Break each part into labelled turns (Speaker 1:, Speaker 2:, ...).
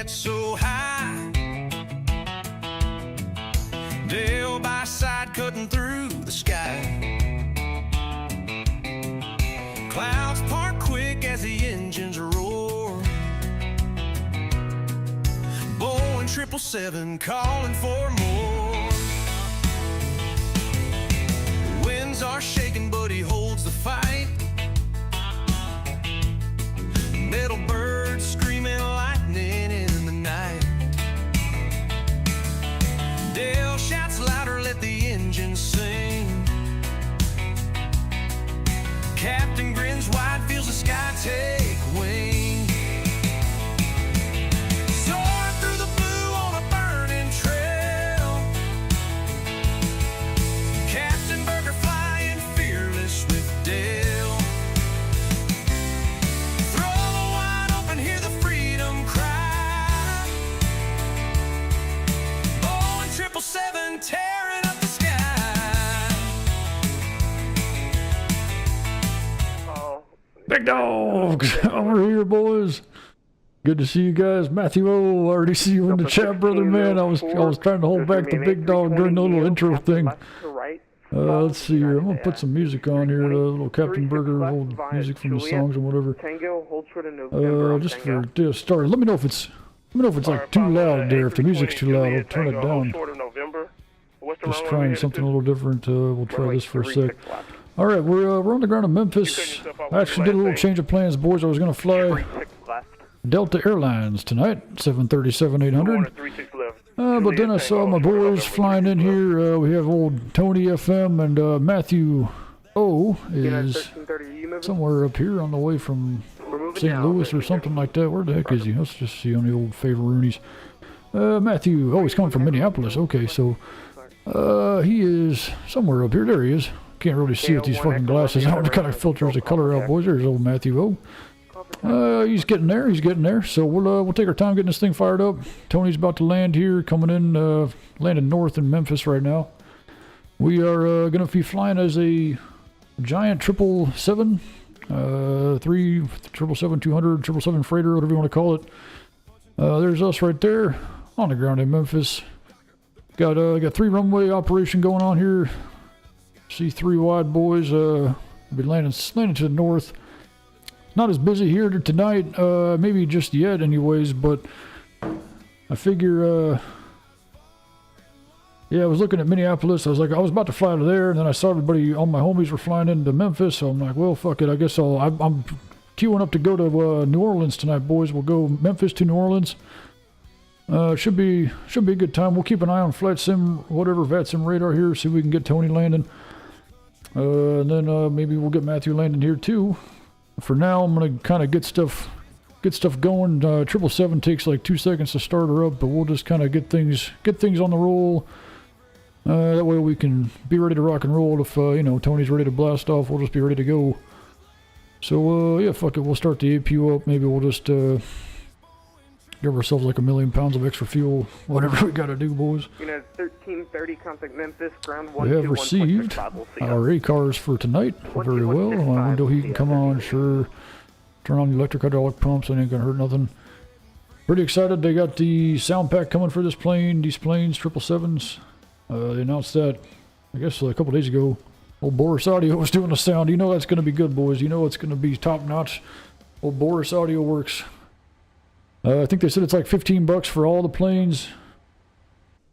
Speaker 1: get so high. Dale by side cutting through the sky. Clouds part quick as the engines roar. Boeing 777 calling for more. Winds are shaking, but he holds the fight. Metal birds screaming lightning in the night. Dale shouts louder, let the engines sing. Captain grins wide, feels the sky take wing. Soaring through the blue on a burning trail. Captain Burger flying fearless with Dale. Throttle wide open, hear the freedom cry. Boeing 777 tearing up the sky.
Speaker 2: Big dogs over here, boys. Good to see you guys. Matthew O, I already see you in the chat, brother, man. I was trying to hold back the big dog during the little intro thing. Let's see here. I'm gonna put some music on here, a little Captain Burger, old music from the songs and whatever. Just for start. Let me know if it's like too loud there. If the music's too loud, I'll turn it down. Just trying something a little different. We'll try this for a sec. All right, we're on the ground in Memphis. I actually did a little change of plans, boys. I was gonna fly Delta Airlines tonight, 737-800. But then I saw my boys flying in here. We have old Tony FM and Matthew O is somewhere up here on the way from St. Louis or something like that. Where the heck is he? Let's just see on the old Favoroonies. Matthew, oh, he's coming from Minneapolis. Okay, so he is somewhere up here. There he is. Can't really see with these fucking glasses on. It kind of filters the color out, boys. There's old Matthew O. He's getting there. So we'll take our time getting this thing fired up. Tony's about to land here, coming in, landing north in Memphis right now. We are going to be flying as a giant 777, 777-200, 777 freighter, whatever you want to call it. There's us right there on the ground in Memphis. Got 3 runway operation going on here. C3 wide, boys. Be landing to the north. Not as busy here tonight, maybe just yet anyways, but I figure, yeah, I was looking at Minneapolis. I was about to fly to there, and then I saw all my homies were flying into Memphis, so I'm like, well, fuck it, I guess I'm queuing up to go to New Orleans tonight, boys. We'll go Memphis to New Orleans. Should be a good time. We'll keep an eye on flight sim, whatever, Vatsim radar here, see if we can get Tony landing. And then maybe we'll get Matthew landing here too. For now, I'm gonna kind of get stuff going. 777 takes like 2 seconds to start her up, but we'll just kind of get things on the roll. That way we can be ready to rock and roll. If Tony's ready to blast off, we'll just be ready to go. So yeah, fuck it. We'll start the APU up. Maybe we'll just give ourselves like 1,000,000 pounds of extra fuel. Whatever we gotta do, boys.
Speaker 3: 1330 contact Memphis, ground
Speaker 2: We have received our ACARs for tonight. Very well. My window heat can come on, sure. Turn on the electric hydraulic pumps, it ain't gonna hurt nothing. Pretty excited. They got the sound pack coming for this plane. These planes, 777s. They announced that, I guess, a couple days ago. Old Boris Audio was doing the sound. You know that's gonna be good, boys. You know it's gonna be top notch. Old Boris Audio works. I think they said it's like $15 for all the planes.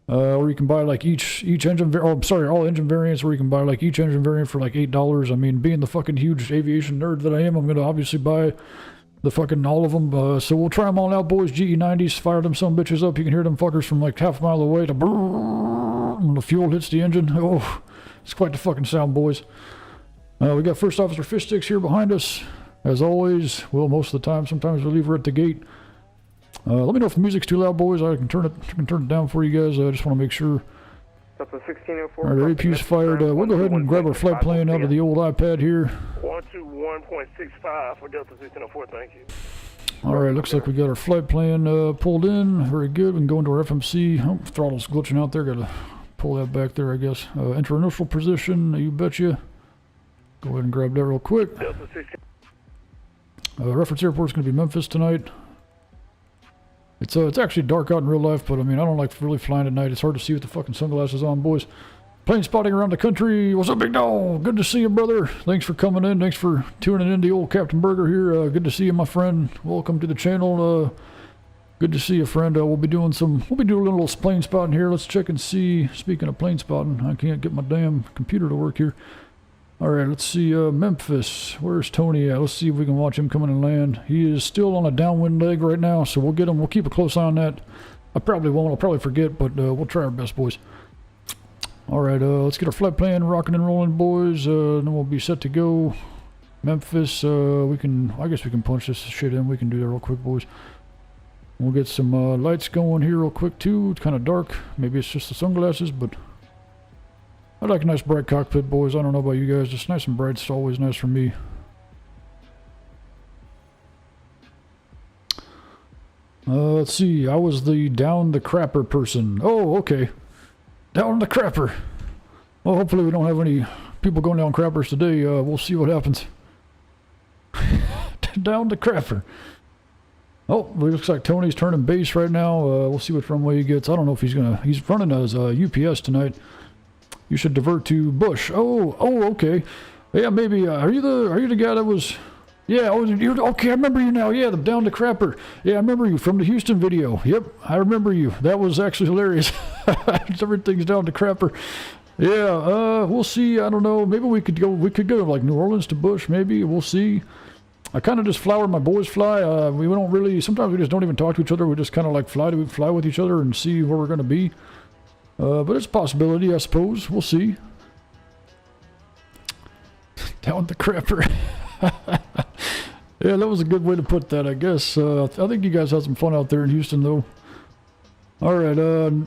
Speaker 2: Or you can buy like each engine, all engine variants, where you can buy like each engine variant for like $8. I mean, being the fucking huge aviation nerd that I am, I'm gonna obviously buy the fucking all of them. So we'll try them all out, boys. GE90s, fire them some bitches up. You can hear them fuckers from like half a mile away. When the fuel hits the engine, oh, it's quite the fucking sound, boys. We got First Officer Fish Sticks here behind us, as always. Well, most of the time. Sometimes we leave her at the gate. Let me know if the music's too loud, boys. I can turn it down for you guys. I just want to make sure. All right, our APU's fired. We'll go ahead and grab our flight plan out of the old iPad here.
Speaker 3: 121.65 for Delta 1604, thank you.
Speaker 2: All right, looks like we got our flight plan pulled in. Very good. We can go into our FMC. Oh, throttle's glitching out there. Got to pull that back there, I guess. Enter initial position. You betcha. Go ahead and grab that real quick. Reference airport's going to be Memphis tonight. It's actually dark out in real life, but I mean, I don't like really flying at night. It's hard to see with the fucking sunglasses on, boys. Plane spotting around the country. What's up, big dog? Good to see you, brother. Thanks for coming in. Thanks for tuning in the old Captain Burger here. Good to see you, my friend. Welcome to the channel. Good to see you, friend. We'll be doing a little plane spotting here. Let's check and see. Speaking of plane spotting, I can't get my damn computer to work here. All right, let's see. Memphis. Where's Tony at? Let's see if we can watch him coming and land. He is still on a downwind leg right now, so we'll get him. We'll keep a close eye on that. I probably won't. I'll probably forget, but we'll try our best, boys. All right, let's get our flight plan rocking and rolling, boys. Then we'll be set to go. Memphis. I guess we can punch this shit in. We can do that real quick, boys. We'll get some lights going here real quick too. It's kind of dark. Maybe it's just the sunglasses, but I like a nice bright cockpit, boys. I don't know about you guys. Just nice and bright. It's always nice for me. Let's see. I was the down the crapper person. Oh, okay. Down the crapper. Well, hopefully we don't have any people going down crappers today. We'll see what happens. Down the crapper. Oh, it looks like Tony's turning base right now. We'll see what runway he gets. I don't know if he's running as UPS tonight. You should divert to Bush. Oh, okay. Yeah, maybe. Are you the guy that was? Yeah. Oh, okay. I remember you now. Yeah, the down the crapper. Yeah, I remember you from the Houston video. Yep, I remember you. That was actually hilarious. Everything's down the crapper. Yeah. We'll see. I don't know. Maybe we could go. We could go like New Orleans to Bush. Maybe we'll see. I kind of just fly where my boys fly. We don't really. Sometimes we just don't even talk to each other. We just kind of like fly with each other and see where we're gonna be. But it's a possibility, I suppose. We'll see. Down the crapper. Yeah, that was a good way to put that, I guess. I think you guys had some fun out there in Houston, though. Alright,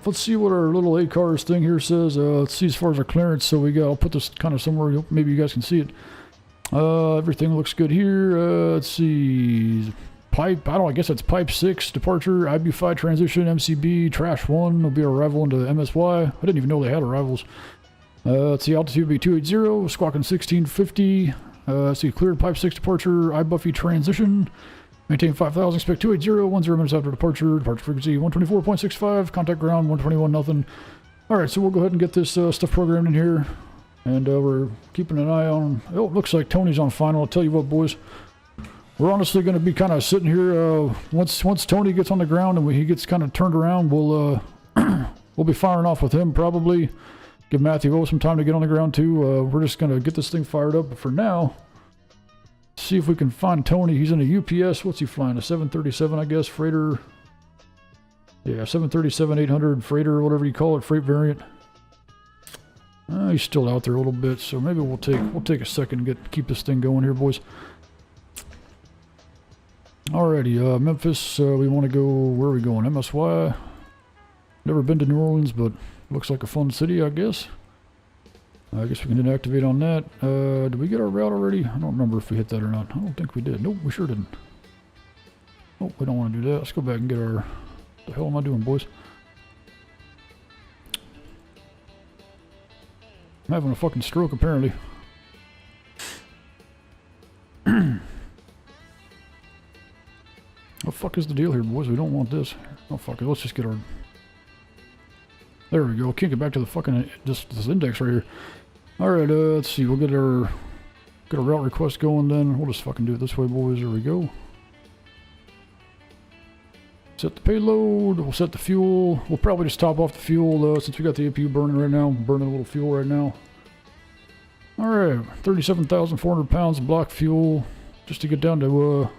Speaker 2: let's see what our little ACARS thing here says. Let's see as far as our clearance. So I'll put this kind of somewhere, maybe you guys can see it. Everything looks good here. Let's see. Pipe, I guess that's Pipe 6, departure, IB5 transition, MCB, Trash 1 will be our arrival into MSY. I didn't even know they had arrivals. Let's see, altitude will be 280, squawking 1650. Let's see, cleared Pipe 6 departure, iBuffy transition, maintain 5000, expect 280, 10 minutes after departure, departure frequency 124.65, contact ground 121, nothing. Alright, so we'll go ahead and get this stuff programmed in here. And we're keeping an eye on, oh, it looks like Tony's on final. I'll tell you what, boys. We're honestly going to be kind of sitting here. Once Tony gets on the ground and he gets kind of turned around, we'll be firing off with him probably. Give Matthew some time to get on the ground too. We're just going to get this thing fired up. But for now, see if we can find Tony. He's in a UPS. What's he flying? A 737, I guess, freighter. Yeah, 737-800 freighter, whatever you call it, freight variant. He's still out there a little bit, so maybe we'll take a second and keep this thing going here, boys. Alrighty, Memphis, we want to go, where are we going? MSY? Never been to New Orleans, but looks like a fun city, I guess. I guess we can inactivate on that. Did we get our route already? I don't remember if we hit that or not. I don't think we did. Nope, we sure didn't. Oh, we don't want to do that. Let's go back and get our... What the hell am I doing, boys? I'm having a fucking stroke, apparently. What the fuck is the deal here, boys? We don't want this. Oh, fuck it. Let's just get our... There we go. Can't get back to the fucking... this index right here. Alright, let's see. We'll get our route request going then. We'll just fucking do it this way, boys. There we go. Set the payload. We'll set the fuel. We'll probably just top off the fuel, since we got the APU burning right now. Burning a little fuel right now. Alright. 37,400 pounds of block fuel. Just to get down to,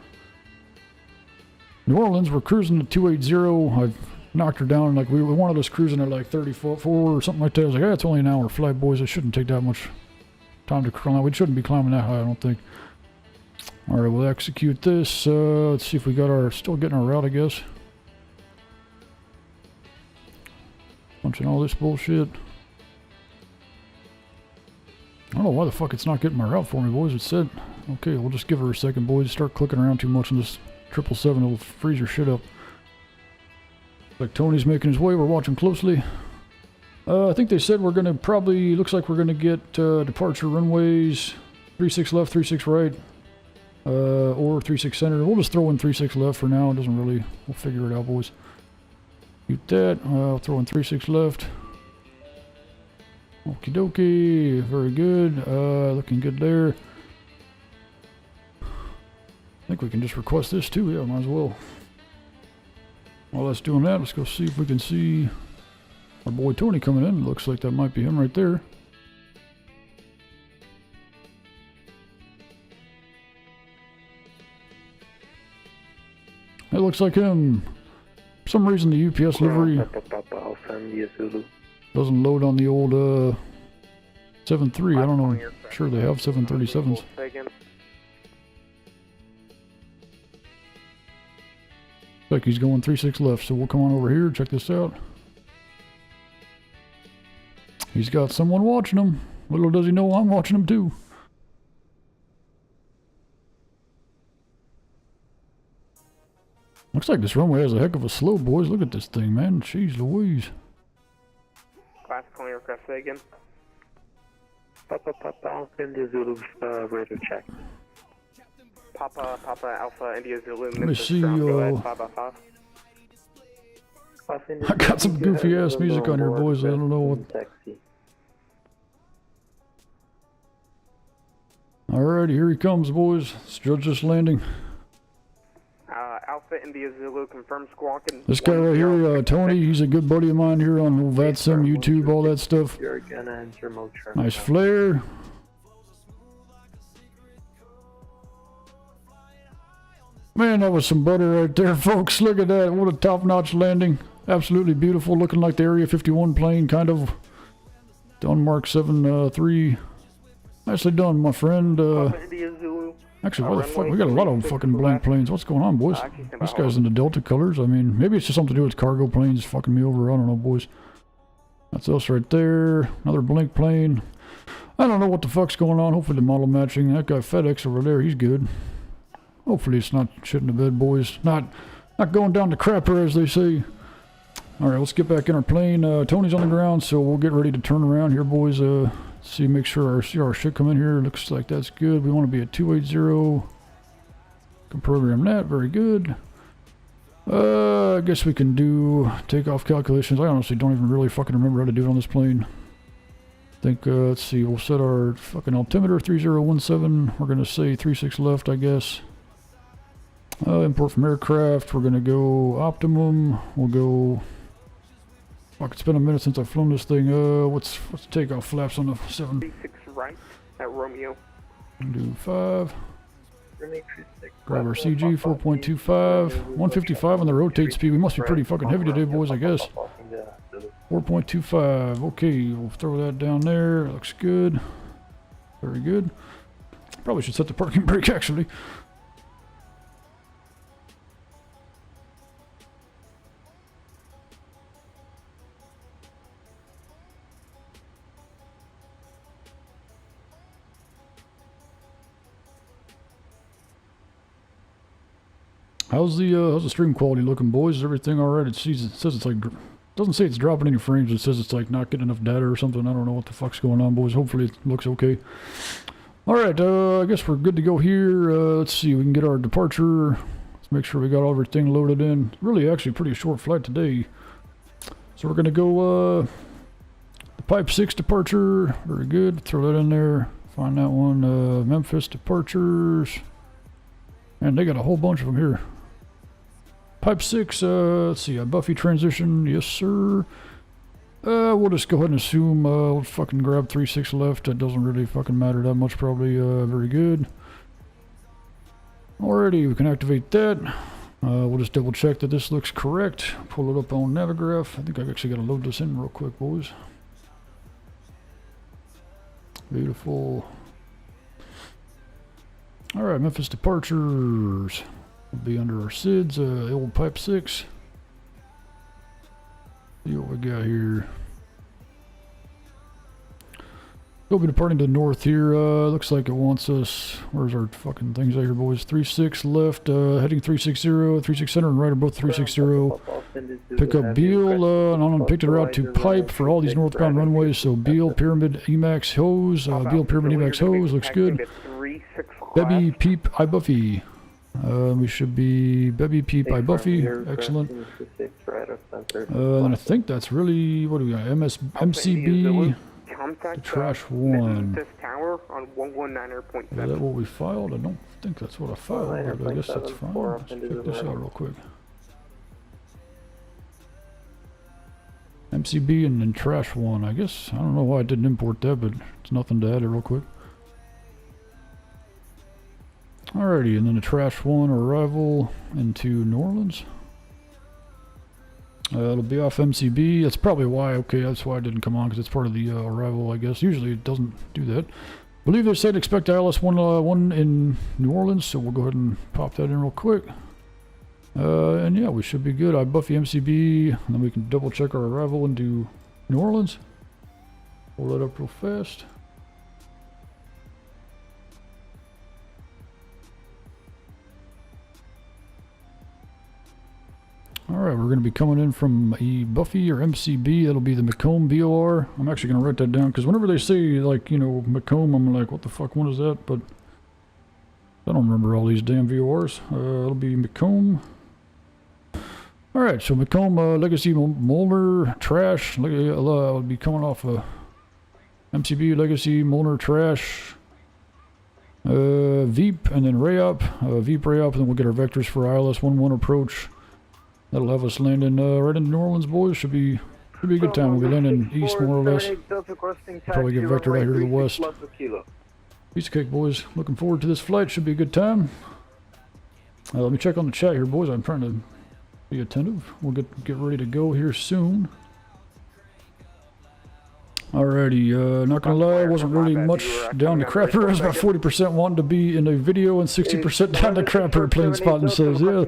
Speaker 2: New Orleans. We're cruising at 280. I've knocked her down. Like, we wanted us cruising at like 34 or something like that. I was like, it's only an hour flight, boys. It shouldn't take that much time to climb. We shouldn't be climbing that high, I don't think. Alright, we'll execute this. Let's see if we got still getting our route, I guess. Punching all this bullshit. I don't know why the fuck it's not getting my route for me, boys. It said, okay, we'll just give her a second, boys. Start clicking around too much on this 777, it'll freeze your shit up. Like Tony's making his way, we're watching closely. I think they said we're gonna probably, looks like we're gonna get departure runways 36 left, 36 right. or 36 center. We'll just throw in 36 left for now. It doesn't really, we'll figure it out, boys. Shoot that. I'll throw in 36 left. Okie dokie. Very good. Looking good there. I think we can just request this too. Yeah, might as well. While that's doing that, let's go see if we can see our boy Tony coming in. Looks like that might be him right there. It looks like him. For some reason the UPS livery doesn't load on the old 7.3. I don't know. I'm sure they have 737s. Looks like he's going 36 left, so we'll come on over here, check this out. He's got someone watching him. Little does he know I'm watching him too. Looks like this runway has a heck of a slope, boys. Look at this thing, man. Jeez Louise.
Speaker 3: Classical aircraft, say again.
Speaker 4: Papa India Zulu radar check.
Speaker 3: Papa Alpha India Zulu.
Speaker 2: Let me see you. I got some goofy ass music on here, boys. I don't know what. Alright, here he comes, boys. Let's judge this landing.
Speaker 3: Alpha India Zulu confirmed squawking.
Speaker 2: This guy right here, Tony, he's a good buddy of mine here on Vatsim, YouTube, all that stuff. Nice flare. Man, that was some butter right there, folks. Look at that. What a top-notch landing. Absolutely beautiful. Looking like the Area 51 plane, kind of. Done Mark 7-3. Nicely done, my friend. Actually, what the fuck? We got a lot of fucking blank planes. What's going on, boys? This guy's in the Delta colors. I mean, maybe it's just something to do with cargo planes fucking me over. I don't know, boys. That's us right there. Another blank plane. I don't know what the fuck's going on. Hopefully the model matching. That guy FedEx over there, he's good. Hopefully it's not shit in the bed, boys. Not going down the crapper, as they say. Alright, let's get back in our plane. Tony's on the ground, so we'll get ready to turn around here, boys. See, make sure our shit come in here. Looks like that's good. We want to be at 280. Can program that. Very good. I guess we can do takeoff calculations. I honestly don't even really fucking remember how to do it on this plane. I think, let's see, we'll set our fucking altimeter 3017. We're going to say 36 left, I guess. Import from aircraft. We're going to go optimum. We'll go... Fuck, it's been a minute since I've flown this thing. What's the takeoff flaps on the 7?
Speaker 3: 36 right at Romeo.
Speaker 2: Do 5. Grab our CG 4.25. 155 on the rotate speed. We must be pretty fucking heavy today, boys, I guess. 4.25. Okay, we'll throw that down there. Looks good. Very good. Probably should set the parking brake, actually. How's the stream quality looking, boys? Is everything alright? It says it's like, doesn't say it's dropping any frames. It says it's like not getting enough data or something. I don't know what the fuck's going on, boys. Hopefully it looks okay. Alright, I guess we're good to go here. Let's see, we can get our departure. Let's make sure we got everything loaded in. Really, actually, pretty short flight today. So we're gonna go the Pipe 6 departure. Very good. Throw that in there. Find that one. Memphis departures. And they got a whole bunch of them here. Pipe 6, let's see, a Buffy transition, yes sir. We'll just go ahead and assume, we'll fucking grab 36 left. That doesn't really fucking matter that much probably. Very good. Alrighty, we can activate that. We'll just double check that this looks correct. Pull it up on Navigraph. I think I've actually got to load this in real quick, boys. Beautiful. Alright, Memphis departures. Will be under our SIDS, old Pipe 6. See what we got here. We'll be departing to the north here. Looks like it wants us. Where's our fucking things out here, boys? 36 left, heading 360, 36 center, and right above 360. Pick up Beale, and I'm gonna pick the route to Pipe for all these northbound runways. So Beale, Pyramid, Emax, Hose, Beale, Pyramid, Emax, Hose, looks good. Bebby Peep I Buffy. We should be Bebby Peep I Buffy. Excellent. And I think that's really, what do we got? MCB.
Speaker 3: Contact
Speaker 2: Trash 1.
Speaker 3: This tower on 119.7.
Speaker 2: Is that what we filed? I don't think that's what I filed, but I guess that's fine. Let's check this out real quick. MCB and then Trash 1. I guess, I don't know why I didn't import that, but it's nothing to add it real quick. Alrighty, and then the Trash 1 arrival into New Orleans. It'll be off MCB. That's probably why, okay, that's why it didn't come on, because it's part of the arrival, I guess. Usually it doesn't do that. I believe they said expect ILS 1 in New Orleans, so we'll go ahead and pop that in real quick. And yeah, we should be good. I Buffy MCB, and then we can double check our arrival into New Orleans. Pull that up real fast. Alright, we're going to be coming in from a Buffy or MCB. That'll be the Macomb VOR. I'm actually going to write that down, because whenever they say, like, you know, Macomb, I'm like, what the fuck, what is that? But I don't remember all these damn VORs. It'll be Macomb. Alright, so Macomb Legacy Molnar Trash. I'll be coming off MCB Legacy Molnar Trash. Veep, and then Rayup. Veep Rayup, and then we'll get our vectors for ILS 11 approach. That'll have us landing right in New Orleans, boys. Should be a good time. We'll be landing east, more or less. Probably get vectored out here to the west. Piece of cake, boys. Looking forward to this flight. Should be a good time. Let me check on the chat here, boys. I'm trying to be attentive. We'll get ready to go here soon. Alrighty, not gonna lie, wasn't really much down to crapper. I was about 40% wanting to be in a video and 60% down to crapper. Plane spotting says, yeah,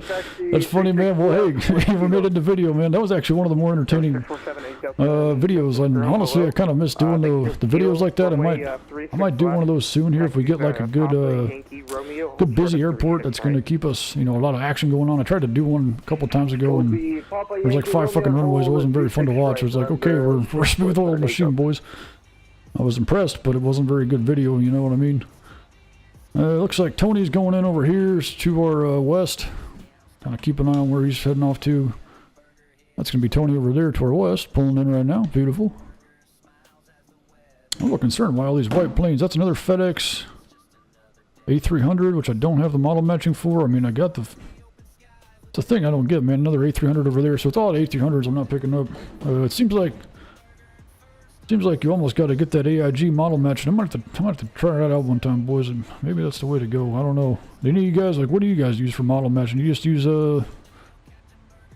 Speaker 2: that's funny, man. Well, hey, you made it in the video, man. That was actually one of the more entertaining videos. And honestly, I kind of miss doing the videos like that. I might do one of those soon here if we get like a good busy airport that's gonna keep us, you know, a lot of action going on. I tried to do one a couple times ago, and there's like 5 fucking runways. It wasn't very fun to watch. It was like, okay, we're smooth oiled machine, boys. I was impressed, but it wasn't very good video, you know what I mean? Looks like Tony's going in over here to our west. Kind of keep an eye on where he's heading off to. That's going to be Tony over there to our west, pulling in right now. Beautiful. I'm a little concerned why all these white planes. That's another FedEx A300, which I don't have the model matching for. I mean, I got the... It's a thing I don't get, man. Another A300 over there. So it's all A300s I'm not picking up. It seems like you almost got to get that AIG model match. I might have to try that out one time, boys, and maybe that's the way to go. I don't know. Any of you guys, like, what do you guys use for model matching? You just use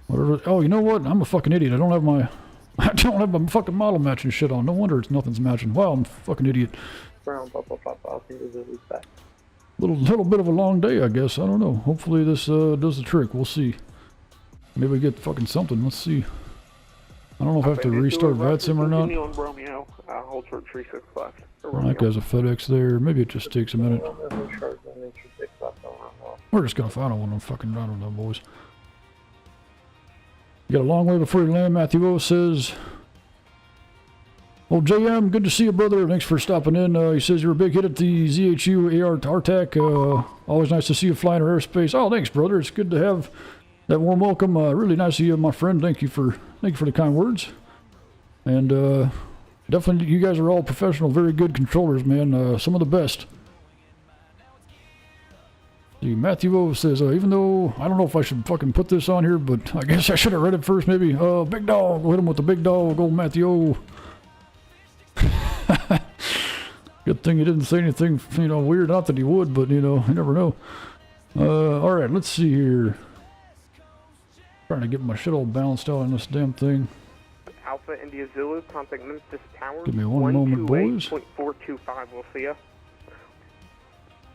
Speaker 2: whatever. Oh, you know what? I'm a fucking idiot. I don't have my fucking model matching shit on. No wonder nothing's matching. Wow, I'm a fucking idiot. Little bit of a long day, I guess. I don't know. Hopefully this does the trick. We'll see. Maybe we get fucking something. Let's see. I don't know if I have to restart Vatsim or not. That guy's a FedEx there. Maybe it just takes a minute. We're just gonna find one. I don't know, boys. You got a long way before you land. Matthew O says, "Oh, JM, good to see you, brother. Thanks for stopping in." He says you're a big hit at the ZHU AR RTAC. Always nice to see you flying our airspace. Oh, thanks, brother. It's good to have that warm welcome. Really nice of you, my friend. Thank you for the kind words. And definitely, you guys are all professional, very good controllers, man. Some of the best. See, Matthew O says, even though I don't know if I should fucking put this on here, but I guess I should have read it first, maybe. Big dog, we'll hit him with the big dog, old Matthew O. Good thing he didn't say anything, you know, weird. Not that he would, but you know, you never know. All right, let's see here. Trying to get my shit all balanced out on this damn thing.
Speaker 3: Alpha India Zulu, contact Memphis Tower.
Speaker 2: Give me one moment, boys.
Speaker 3: 128.425, we'll see ya.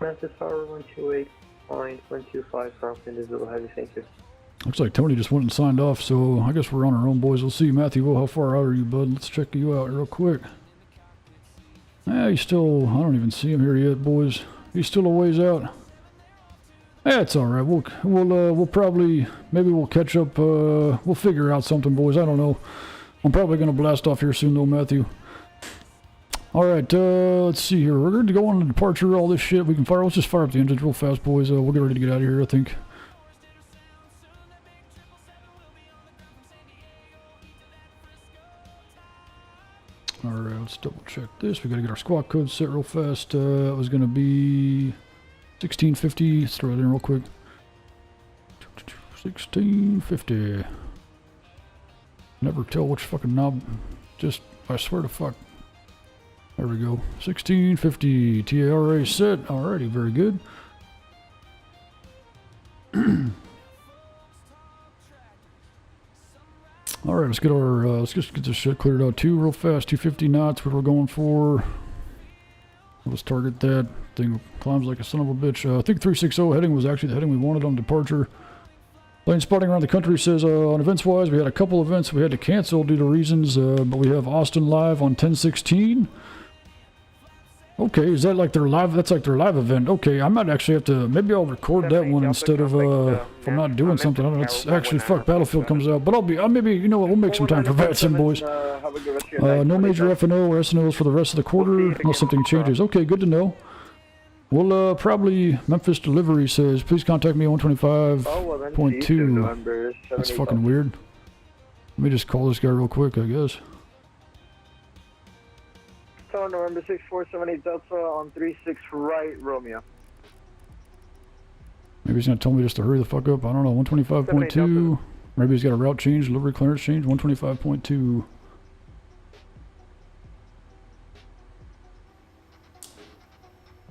Speaker 4: Memphis Tower 128.125 from India Zulu, heavy, thank you.
Speaker 2: Looks like Tony just went and signed off, so I guess we're on our own, boys. We'll see. Matthew, well, how far out are you, bud? Let's check you out real quick. He's still, I don't even see him here yet, boys. He's still a ways out. That's all right. We'll probably, maybe we'll catch up. We'll figure out something, boys. I don't know. I'm probably gonna blast off here soon, though, Matthew. Alright, let's see here. We're going to go on a departure, all this shit. We can fire. Let's just fire up the engines real fast, boys. We'll get ready to get out of here, I think. Alright, let's double check this. We got to get our squawk code set real fast. It was going to be 1650. Let's throw it in real quick. 1650. Never tell which fucking knob. Just, I swear to fuck. There we go. 1650. TARA set. Alrighty, very good. Alright, let's get our, let's just get this shit cleared out too real fast. 250 knots, what we're going for. Let's target that. Thing climbs like a son of a bitch. I think 360 heading was actually the heading we wanted on departure. Plane spotting around the country says, on events wise, we had a couple events we had to cancel due to reasons, but we have Austin live on 10/16. Okay, is that like their live? That's like their live event. Okay, I might actually have to. Maybe I'll record that one instead of if I'm not doing something. I don't know. It's actually fuck. Battlefield comes out, but I'll maybe you know what? We'll make some time for Vatsim, boys. No major FNO or SNOs for the rest of the quarter unless something changes. Okay, good to know. We'll probably Memphis delivery says please contact me 125.2. That's fucking weird. Let me just call this guy real quick, I guess.
Speaker 4: Tower November 6478 Delta on 36 right, Romeo.
Speaker 2: Maybe he's gonna tell me just to hurry the fuck up. I don't know. 125.2. Maybe he's got a route change, delivery clearance change. 125.2.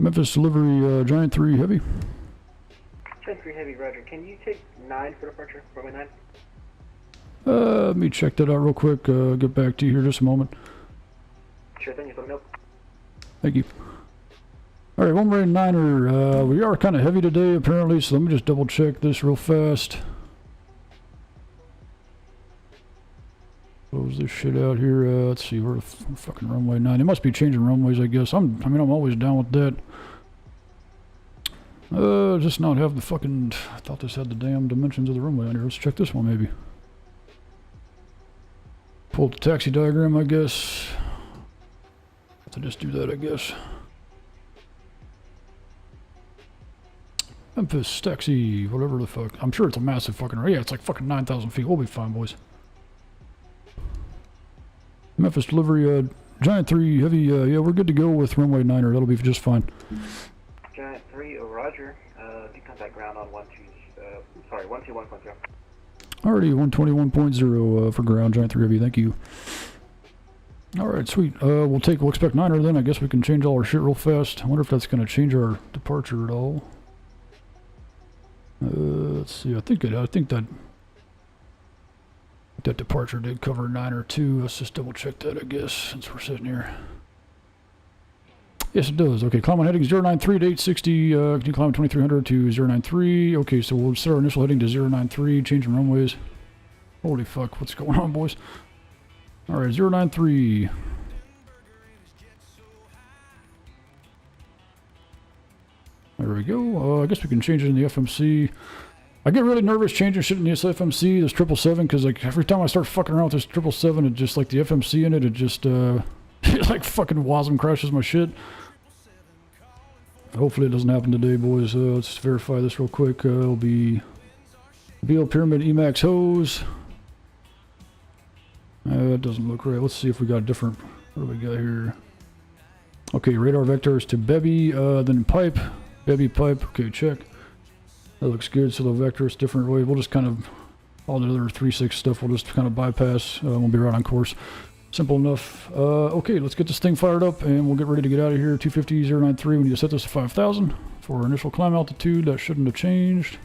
Speaker 2: Memphis delivery, Giant 3 heavy.
Speaker 4: Giant 3 heavy, roger. Can you take 9 for departure? Runway 9?
Speaker 2: Let me check that out real quick. Get back to you here just a moment.
Speaker 4: Sure thing, just let me know.
Speaker 2: Thank you. Alright, 1-9er. We are kind of heavy today apparently, so let me just double check this real fast. Close this shit out here. Let's see, we're fucking runway 9. They must be changing runways, I guess. I'm always down with that. Just not have the fucking. I thought this had the damn dimensions of the runway on here. Let's check this one maybe. Pull the taxi diagram, I guess. Have to just do that, I guess. Memphis taxi, whatever the fuck. I'm sure it's a massive fucking. Yeah, it's like fucking 9,000 feet. We'll be fine, boys. Memphis delivery, Giant 3 heavy. Yeah, we're good to go with runway 9er. That'll be just fine.
Speaker 4: Giant 3, roger. Do contact ground on 121.0.
Speaker 2: Alrighty, 121.0 for ground, Giant 3 heavy. Thank you. Alright, sweet. We'll expect 9er then. I guess we can change all our shit real fast. I wonder if that's going to change our departure at all. Let's see. I think that departure did cover 9er too. Let's just double check that, I guess, since we're sitting here. Yes, it does. Okay, climb on heading 093 to 860. Continue climb 2300 to 093. Okay, so we'll set our initial heading to 093, changing runways. Holy fuck, what's going on, boys? Alright, 093. There we go. I guess we can change it in the FMC. I get really nervous changing shit in this FMC, this 777, because like every time I start fucking around with this 777, it just like the FMC in it, it just it like fucking Wasm crashes my shit. Hopefully it doesn't happen today, boys. Let's verify this real quick. It'll be BL Pyramid Emax hose. It doesn't look right. Let's see if we got a different. What do we got here? Okay, radar vectors to Bebby, then pipe. Bebby pipe. Okay, check. That looks good. So the vectors different way. We'll just kind of all the other 3.6 stuff. We'll just kind of bypass. We'll be right on course. Simple enough. Okay, let's get this thing fired up and we'll get ready to get out of here. 250 093. We need to set this to 5,000 for our initial climb altitude. That shouldn't have changed.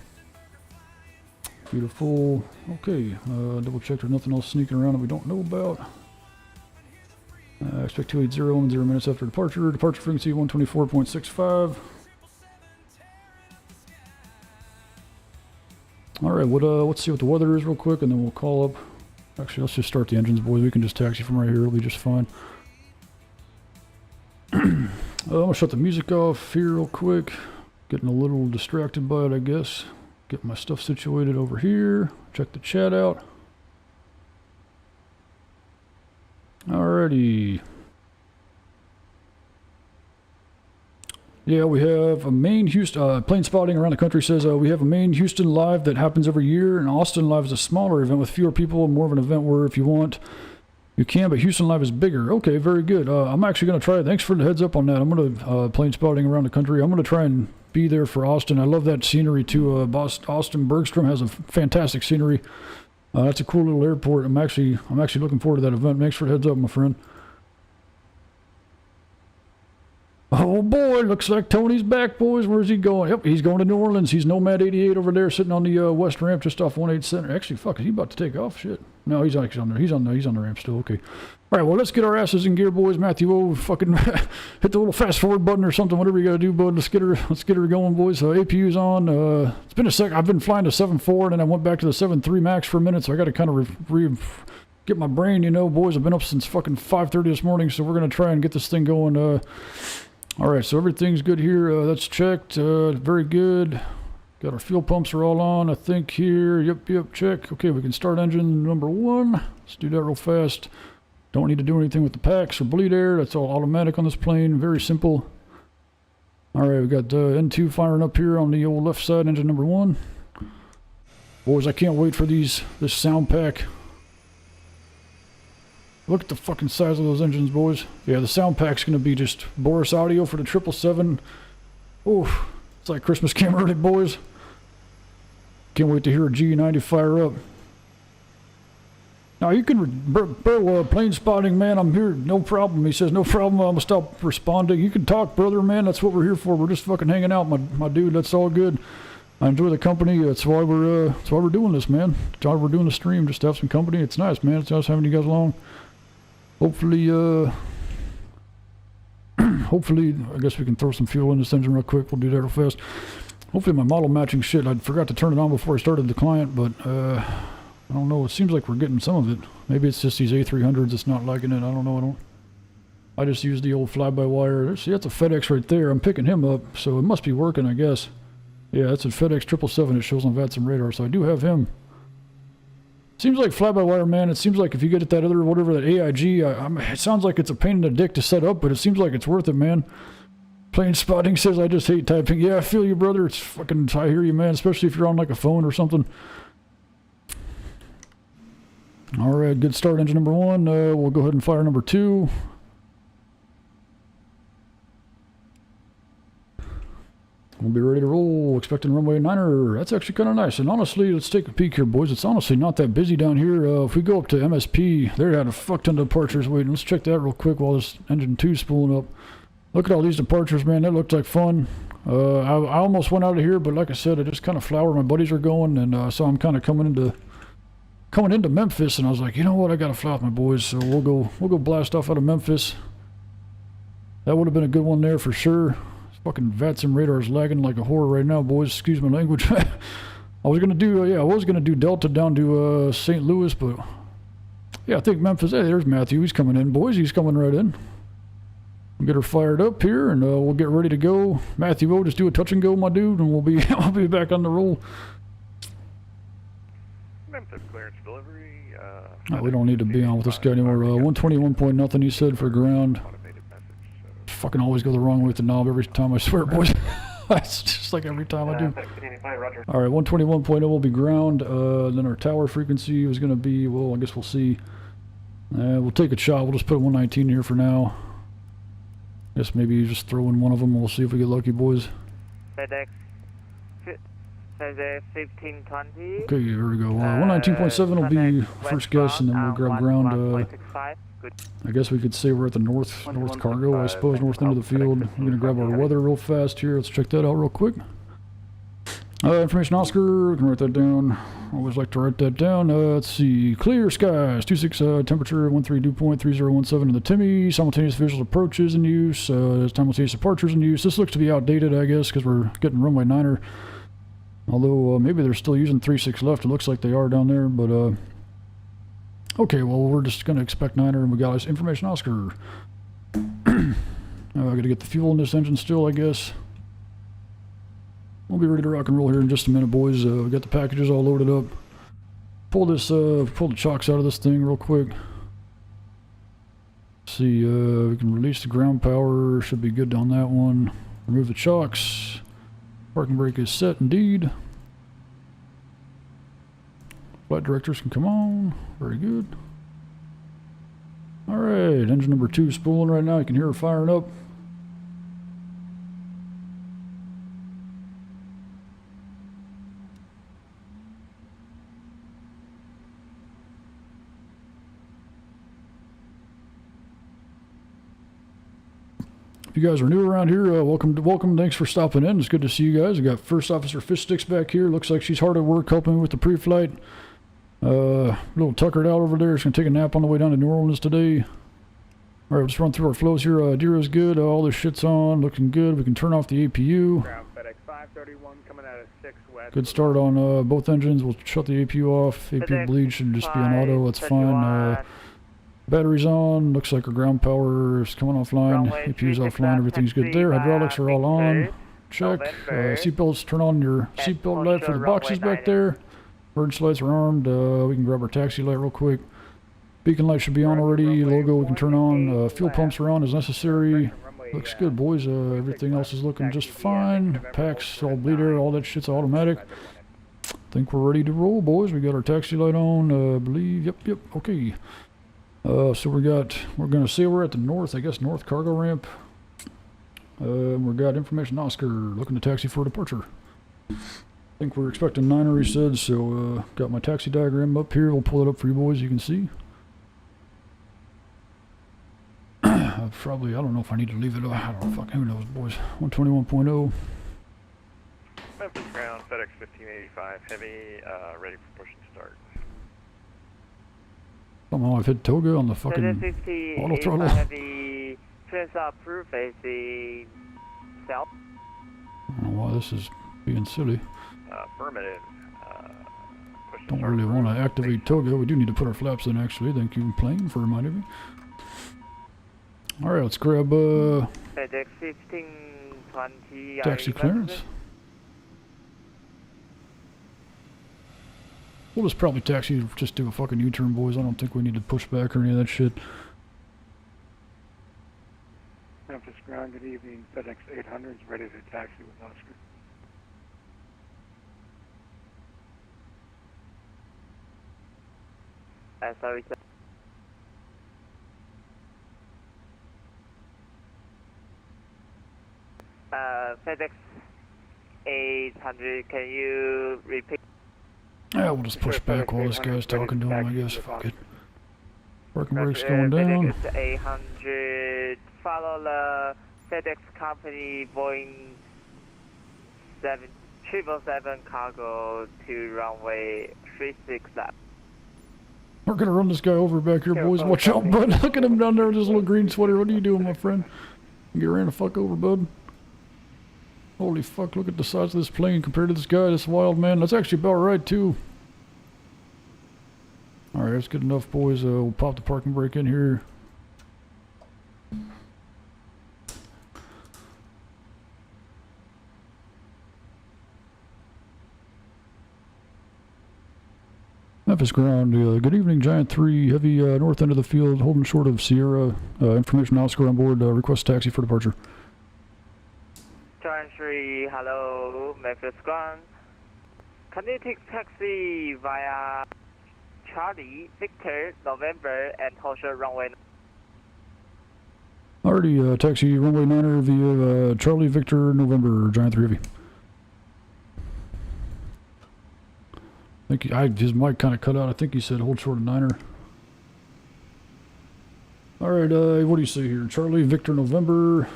Speaker 2: Beautiful. Okay, double check there's nothing else sneaking around that we don't know about. Expect 280 in 0 minutes after departure. Departure frequency 124.65. Alright, let's see what the weather is real quick and then we'll call up. Actually, let's just start the engines, boys. We can just taxi from right here. It'll be just fine. I'm going to shut the music off here real quick. Getting a little distracted by it, I guess. Get my stuff situated over here. Check the chat out. Alrighty. Yeah, we have a main Houston, plane spotting around the country says we have a main Houston live that happens every year, and Austin live is a smaller event with fewer people, more of an event where if you want, you can, but Houston live is bigger. Okay, very good. I'm actually going to try it. Thanks for the heads up on that. I'm going to, plane spotting around the country. I'm going to try and be there for Austin. I love that scenery too. Austin Bergstrom has a fantastic scenery. That's a cool little airport. I'm actually looking forward to that event. Thanks for the heads up, my friend. Oh boy, looks like Tony's back, boys. Where's he going? Yep, he's going to New Orleans. He's Nomad 88 over there, sitting on the west ramp just off 18 Center. Actually, fuck, is he about to take off? Shit. No, he's actually on there. He's on the ramp still. Okay. All right, well, let's get our asses in gear, boys. Matthew, fucking hit the little fast forward button or something. Whatever you gotta do, bud. Let's get her going, boys. APU's on. It's been a sec. I've been flying to 7.4, and then I went back to the 7.3 max for a minute, so I got to kind of get my brain, you know, boys. I've been up since fucking 5:30 this morning, so we're gonna try and get this thing going. All right, so everything's good here. That's checked. Very good. Got our fuel pumps are all on, I think, here. Yep, check. Okay, we can start engine number 1. Let's do that real fast. Don't need to do anything with the packs or bleed air. That's all automatic on this plane. Very simple. All right, we got N2 firing up here on the old left side, engine number 1. Boys, I can't wait for this sound pack. Look at the fucking size of those engines, boys. Yeah, the sound pack's gonna be just Boris audio for the 777. Oof, it's like Christmas came early, boys. Can't wait to hear a G90 fire up. Now you can, bro, plane spotting, man, I'm here, no problem. He says, no problem, I'm gonna stop responding. You can talk, brother, man, that's what we're here for. We're just fucking hanging out, my dude, that's all good. I enjoy the company, that's why we're doing this, man. That's why we're doing the stream, just to have some company. It's nice, man, it's nice having you guys along. Hopefully, I guess we can throw some fuel in this engine real quick. We'll do that real fast. Hopefully my model matching shit, I forgot to turn it on before I started the client, but I don't know. It seems like we're getting some of it. Maybe it's just these A300s that's not liking it. I don't know. I just used the old fly-by-wire. See, that's a FedEx right there. I'm picking him up, so it must be working, I guess. Yeah, that's a FedEx 777. It shows on Vatsim radar, so I do have him. Seems like fly-by-wire, man. It seems like if you get at that other, whatever, that AIG, it sounds like it's a pain in the dick to set up, but it seems like it's worth it, man. Plane spotting says, I just hate typing. Yeah, I feel you, brother. It's fucking, I hear you, man, especially if you're on like a phone or something. All right, good start, engine number 1. We'll go ahead and fire number 2. We'll be ready to roll, expecting runway 9er. That's actually kind of nice. And honestly, let's take a peek here, boys. It's honestly not that busy down here. If we go up to MSP, they had a fuck ton of departures waiting. Let's check that real quick while this engine 2's spooling up. Look at all these departures, man. That looked like fun. I almost went out of here, but like I said, I just kind of fly where my buddies are going, and so I'm kind of coming into Memphis, and I was like, you know what? I got to fly with my boys, so we'll go blast off out of Memphis. That would have been a good one there for sure. Fucking Vatsim radar is lagging like a whore right now, boys. Excuse my language. I was gonna do Delta down to St. Louis, but yeah, I think Memphis. Hey, there's Matthew. He's coming in, boys. He's coming right in. We'll get her fired up here, and we'll get ready to go. Matthew, we'll just do a touch and go, my dude, and I'll be back on the roll.
Speaker 5: Memphis clearance delivery.
Speaker 2: No, we don't need to be on with this guy anymore. 121 point nothing. He said for ground. Fucking always go the wrong way with the knob every time, I swear, boys. It's just like every time I do. Alright, 121.0 will be ground. Then our tower frequency is going to be, well, I guess we'll see. We'll take a shot. We'll just put 119 here for now. Guess maybe just throw in one of them. We'll see if we get lucky, boys.
Speaker 6: FedEx 1520.
Speaker 2: Okay, here we go. 119.7 will be first guess, and then we'll grab ground. I guess we could say we're at the north cargo, I suppose, north end of the field. We're going to grab our weather real fast here. Let's check that out real quick. Information Oscar, we can write that down. Always like to write that down. Let's see. Clear skies, 26 temperature, 13 dew point, 3017 in the Timmy. Simultaneous visual approaches in use. Simultaneous departures in use. This looks to be outdated, I guess, because we're getting runway 9er. Although maybe they're still using 36 left. It looks like they are down there, but okay, well, we're just going to expect 9er, and we got this information Oscar. I got to get the fuel in this engine still, I guess. We'll be ready to rock and roll here in just a minute, boys. We got the packages all loaded up. Pull the chocks out of this thing real quick. See, we can release the ground power. Should be good on that one. Remove the chocks. Parking brake is set indeed. Flight directors can come on. Very good. Alright, engine number 2 is spooling right now. You can hear her firing up. If you guys are new around here, welcome. Thanks for stopping in. It's good to see you guys. We got First Officer Fish Sticks back here. Looks like she's hard at work helping me with the pre-flight. Little tuckered out over there. She's gonna take a nap on the way down to New Orleans today. All right, let's run through our flows here. Dero's good. All this shit's on, looking good. We can turn off the APU.
Speaker 5: Ground FedEx 531 coming out of 6 west.
Speaker 2: Good start on both engines. We'll shut the APU off. APU bleed should just be on auto. That's fine. Battery's on. Looks like our ground power is coming offline. APU's offline. Everything's good there. Hydraulics are all on. Check. Seatbelts. Turn on your seatbelt light for the boxes back there. Emergency lights are armed. We can grab our taxi light real quick. Beacon light should be on already. Logo we can turn on. Fuel pumps are on as necessary. Looks good, boys. Everything else is looking just fine. Packs, all bleeder, all that shit's automatic. Think we're ready to roll, boys. We got our taxi light on. I believe. Yep. Okay. So we're gonna say we're at the north, I guess, north cargo ramp. We've got information Oscar looking to taxi for departure. I think we're expecting 9er, he said, so got my taxi diagram up here. We'll pull it up for you boys, you can see. I don't know if I need to leave it. I don't know, fuck, who knows, boys. 121.0.
Speaker 5: Memphis ground FedEx 1585 heavy, ready for push and start.
Speaker 2: Somehow I've hit Toga on the fucking auto throttle.
Speaker 6: Heavy, turns out proof facing south.
Speaker 2: I don't know why this is being silly.
Speaker 5: Affirmative. Push and
Speaker 2: Don't
Speaker 5: start
Speaker 2: really want to
Speaker 5: approved.
Speaker 2: activate Toga. We do need to put our flaps in, actually. Thank you, plane, for reminding me. Alright, let's grab
Speaker 6: FedEx 1520.
Speaker 2: taxi clearance. We'll just probably taxi, just do a fucking U-turn, boys. I don't think we need to push back or any of that shit.
Speaker 7: Memphis ground, good evening. FedEx 800 is ready to taxi with Oscar.
Speaker 6: Sorry, sir. FedEx 800, can you repeat?
Speaker 2: Yeah, we'll just push back while this guy's talking to him, I guess. Fuck it. Parking brake's going down.
Speaker 6: FedEx 800, follow the FedEx company Boeing 777 cargo to runway 36 left.
Speaker 2: We're gonna run this guy over back here, boys. Watch out, bud. Look at him down there with his little green sweater. What are you doing, my friend? You get ran the fuck over, bud. Holy fuck, look at the size of this plane compared to this guy, this wild man. That's actually about right, too. Alright, that's good enough, boys. We'll pop the parking brake in here. Memphis ground, good evening, Giant 3, heavy north end of the field, holding short of Sierra. Information Oscar on board, request taxi for departure.
Speaker 6: Giant 3, hello, Memphis ground. Can you take taxi via Charlie, Victor, November, and Hotel runway?
Speaker 2: Already, taxi runway 9er via Charlie, Victor, November, Giant 3 heavy. I think his mic kind of cut out. I think he said hold short of 9er. Alright, what do you say here? Charlie, Victor, November.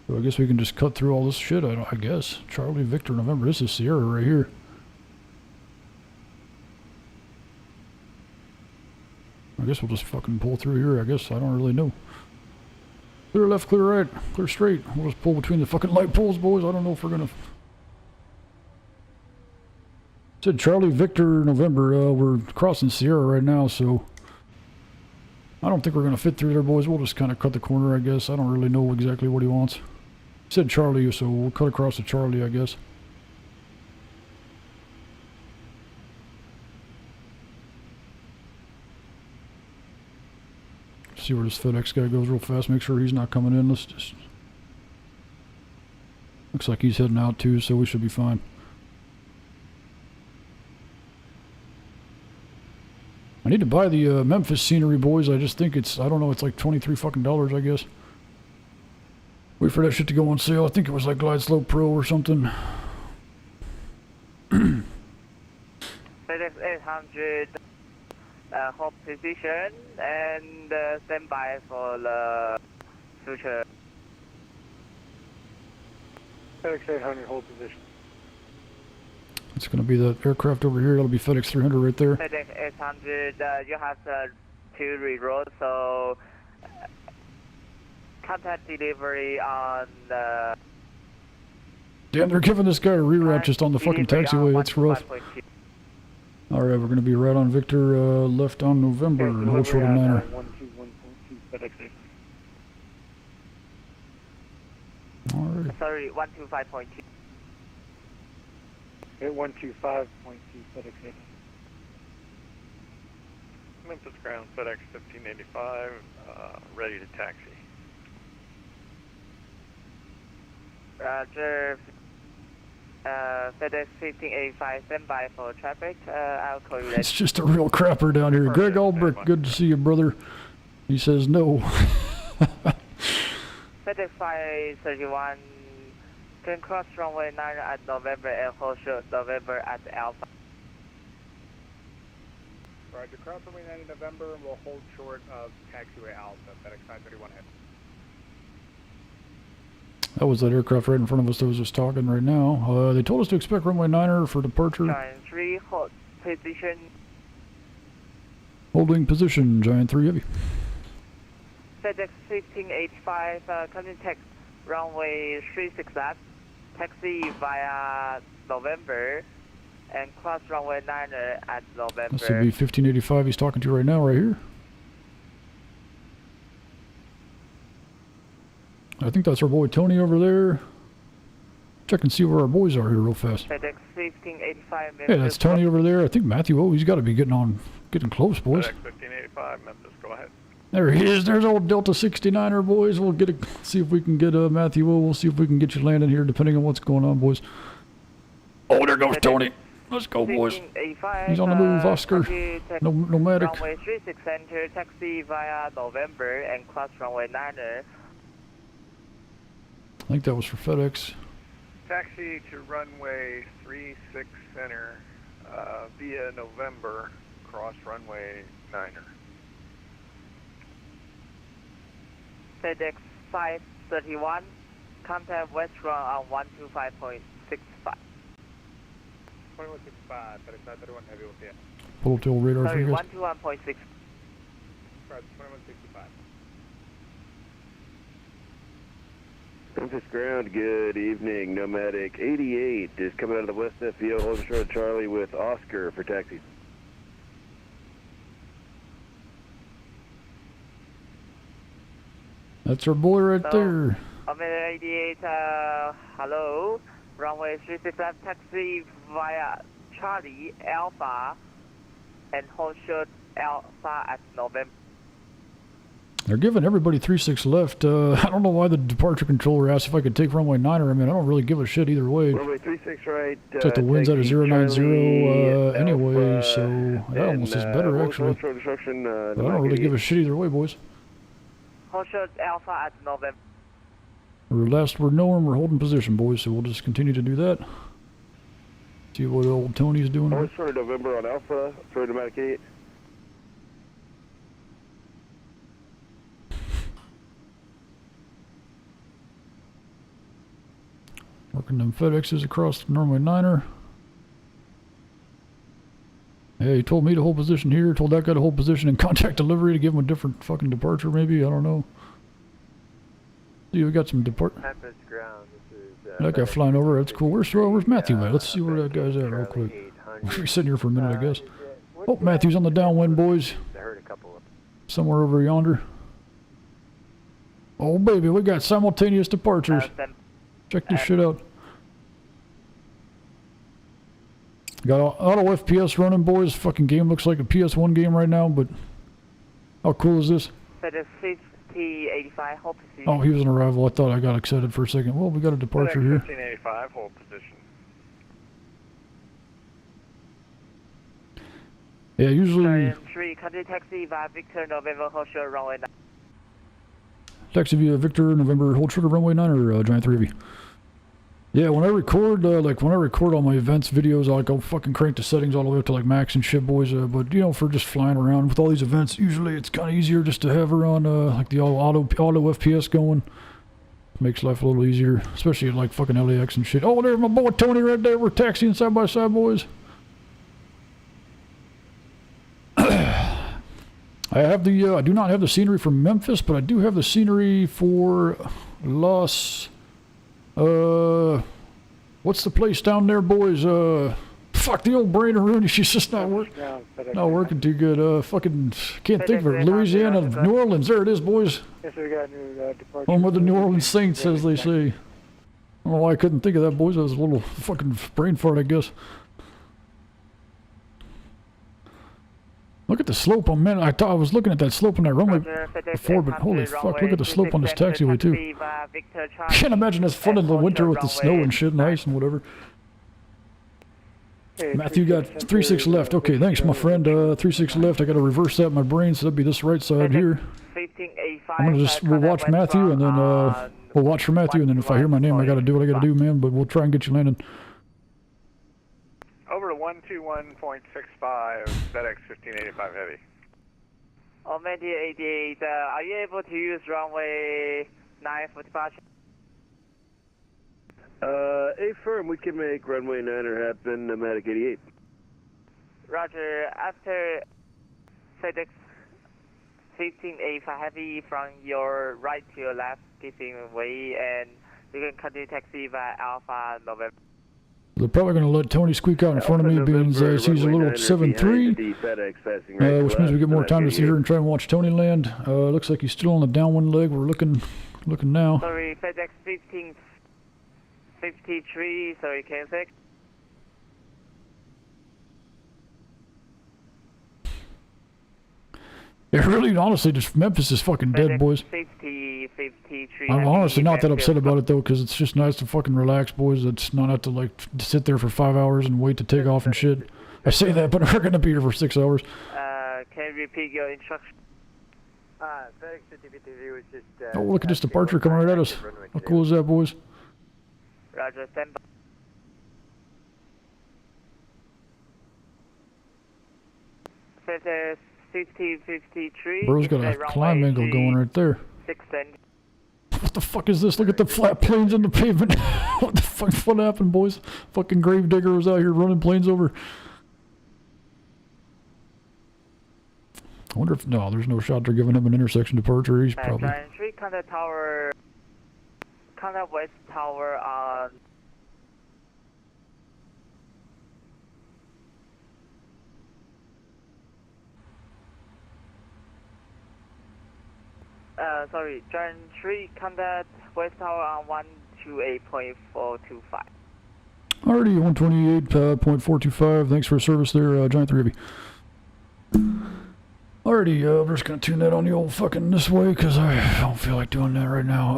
Speaker 2: So I guess we can just cut through all this shit, I guess. Charlie, Victor, November. This is Sierra right here. I guess we'll just fucking pull through here, I guess. I don't really know. Clear left, clear right, clear straight. We'll just pull between the fucking light poles, boys. I don't know if we're gonna... Said Charlie, Victor, November. We're crossing Sierra right now, so... I don't think we're gonna fit through there, boys. We'll just kind of cut the corner, I guess. I don't really know exactly what he wants. He said Charlie, so we'll cut across to Charlie, I guess. See where this FedEx guy goes real fast. Make sure he's not coming in. Let's just... Looks like he's heading out too, so we should be fine. I need to buy the Memphis scenery, boys. I just think it's, I don't know, it's like $23 fucking, I guess. Wait for that shit to go on sale. I think it was like Glide Slope Pro or something.
Speaker 6: FedEx 800, hold position and stand by for the future.
Speaker 7: FedEx 800, hold position.
Speaker 2: It's going to be that aircraft over here. That'll be FedEx 300 right there.
Speaker 6: FedEx 800, you have to reroute, so contact delivery on the...
Speaker 2: Damn, they're giving this guy a reroute just on the fucking taxiway. That's rough. Alright, we're going to be right on Victor, left on November, and hold short of Niner.
Speaker 7: 121.2 FedEx 800.
Speaker 2: Alright.
Speaker 6: Sorry, 125.2.
Speaker 7: Hit 125.2 FedEx 800.
Speaker 5: Memphis ground, FedEx 1585, ready to taxi.
Speaker 6: Roger. FedEx 1585, stand by for traffic. I'll call you later.
Speaker 2: It's just a real crapper down here. Greg Albrecht, good to see you, brother. He says no.
Speaker 6: FedEx 531, can cross runway 9 at November and hold short November at Alpha.
Speaker 8: Roger, cross runway 9 in November and we'll hold short of taxiway Alpha, FedEx 531 head.
Speaker 2: That was that aircraft right in front of us that was just talking right now. They told us to expect runway 9er for departure.
Speaker 6: Giant 3, hold position.
Speaker 2: Holding position, Giant 3 Heavy.
Speaker 6: FedEx 1585, contact runway 36 left, taxi via November, and cross runway 9er at November.
Speaker 2: This would be 1585 he's talking to right now, right here. I think that's our boy Tony over there. Check and see where our boys are here real fast.
Speaker 6: FedEx 1585.
Speaker 2: Hey, that's Tony over there. I think Matthew, oh, he's got to be getting close, boys.
Speaker 5: FedEx 1585, Memphis, go ahead.
Speaker 2: There he is. There's old Delta 69er, boys. We'll see if we can get Matthew. We'll see if we can get you landing here, depending on what's going on, boys. Oh, there goes Tony. Let's go, boys. He's on the move, Oscar. Nomadic.
Speaker 6: Runway 36 center, taxi via November, and cross runway 9er.
Speaker 2: I think that was for FedEx.
Speaker 5: Taxi to runway 36 center via November, cross runway 9er.
Speaker 6: FedEx 531, contact West Run on 125.65.
Speaker 8: 2165, FedEx 531 heavy will see it.
Speaker 2: Pull tail radar for
Speaker 6: Sorry,
Speaker 2: you guys.
Speaker 6: 121.6.
Speaker 8: Roger, 2165.
Speaker 9: Memphis ground, good evening. Nomadic 88 is coming out of the West FVO, holding short of Charlie with Oscar for taxi.
Speaker 2: That's our boy right there.
Speaker 6: Omega 88, hello. Runway 36 left, taxi via Charlie Alpha, and hold short Alpha at November.
Speaker 2: They're giving everybody 36 left. I don't know why the departure controller asked if I could take runway 9er. I mean, I don't really give a shit either way.
Speaker 9: Runway 36 right.
Speaker 2: Except the wind's at a 090 anyway, so that almost is better actually. But I don't really give a shit either way, boys.
Speaker 6: Hold short Alpha at November.
Speaker 2: We're last word no, and we're holding position, boys, so we'll just continue to do that. See what old Tony's doing.
Speaker 9: Hold short of November on Alpha for Nomadic 8.
Speaker 2: Working them FedExes across the runway 9er. Yeah, he told me to hold position here, told that guy to hold position in contact delivery to give him a different fucking departure maybe, I don't know. See, we got some
Speaker 8: Memphis ground, this is...
Speaker 2: that guy flying over, that's cool. Where's Matthew at? Let's see where that guy's at real quick. We're sitting here for a minute, I guess. Oh, Matthew's on the downwind, boys.
Speaker 8: I heard a couple of...
Speaker 2: Somewhere over yonder. Oh, baby, we got simultaneous departures. Check this shit out. Got auto FPS running, boys. Fucking game looks like a PS1 game right now, but how cool is this?
Speaker 6: FedEx 5085, hold position.
Speaker 2: Oh, he was an arrival. I thought I got excited for a second. Well, we got a departure
Speaker 5: FedEx
Speaker 2: here.
Speaker 5: 1585, hold position.
Speaker 2: Yeah, usually
Speaker 6: Giant 3, country taxi via Victor, November, hold short runway 9.
Speaker 2: taxi via Victor, November, hold short of runway 9 or Giant 3 Heavy. Yeah, when I record, when I record all my events videos, I'll go fucking crank the settings all the way up to like max and shit, boys. But you know, for just flying around with all these events, usually it's kind of easier just to have her on like the auto FPS going. Makes life a little easier, especially at like fucking LAX and shit. Oh, there's my boy Tony right there. We're taxiing side by side, boys. I do not have the scenery from Memphis, but I do have the scenery for Los. What's the place down there, boys? Fuck, the old brain of Rooney. She's just not working too good. Fucking can't think of it. Louisiana, New Orleans. There it is, boys.
Speaker 7: Yes, we got new departure.
Speaker 2: Home of the New Orleans Saints, as they say. I don't know why I couldn't think of that, boys. That was a little fucking brain fart, I guess. Look at the slope on, man. I thought I was looking at that slope on that runway before, but holy fuck, look at the slope on this taxiway too. I can't imagine that's fun in the winter with the snow and shit and ice and whatever. Matthew got 36 left. Okay, thanks, my friend. 36 left. I gotta reverse that in my brain, so that'd be this right side here. I'm gonna we'll watch Matthew and then, we'll watch for Matthew, and then if I hear my name, I gotta do what I gotta do, man, but we'll try and get you landed.
Speaker 5: Over to 121.65, FedEx 1585 Heavy.
Speaker 6: On 88, are you able to use runway 9 for departure?
Speaker 9: Affirm, we can make runway 9er happen, Nomadic 88.
Speaker 6: Roger, after FedEx 1585 Heavy from your right to your left, giving way, and you can continue taxi via Alpha November.
Speaker 2: They're probably going to let Tony squeak out in front of me, being he sees a little 7-3, which means we get more time to sit here and try and watch Tony land. Looks like he's still on the downwind leg. We're looking now.
Speaker 6: Sorry, FedEx 1553, sorry, cancel.
Speaker 2: Yeah, really, honestly, just Memphis is fucking dead, boys.
Speaker 6: 5053.
Speaker 2: I'm honestly not that upset about it, though, because it's just nice to fucking relax, boys. It's not have to, like, sit there for 5 hours and wait to take off and shit. I say that, but we're going to be here for 6 hours.
Speaker 6: Can you repeat your instruction?
Speaker 8: FedEx 5053 was just...
Speaker 2: Oh, look at this departure coming right at us. How cool is that, boys?
Speaker 6: Roger, stand by. FedEx 5053.
Speaker 2: Bro's got a climb angle going right there. What the fuck is this? Look at the flat planes in the pavement. What the fuck? What happened, boys? Fucking Gravedigger was out here running planes over. I wonder if... No, there's no shot they're giving him an intersection departure. He's probably...
Speaker 6: Giant 3, contact tower... Contact West Tower on... sorry, Giant 3, contact West Tower on 128.425.
Speaker 2: Alrighty, 128.425. Thanks for service there, Giant 3 Heavy. Alrighty, I'm just gonna tune that on the old fucking this way, because I don't feel like doing that right now.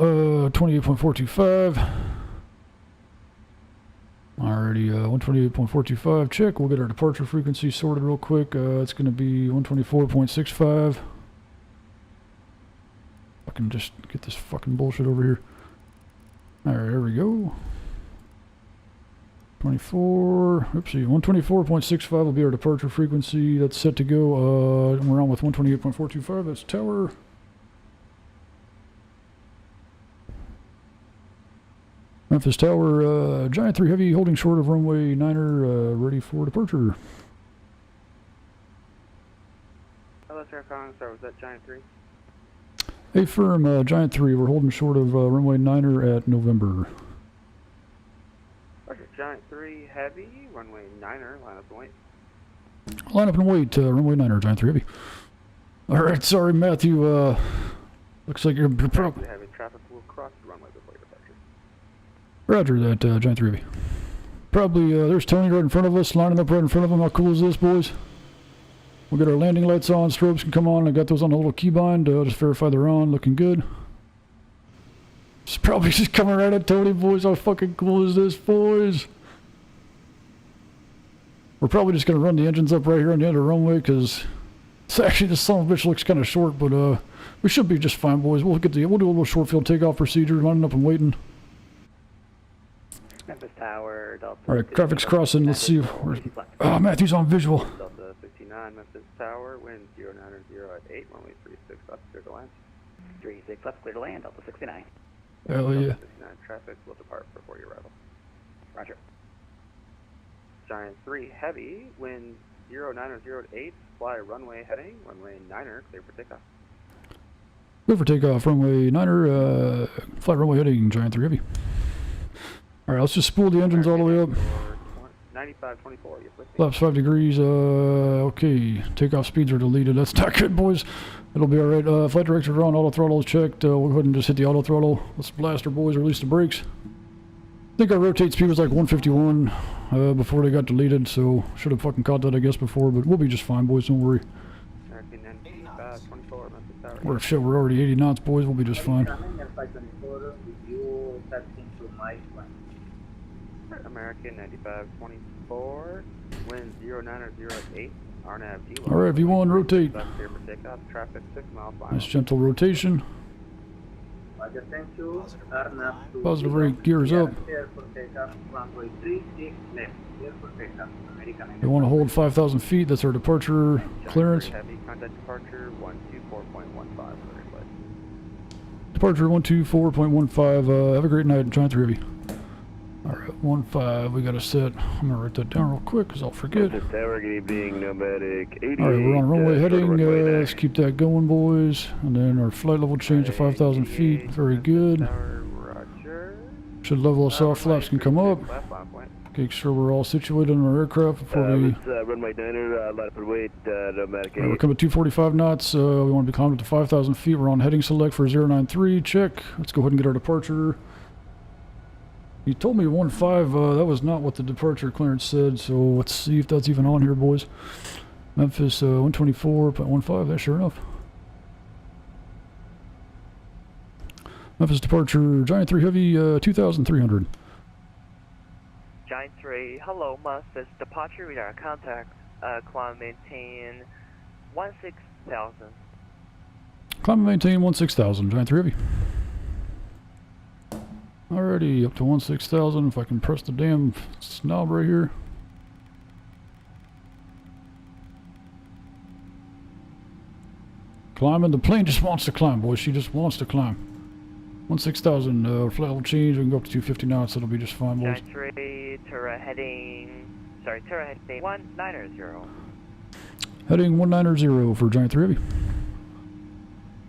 Speaker 2: 28.425. Alrighty, 128.425, check. We'll get our departure frequency sorted real quick. It's gonna be 124.65. I can just get this fucking bullshit over here. Alright, there we go. 24, oopsie, 124.65 will be our departure frequency. That's set to go. We're on with 128.425. That's tower. Memphis Tower, Giant 3 Heavy, holding short of runway 9er, ready for departure.
Speaker 3: Hello, sir. Sorry, was that Giant 3?
Speaker 2: Hey, firm, Giant 3, we're holding short of runway 9er at November.
Speaker 3: Roger, Giant 3 Heavy, runway 9er, line up and wait.
Speaker 2: Line up and wait, runway 9er, Giant 3 Heavy. Alright, sorry, Matthew, looks like you're probably...
Speaker 3: Heavy traffic will cross the runway before your departure.
Speaker 2: Roger that, Giant 3 Heavy. Probably, there's Tony right in front of us, lining up right in front of him. How cool is this, boys? We'll get our landing lights on, strobes can come on. I got those on a little keybind, just verify they're on, looking good. It's probably just coming right at Tony, boys. How fucking cool is this, boys? We're probably just gonna run the engines up right here on the end of the runway, because it's actually, this son of a bitch looks kind of short, but we should be just fine, boys. We'll do a little short field takeoff procedure, lining up and waiting.
Speaker 3: Memphis Tower, Delta.
Speaker 2: Alright, traffic's crossing. Let's see. Oh, Matthew's on visual.
Speaker 3: Delta 69, Memphis Tower, wind 090 at 8, runway 36, left, clear to land.
Speaker 6: 36 left, clear to land, Delta 69.
Speaker 2: Hell yeah.
Speaker 3: 69 traffic will depart before your arrival.
Speaker 6: Roger.
Speaker 3: Giant 3 heavy, wind 090 at 8, fly runway heading, runway 9er, clear for takeoff.
Speaker 2: Go for takeoff, runway 9er, flight runway heading, Giant 3 heavy. Alright, let's just spool the engines all the way up.
Speaker 3: 9524, yes, with me.
Speaker 2: Flaps 5 degrees, okay. Takeoff speeds are deleted. That's not good, boys. It'll be alright. Flight directors are on, auto throttle is checked. We'll go ahead and just hit the auto throttle. Let's blast our boys, release the brakes. I think our rotate speed was like 151 before they got deleted, so should have fucking caught that, I guess, before, but we'll be just fine, boys, don't worry.
Speaker 3: American 9524, Memphis Tower.
Speaker 2: We're, shit, we're already 80 knots, boys, we'll be just fine.
Speaker 3: American 9524, wind 090 at 8, RNAV G.
Speaker 2: Alright, V1, rotate.
Speaker 3: Left clear for takeoff, traffic 6 miles by
Speaker 2: Nice gentle rotation. Positive rate, gears up. We want to hold 5,000 feet, that's our departure clearance.
Speaker 3: Heavy contact departure 124.15.
Speaker 2: Departure 124.15, have a great night, Giant 3 heavy. Alright, 15, we got a set. I'm gonna write that down real quick because I'll forget.
Speaker 9: Memphis Tower, good evening, nomadic 88.
Speaker 2: Alright, we're on runway heading.
Speaker 9: runway
Speaker 2: Let's keep that going, boys. And then our flight level change to 5,000 feet. Very good.
Speaker 3: Roger.
Speaker 2: Should level us off. Flaps can come up. Make sure we're all situated on our aircraft before we.
Speaker 9: Runway 9er, line up and wait, nomadic 88.
Speaker 2: We're coming at 245 knots. We want to be climbing up to 5,000 feet. We're on heading select for 093. Check. Let's go ahead and get our departure. He told me 15, that was not what the departure clearance said, so let's see if that's even on here, boys. Memphis 124.15, that's sure enough. Memphis departure, Giant 3 heavy, 2,300.
Speaker 6: Giant 3, hello, Memphis departure radar contact, climb maintain 16,000.
Speaker 2: Climb and maintain 16,000, Giant 3 heavy. Alrighty, up to 16,000. If I can press the damn knob right here. Climbing. The plane just wants to climb, boys. She just wants to climb. 16,000. Flight level change. We can go up to 250 knots. That'll be just fine, boys.
Speaker 6: Giant 3, Terra heading 190.
Speaker 2: Heading 190 for Giant 3 heavy.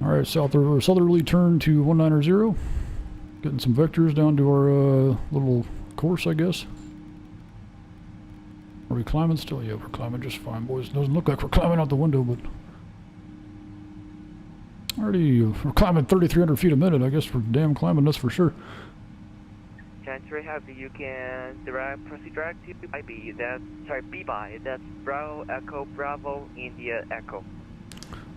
Speaker 2: Alright, southerly turn to 190. Getting some vectors down to our little course, I guess. Are we climbing still? Yeah, we're climbing just fine, boys. Doesn't look like we're climbing out the window, but... Already, we're climbing 3,300 feet a minute. I guess we're damn climbing, that's for sure.
Speaker 6: Giant 3 heavy, you can proceed direct to BB. BBI. That's Bravo Echo Bravo India Echo.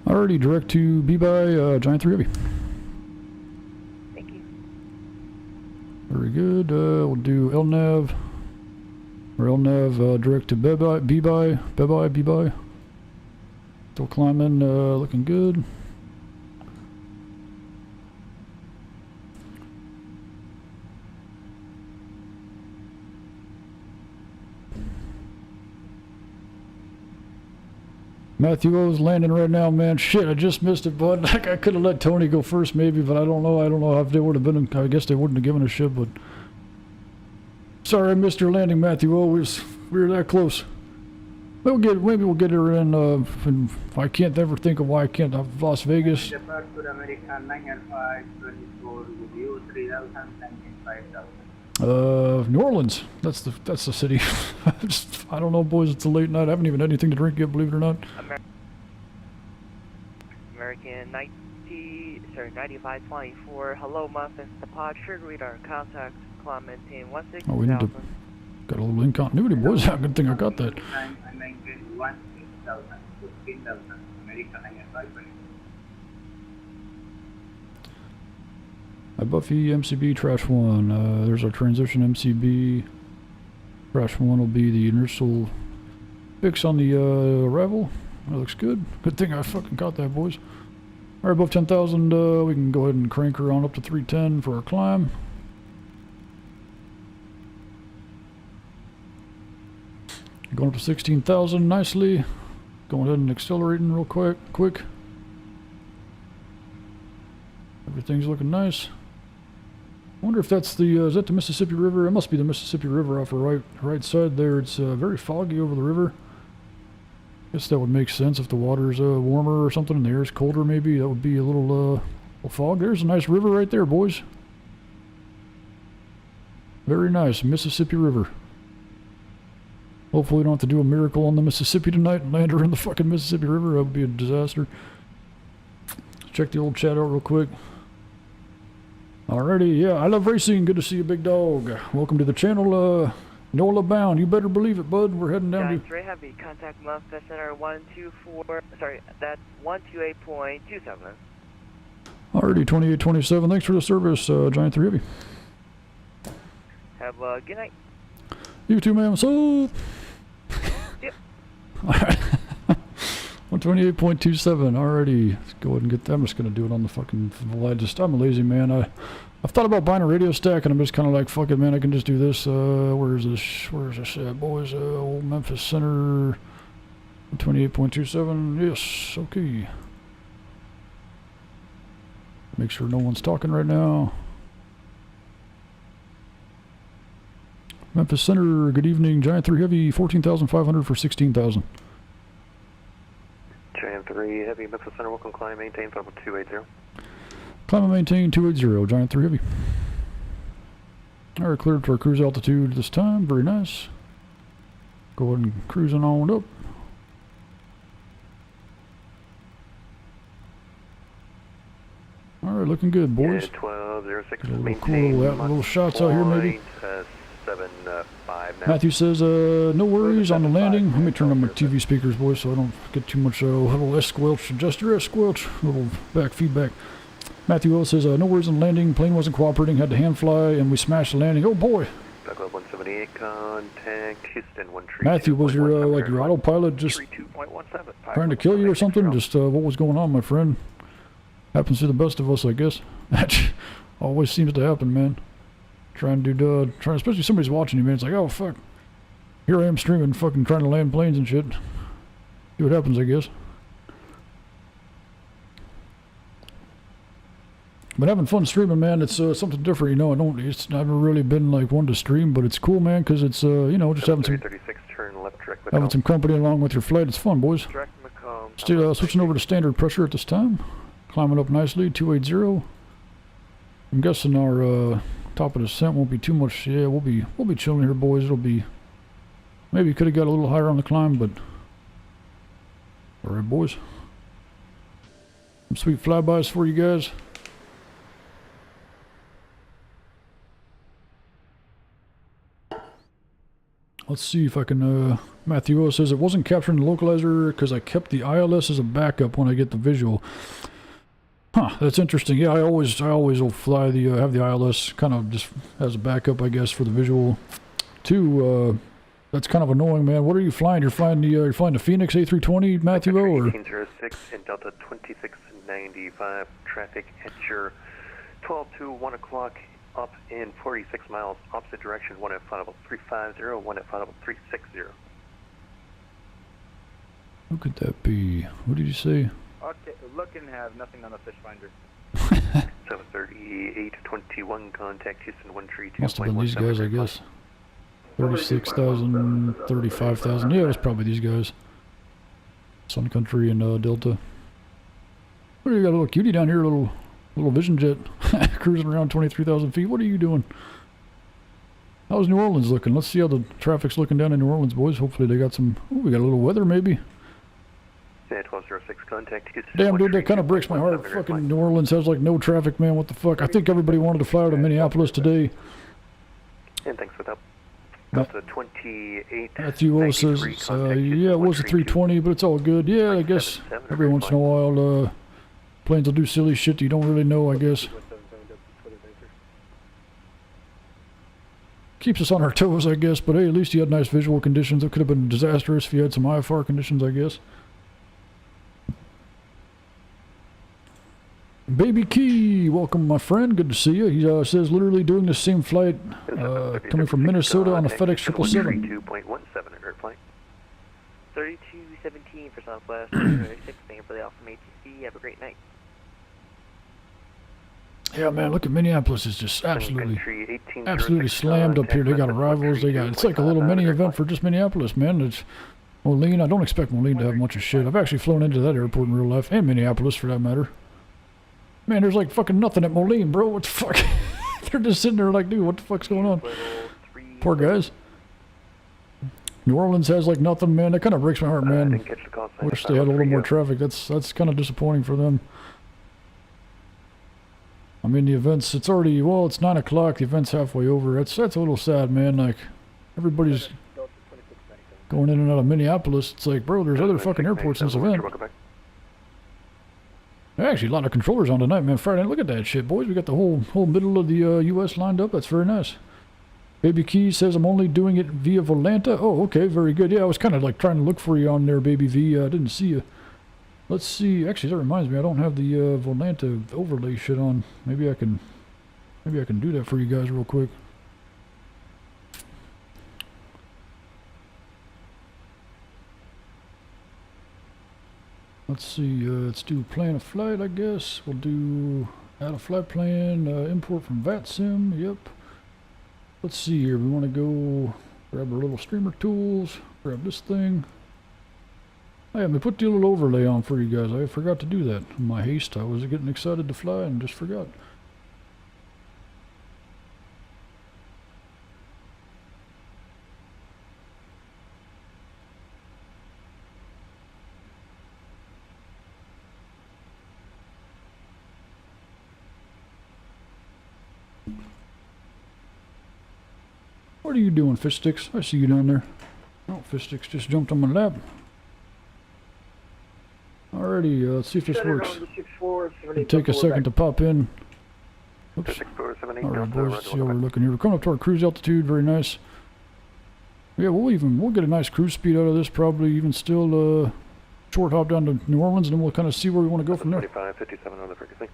Speaker 2: Already, direct to B-by Giant 3 heavy. Very good. We'll do LNAV. Or LNAV direct to B-by. Still climbing, looking good. Matthew O's landing right now, man. Shit, I just missed it, bud. Like, I could have let Tony go first, maybe, but I don't know. I don't know if they would have been. I guess they wouldn't have given a shit, but. Sorry, I missed your landing, Matthew O. We were that close. Maybe we'll get her in. And I can't ever think of why I can't have Las Vegas. New Orleans. That's the city. I don't know, boys. It's a late night. I haven't even had anything to drink yet, believe it or not.
Speaker 6: American 9524. Hello, Muffins. Departure radar contact. Climb maintain 16,000.
Speaker 2: Oh, we need to. Got a little incontinuity, boys. Good thing I got that. Hi Buffy, MCB, Trash 1. There's our transition MCB. Trash 1 will be the inertial fix on the arrival. That looks good. Good thing I fucking caught that, boys. Alright, above 10,000, we can go ahead and crank her on up to 310 for our climb. Going up to 16,000 nicely. Going ahead and accelerating real quick. Everything's looking nice. I wonder if that's the, is that the Mississippi River? It must be the Mississippi River off the right side there. It's very foggy over the river. Guess that would make sense if the water's warmer or something and the air's colder maybe. That would be a little fog. There's a nice river right there, boys. Very nice, Mississippi River. Hopefully we don't have to do a miracle on the Mississippi tonight and land her in the fucking Mississippi River. That would be a disaster. Check the old chat out real quick. Alrighty, yeah, I love racing. Good to see you, big dog. Welcome to the channel, NOLA bound. You better believe it, bud. We're heading down to...
Speaker 6: Giant Heavy, contact Memphis Center 124, sorry, that's 128.27.
Speaker 2: Alrighty, 2827. Thanks for the service, Giant 3 Heavy.
Speaker 6: Have a good night.
Speaker 2: You too, man. What's up?
Speaker 6: Yep.
Speaker 2: Alright. 128.27. Alrighty. Let's go ahead and get that. I'm just going to do it on the fucking... I'm a lazy man. I've thought about buying a radio stack, and I'm just kind of like, fuck it, man. I can just do this. Where's this at, boys? Old Memphis Center. 28.27. Yes. Okay. Make sure no one's talking right now. Memphis Center, good evening. Giant 3 Heavy, 14,500 for 16,000.
Speaker 9: Giant 3 Heavy, Memphis Center, welcome, climb, maintain, level 280.
Speaker 2: Climb and maintain 280, Giant 3 Heavy. Alright, cleared for our cruise altitude this time, very nice. Go ahead and cruising on up. Alright, looking good, boys.
Speaker 9: Yeah, 1206,
Speaker 2: maintain. Little shots out here, maybe.
Speaker 9: 7-5 now.
Speaker 2: Matthew says, no worries on the landing. Let me turn on my TV speakers, boys, so I don't get too much little S-squelch. Adjust your S-squelch. Little back feedback. Matthew L says, no worries on the landing. Plane wasn't cooperating. Had to hand fly, and we smashed the landing. Oh, boy.
Speaker 9: Back up 178, contact Houston 132.
Speaker 2: Matthew, was your, like, your autopilot just trying to kill you or something? Just, what was going on, my friend? Happens to the best of us, I guess. That always seems to happen, man. Trying to do, especially somebody's watching you, man. It's like, oh, fuck. Here I am streaming, fucking trying to land planes and shit. See what happens, I guess. But having fun streaming, man, it's something different, you know. It's never really been like one to stream, but it's cool, man, because it's, you know, just having some company along with your flight. It's fun, boys. Still switching over to standard pressure at this time. Climbing up nicely, 280. I'm guessing our top of descent won't be too much. Yeah, we'll be chilling here, boys. It'll be, maybe could have got a little higher on the climb, but all right, boys. Some sweet flybys for you guys. Let's see if I can, Matthew O says it wasn't capturing the localizer because I kept the ILS as a backup when I get the visual. Huh, that's interesting. Yeah, I always will fly the, have the ILS kind of just as a backup, I guess, for the visual too. That's kind of annoying, man. What are you flying? You're flying the Phoenix A320, Matthew O, or?
Speaker 9: 1806 and Delta 2695, traffic at your 12 to 1 o'clock. Up in 46 miles, opposite direction, 1 at final level 350, 1 at final level 360.
Speaker 2: Who could that be? What did you say?
Speaker 8: Okay, look and have nothing on the fish finder.
Speaker 9: 73821, contact Houston 132.
Speaker 2: Must have been these guys, I guess. 36,000, 35,000. Yeah, it was probably these guys. Sun Country and Delta. What do you got, a little cutie down here, a little Vision Jet cruising around 23,000 feet. What are you doing? How's New Orleans looking? Let's see how the traffic's looking down in New Orleans, boys. Hopefully they got some... Ooh, we got a little weather, maybe.
Speaker 9: Yeah, 1206, contact Houston.
Speaker 2: Damn, dude, that kind of breaks my heart. Fucking New Orleans has, like, no traffic, man. What the fuck? I think everybody wanted to fly out of Minneapolis today.
Speaker 9: And thanks for that. Delta 28.
Speaker 2: Matthew O says, yeah, it was a 320, but it's all good. Yeah, I guess every once in a while, planes will do silly shit you don't really know, I guess. Keeps us on our toes, I guess, but hey, at least you had nice visual conditions. It could have been disastrous if you had some IFR conditions, I guess. Baby Key, welcome my friend, good to see you. He says literally doing the same flight, coming from Minnesota on a FedEx 777.
Speaker 9: 32.17 in flight.
Speaker 6: 3217 for Southwest, 36, thank you for the awesome ATC, have a great night.
Speaker 2: Yeah, man, look at Minneapolis. It's just absolutely slammed up here. They got arrivals. It's like a little mini event for just Minneapolis, man. It's Moline. I don't expect Moline to have much of shit. I've actually flown into that airport in real life, and Minneapolis for that matter. Man, there's like fucking nothing at Moline, bro. What the fuck? They're just sitting there like, dude, what the fuck's going on? Poor guys. New Orleans has like nothing, man. That kind of breaks my heart, man. Wish they had a little more traffic. That's kind of disappointing for them. I mean, the events, it's already, well, it's 9 o'clock, the event's halfway over. That's a little sad, man. Like, everybody's going in and out of Minneapolis. It's like, bro, there's other fucking airports in this event. Actually, a lot of controllers on tonight, man. Friday night, look at that shit, boys. We got the whole middle of the U.S. lined up. That's very nice. Baby Key says I'm only doing it via Volanta. Oh, okay, very good. Yeah, I was kind of like trying to look for you on there, Baby V. I didn't see you. Let's see. Actually, that reminds me. I don't have the Volanta overlay shit on. Maybe I can do that for you guys real quick. Let's see. Let's do plan a flight. I guess we'll do add a flight plan. Import from Vatsim. Yep. Let's see here. We want to go grab our little streamer tools. Grab this thing. I haven't put the little overlay on for you guys. I forgot to do that in my haste. I was getting excited to fly and just forgot. What are you doing, Fish Sticks? I see you down there. Oh, Fish Sticks just jumped on my lap. Alrighty, let's see if this works. It'll take a second to pop in. Oops. Alright, boys, let's see how we're looking here. We're coming up to our cruise altitude, very nice. Yeah, we'll get a nice cruise speed out of this, probably even still short hop down to New Orleans, and then we'll kind of see where we want to go from there.
Speaker 9: 57 on the frequency.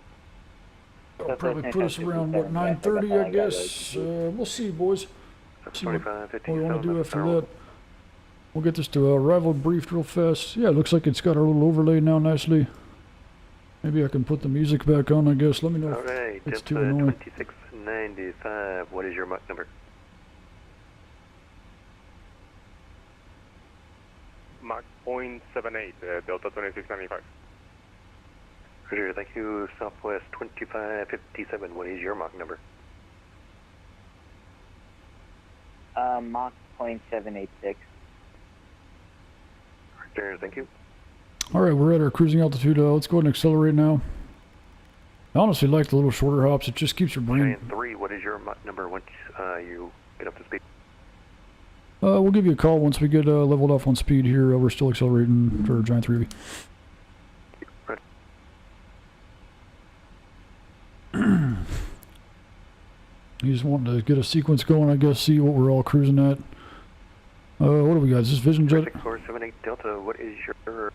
Speaker 2: That'll probably put us around, what, 9:30, I guess. We'll see, boys. See what we want to do after that. We'll get this to arrival briefed real fast. Yeah, it looks like it's got our little overlay now nicely. Maybe I can put the music back on, I guess. Let me know if it's too annoying.
Speaker 9: 2695, what is your Mach number?
Speaker 5: Mach 0.78, Delta 2695.
Speaker 9: Roger, thank you. Southwest 2557, what is your Mach number?
Speaker 6: Mach 0.786.
Speaker 9: Roger, thank you.
Speaker 2: Alright, we're at our cruising altitude. Let's go ahead and accelerate now. I honestly like the little shorter hops. It just keeps your brain...
Speaker 9: Giant 3, what is your Mach number once you get up to speed?
Speaker 2: We'll give you a call once we get leveled off on speed here. We're still accelerating for Giant 3.
Speaker 9: Right.
Speaker 2: You just want to get a sequence going, I guess, see what we're all cruising at. What do we got? Is this Vision Jet?
Speaker 9: 6478 Delta, what is your...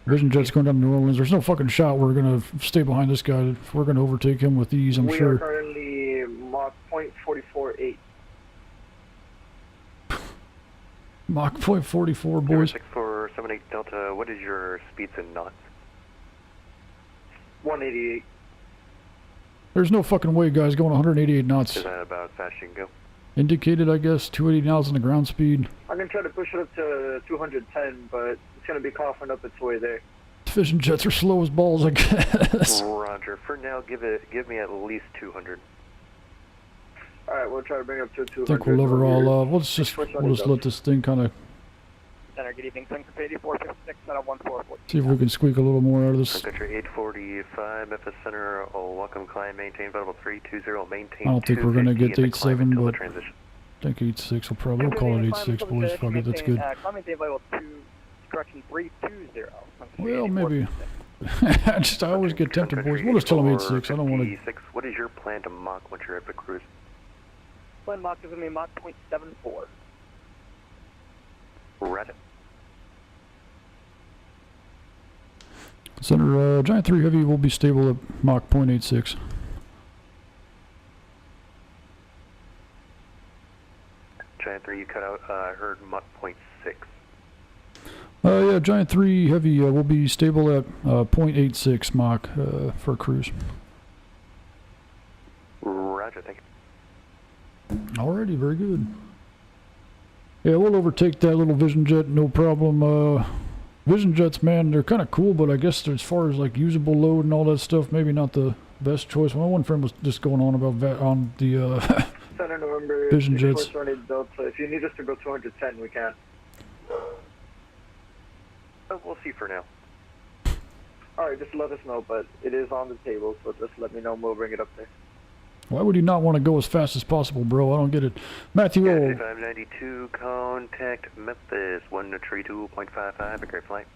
Speaker 2: Vision Jet's going down to New Orleans. There's no fucking shot we're going to stay behind this guy. We're going to overtake him with ease, I'm sure.
Speaker 4: We are currently Mach 0.448.
Speaker 2: Mach 0.44, boys.
Speaker 9: 6478 Delta, what is your speeds in knots?
Speaker 4: 188.
Speaker 2: There's no fucking way, guys, going 188 knots.
Speaker 9: Is that about as fast as you can go?
Speaker 2: Indicated, I guess, 280 knots on the ground speed.
Speaker 4: I'm going to try to push it up to 210, but it's going to be coughing up its way there.
Speaker 2: Vision Jets are slow as balls, I guess.
Speaker 9: Roger. For now, give me at least 200.
Speaker 4: Alright, we'll try to bring it up to 200.
Speaker 2: I think we'll overall, we'll just let this thing kind of...
Speaker 8: Center, good evening. 8456 out of 144.
Speaker 2: See if we can squeak a little more out of this.
Speaker 9: Country 845, Memphis Center, welcome climb, maintain, available 320, maintain.
Speaker 2: I don't think we're going to get to 87, but... think 86 will probably, we'll call it 86, boys. Fuck it, that's good.
Speaker 8: Maintain level 2, correction 320.
Speaker 2: Well, maybe. I always get tempted, boys. We'll just tell them 86. I don't want to.
Speaker 9: What is your plan to Mach once you're at the cruise?
Speaker 6: Plan Mach is going to be Mach 0.74.
Speaker 9: Roger.
Speaker 2: Center, Giant 3 Heavy will be stable at Mach 0.86.
Speaker 9: Giant 3, you cut out, I heard Mach 0.6.
Speaker 2: Yeah, Giant 3 Heavy will be stable at 0.86 Mach for a cruise.
Speaker 9: Roger, thank you.
Speaker 2: Alrighty, very good. Yeah, we'll overtake that little Vision Jet, no problem. Vision Jets, man, they're kind of cool, but I guess as far as like usable load and all that stuff, maybe not the best choice. My one friend was just going on about on the
Speaker 4: Center November
Speaker 2: Vision Jets.
Speaker 4: Delta. If you need us to go 210, we can.
Speaker 9: We'll see for now.
Speaker 4: Alright, just let us know, but it is on the table, so just let me know and we'll bring it up there.
Speaker 2: Why would you not want to go as fast as possible, bro? I don't get it. Matthew O.
Speaker 9: 592, contact Memphis 132.55, a great flight.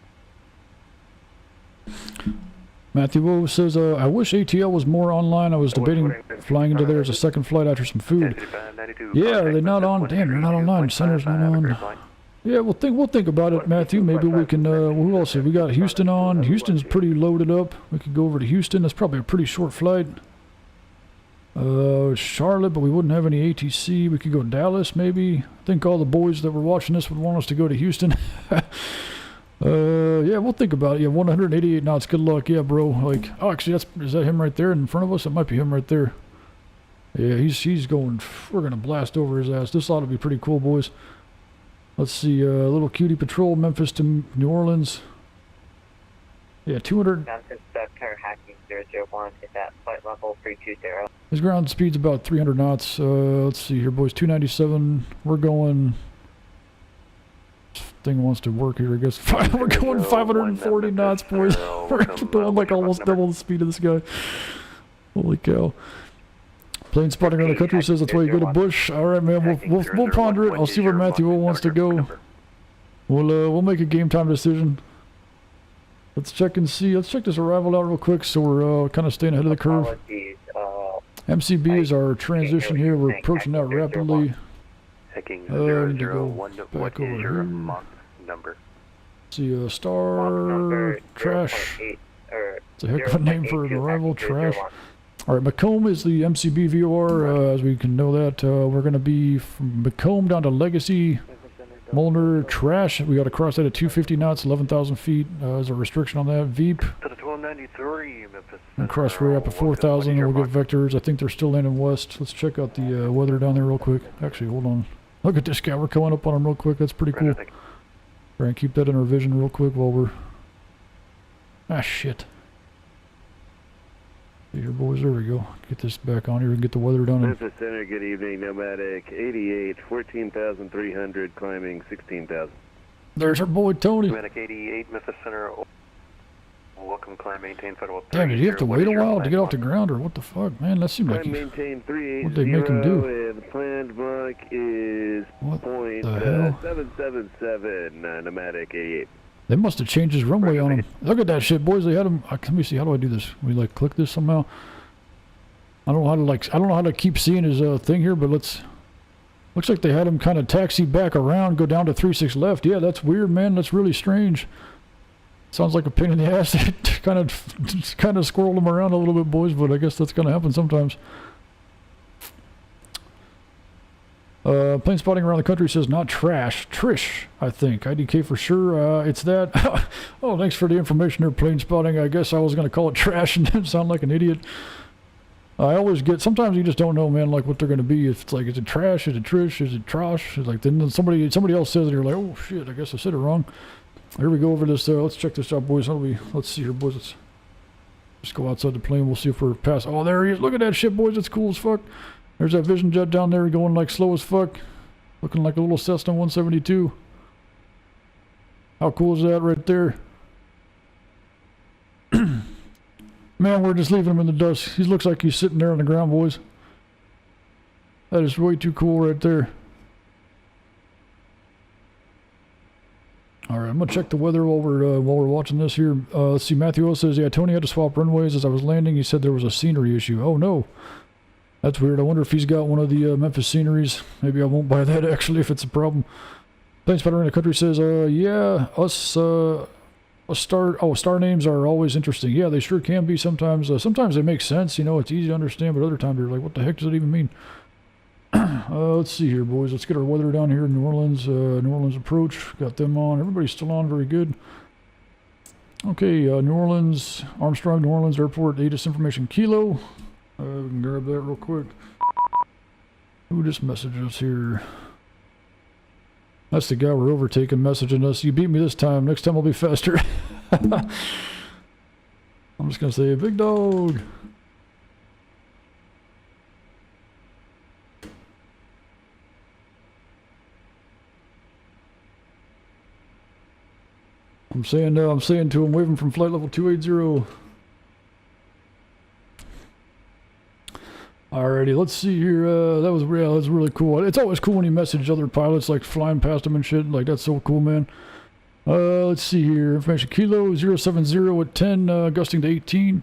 Speaker 2: Matthew O says, I wish ATL was more online. I was debating flying into there as a second flight after some food. Yeah, they're not on. Damn, they're not online. Center's not on. Yeah, we'll think about it, Matthew. Maybe we can, who else? We got Houston on. Houston's pretty loaded up. We could go over to Houston. That's probably a pretty short flight. Charlotte, but we wouldn't have any ATC. We could go Dallas, maybe. I think all the boys that were watching this would want us to go to Houston. Yeah, we'll think about it. Yeah, 188 knots. Good luck. Yeah, bro. Like, oh, actually, is that him right there in front of us? That might be him right there. Yeah, he's going. We're gonna blast over his ass. This ought to be pretty cool, boys. Let's see. Little cutie patrol, Memphis to New Orleans. Yeah, 200.
Speaker 6: Memphis Vector hacking 001 is at flight level 320.
Speaker 2: His ground speed's about 300 knots. Let's see here, boys. 297. We're going. This thing wants to work here, I guess. We're going 540 knots, boys. We're going like almost double the speed of this guy. Holy cow. Plane spotting around the country says that's why you go to Bush. All right, man. We'll ponder it. I'll see where Matthew O wants to go. We'll make a game time decision. Let's check and see. Let's check this arrival out real quick, so we're kind of staying ahead of the curve. MCB is our transition here. We're approaching that rapidly.
Speaker 9: Checking
Speaker 2: I need to go back over here.
Speaker 9: Number?
Speaker 2: See, star trash. It's a heck of a name for an arrival. Trash. All right, Macomb is the MCB VOR. As we can know that, we're going to be from Macomb down to Legacy. Molnar trash. We got to cross that at 250 knots, 11,000 feet. There's a restriction on that. Veep.
Speaker 9: To the 1293, Memphis.
Speaker 2: And cross right up at 4,000, and we'll get vectors. I think they're still landing west. Let's check out the weather down there real quick. Actually, hold on. Look at this guy. We're coming up on him real quick. That's pretty cool. Try and keep that in our vision real quick while we're... Ah, shit. Here, boys, there we go. Get this back on here and get the weather done.
Speaker 10: Memphis Center, good evening. Nomadic 88, 14,300, climbing 16,000.
Speaker 2: There's our boy Tony.
Speaker 9: Nomadic 88, Memphis Center. Welcome, climb, maintain federal.
Speaker 2: Damn, did he have to wait a while to get off the ground, or what the fuck, man? That seemed like
Speaker 10: climb, maintain 380.
Speaker 2: What they make him do?
Speaker 10: And the planned Mach is
Speaker 2: What the hell?
Speaker 10: 777, Nomadic 88.
Speaker 2: They must have changed his runway on him. Look at that shit, boys. They had him. Let me see. How do I do this? We like click this somehow. I don't know how to I don't know how to keep seeing his thing here, but let's. Looks like they had him kind of taxi back around, go down to 36 left. Yeah, that's weird, man. That's really strange. Sounds like a pain in the ass. kind of squirreled him around a little bit, boys. But I guess that's gonna happen sometimes. Plane spotting around the country says not trash. Trish, I think. IDK for sure. It's that. Oh, thanks for the information there, plane spotting. I guess I was going to call it trash and then sound like an idiot. I always get, sometimes you just don't know, man, like what they're going to be. If it's like, is it trash? Is it Trish? Is it Trosh? It's like, then somebody else says it, you're like, oh shit, I guess I said it wrong. Here we go over this. Let's check this out, boys. Let's see here, boys. Let's just go outside the plane. We'll see if we're past. Oh, there he is. Look at that shit, boys. It's cool as fuck. There's that Vision Jet down there going like slow as fuck. Looking like a little Cessna 172. How cool is that right there? Man, we're just leaving him in the dust. He looks like he's sitting there on the ground, boys. That is way too cool right there. All right, I'm gonna check the weather while we're watching this here. Let's see. Matthew O says, yeah, Tony had to swap runways as I was landing. He said there was a scenery issue. Oh no, that's weird. I wonder if he's got one of the Memphis sceneries. Maybe I won't buy that actually if it's a problem. Thanks, Spider in the Country says, yeah, star names are always interesting. Yeah, they sure can be sometimes. Sometimes they make sense. You know, it's easy to understand, but other times you're like, what the heck does it even mean? Let's see here, boys. Let's get our weather down here in New Orleans. New Orleans approach. Got them on. Everybody's still on. Very good. Okay, New Orleans, Armstrong, New Orleans Airport, ATIS information kilo. We can grab that real quick. Who just messaged us here? That's the guy we're overtaking messaging us. You beat me this time. Next time I'll be faster. I'm just going to say, big dog. I'm saying to him, waving from flight level 280. Alrighty, let's see here. That was really cool. It's always cool when you message other pilots, like flying past them and shit. Like, that's so cool, man. Let's see here. Information kilo 070 at 10, gusting to 18.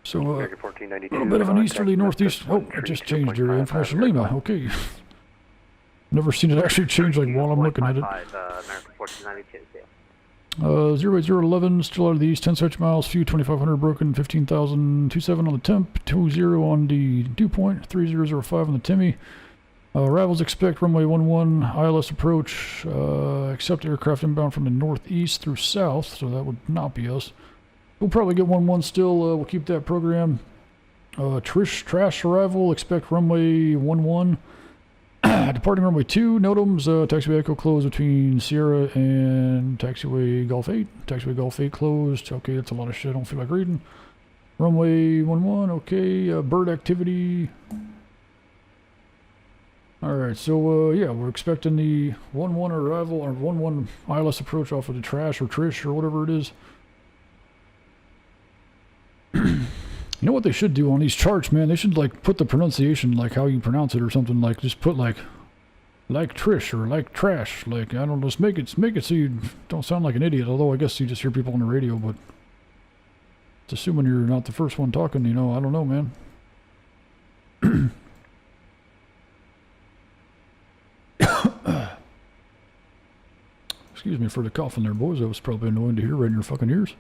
Speaker 2: So, a little bit of an easterly northeast. Oh, it just changed your information. Lima, okay. Never seen it actually change like while I'm looking at it. 08011, still out of the east, 10 stretch miles, few 2500 broken, 15,027 on the temp, 20 on the dew point, 3005 on the Timmy. Arrivals expect runway 11, ILS approach, accept aircraft inbound from the northeast through south, so that would not be us. We'll probably get 11 still, we'll keep that program. Trash arrival, expect runway 11. Departing runway 2, NOTAMs, taxiway Echo closed between Sierra and taxiway Golf 8. Taxiway Golf 8 closed. Okay, that's a lot of shit I don't feel like reading. Runway 11, okay, bird activity. Alright, so, yeah, we're expecting the 11 arrival, or 11 ILS approach off of the Trash or Trish or whatever it is. You know what they should do on these charts, man? They should, like, put the pronunciation, like, how you pronounce it or something. Like, just put, like Trish or like Trash. Like, I don't know, just make it so you don't sound like an idiot. Although, I guess you just hear people on the radio, but it's assuming you're not the first one talking, you know. I don't know, man. Excuse me for the coughing there, boys. That was probably annoying to hear right in your fucking ears.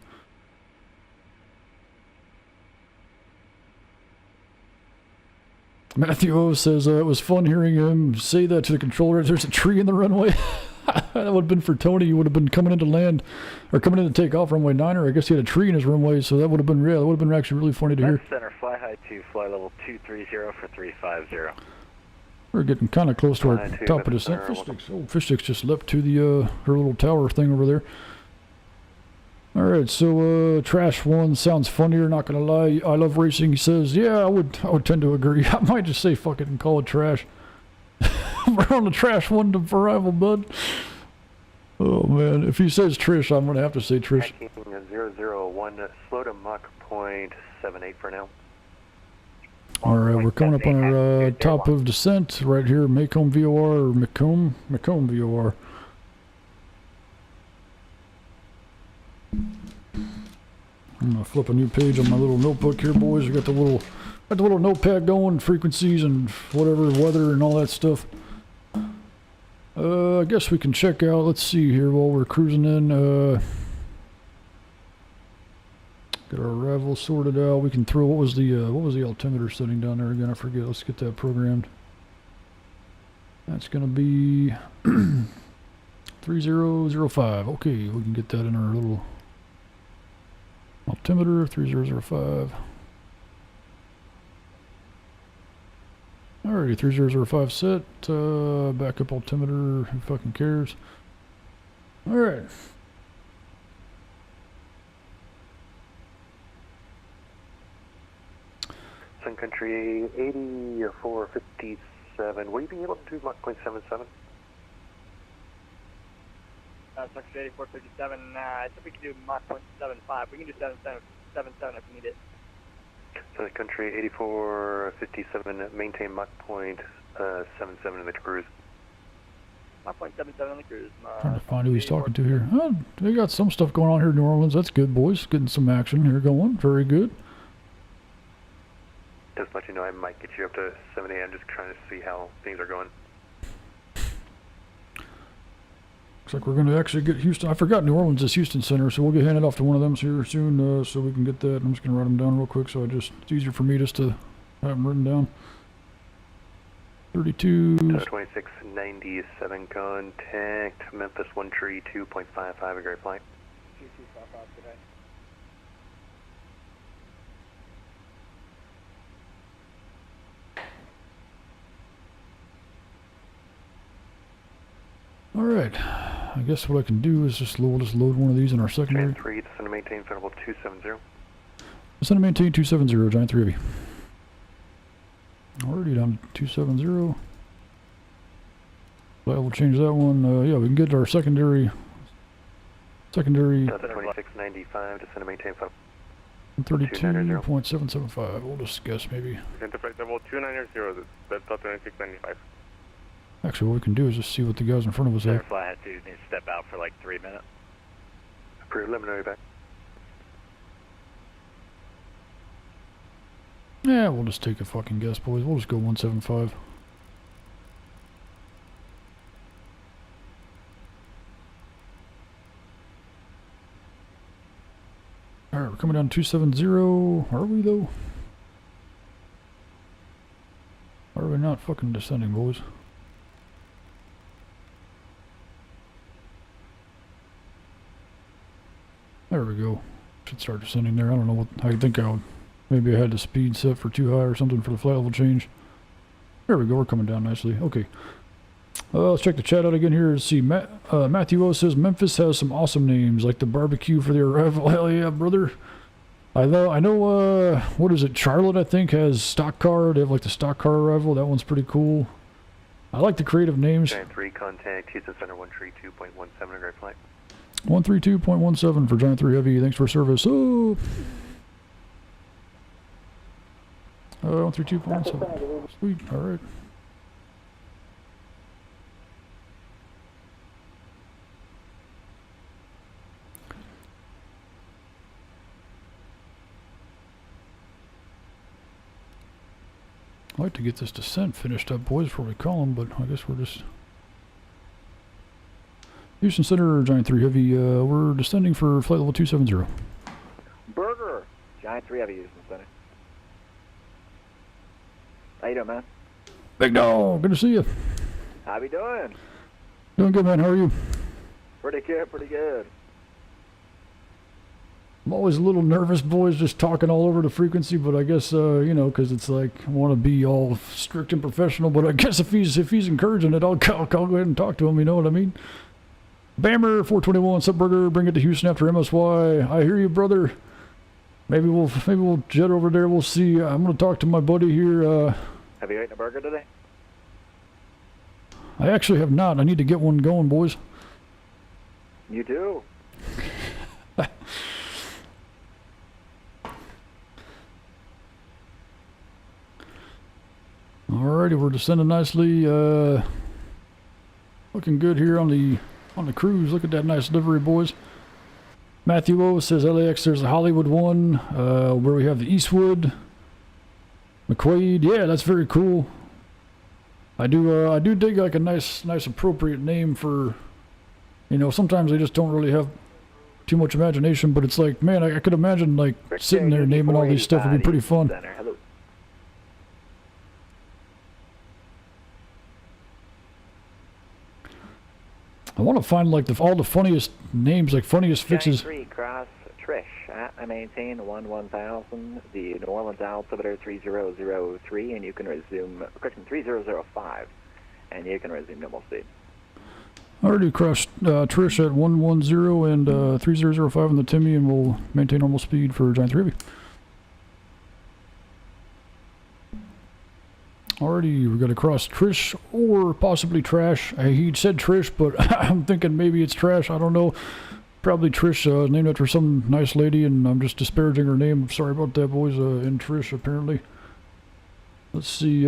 Speaker 2: Matthew O says, it was fun hearing him say that to the controller. There's a tree in the runway. That would have been for Tony. He would have been coming into land, or coming in to take off runway 9, or I guess he had a tree in his runway, so that would have been real. That would have been actually really funny to hear.
Speaker 11: Center, fly high 2, fly level 230 for 350.
Speaker 2: We're getting kind of close to our top of descent. Fish Sticks just leapt to the her little tower thing over there. Alright, so Trash 1 sounds funnier, not gonna lie. I love racing. He says, yeah, I would tend to agree. I might just say fuck it and call it Trash. We're on the Trash 1 to arrival, bud. Oh man, if he says Trish, I'm gonna have to say Trish.
Speaker 9: 001, slow to Mach point 78 for now.
Speaker 2: Alright, we're coming up on our top of descent right here, Macomb VOR, or Macomb VOR. I'm gonna flip a new page on my little notebook here, boys. We got the little notepad going, frequencies and whatever, weather and all that stuff. I guess we can check out. Let's see here while we're cruising in. Get our arrival sorted out. We can throw what was the altimeter setting down there again? I forget. Let's get that programmed. That's gonna be 3005. Okay, we can get that in our little altimeter 3005. Alrighty, 3005 set. Backup altimeter. Who fucking cares? Alright.
Speaker 9: Sun Country 8457. Will you be able to do Mach point 77?
Speaker 8: Sun Country 8457. I think we can do Mach 0.75. We can do 77 if we need it.
Speaker 9: Sun Country 8457. Maintain Mach point 77 in the cruise.
Speaker 8: Mach point 77 on the cruise.
Speaker 2: Trying to find who he's talking to here. Oh, they got some stuff going on here in New Orleans. That's good, boys. Getting some action here going. Very good.
Speaker 9: Just let you know I might get you up to 70. I'm just trying to see how things are going.
Speaker 2: Looks like we're going to actually get Houston. I forgot New Orleans is Houston Center, so we'll get handed off to one of them here soon, so we can get that. I'm just going to write them down real quick, so it's easier for me just to have them written down. 32.
Speaker 9: 2697 contact Memphis 132.55, a great flight.
Speaker 7: today.
Speaker 2: All right. I guess what I can do is we'll just load one of these in our secondary.
Speaker 9: Giant 3, descend to maintain Federal 270.
Speaker 2: Descend to maintain 270, Giant 3 Heavy. Already down to 270. We'll change that one. Yeah, we can get our secondary.
Speaker 9: Delta 2695, descend to maintain Federal
Speaker 2: 32.775. We'll just guess maybe.
Speaker 5: Enterprise level 290, that's Delta 2695.
Speaker 2: Actually, what we can do is just see what the guys in front of us have.
Speaker 11: Flight had to step out for like 3 minutes.
Speaker 9: Preliminary back.
Speaker 2: Yeah, we'll just take a fucking guess, boys. We'll just go 175. Alright, we're coming down 270. Are we, though? Are we not fucking descending, boys? There we go. Should start descending there. I don't know what I think I would. Maybe I had the speed set for too high or something for the flight level change. There we go. We're coming down nicely. Okay. Let's check the chat out again here. Let's see. Matthew O says Memphis has some awesome names like the barbecue for the arrival. Hell yeah, brother. I know. What is it? Charlotte, I think, has stock car. They have like the stock car arrival. That one's pretty cool. I like the creative names.
Speaker 9: Giant 3 contact Houston Center 132.17, a great flight.
Speaker 2: 132.17 for Giant 3 Heavy. Thanks for service. Oh. 132.17. Sweet. All right. I'd like to get this descent finished up, boys, before we call them, but I guess we're just... Houston Center, Giant 3 Heavy, we're descending for flight level 270.
Speaker 4: Burger! Giant 3 Heavy, Houston Center. How you doing, man?
Speaker 2: Big dog, good to see you.
Speaker 4: How you doing?
Speaker 2: Doing good, man. How are you?
Speaker 4: Pretty good, pretty good.
Speaker 2: I'm always a little nervous, boys, just talking all over the frequency, but I guess, you know, because it's like, I want to be all strict and professional, but I guess if he's encouraging it, I'll go ahead and talk to him, you know what I mean? Bammer, 421, Sup Burger, bring it to Houston after MSY. I hear you, brother. Maybe we'll jet over there, we'll see. I'm going to talk to my buddy here.
Speaker 4: Have you eaten a burger today?
Speaker 2: I actually have not. I need to get one going, boys.
Speaker 4: You do.
Speaker 2: Alrighty, we're descending nicely. Looking good here on the cruise. Look at that nice livery, boys. Matthew O says LAX. There's the Hollywood one where we have the Eastwood, McQuaid. Yeah, that's very cool. I do dig like a nice appropriate name for. You know, sometimes they just don't really have too much imagination, but it's like, man, I could imagine like sitting there naming all these stuff would be pretty fun.
Speaker 4: Hello.
Speaker 2: I want to find like all the funniest names, like funniest fixes.
Speaker 12: Giant 3 cross Trish. I maintain 1000, the New Orleans altimeter 3003, and you can resume, correction, 3005, and you can resume normal speed.
Speaker 2: I already crossed Trish at 110 and 3005 on the Timmy, and we'll maintain normal speed for Giant 3 Heavy. Already, we got to cross Trish or possibly Trash. He said Trish, but I'm thinking maybe it's Trash. I don't know. Probably Trish, named after some nice lady, and I'm just disparaging her name. Sorry about that, boys. And Trish, apparently. Let's see.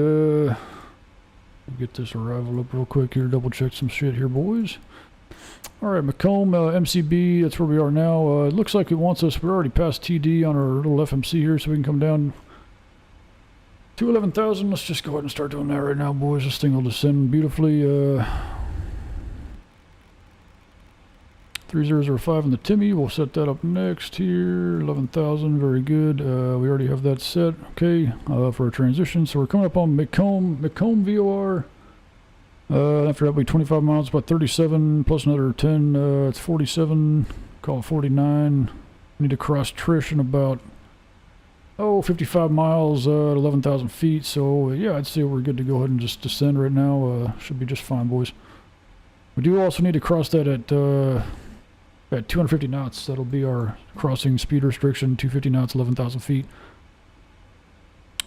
Speaker 2: Get this arrival up real quick here, double check some shit here, boys. Alright, Macomb, MCB, that's where we are now. It looks like it wants us, we're already past TD on our little FMC here, so we can come down to 11,000. Let's just go ahead and start doing that right now, boys. This thing will descend beautifully. 3005 in the Timmy, we'll set that up next here. 11,000, very good. We already have that set, okay, for our transition. So we're coming up on Macomb VOR. After that, we 25 miles, about 37 plus another 10. It's 47. Call it 49. Need to cross Trish in about 55 miles at 11,000 feet. So yeah, I'd say we're good to go ahead and just descend right now. Should be just fine, boys. We do also need to cross that at 250 knots. That'll be our crossing speed restriction. 250 knots, 11,000 feet.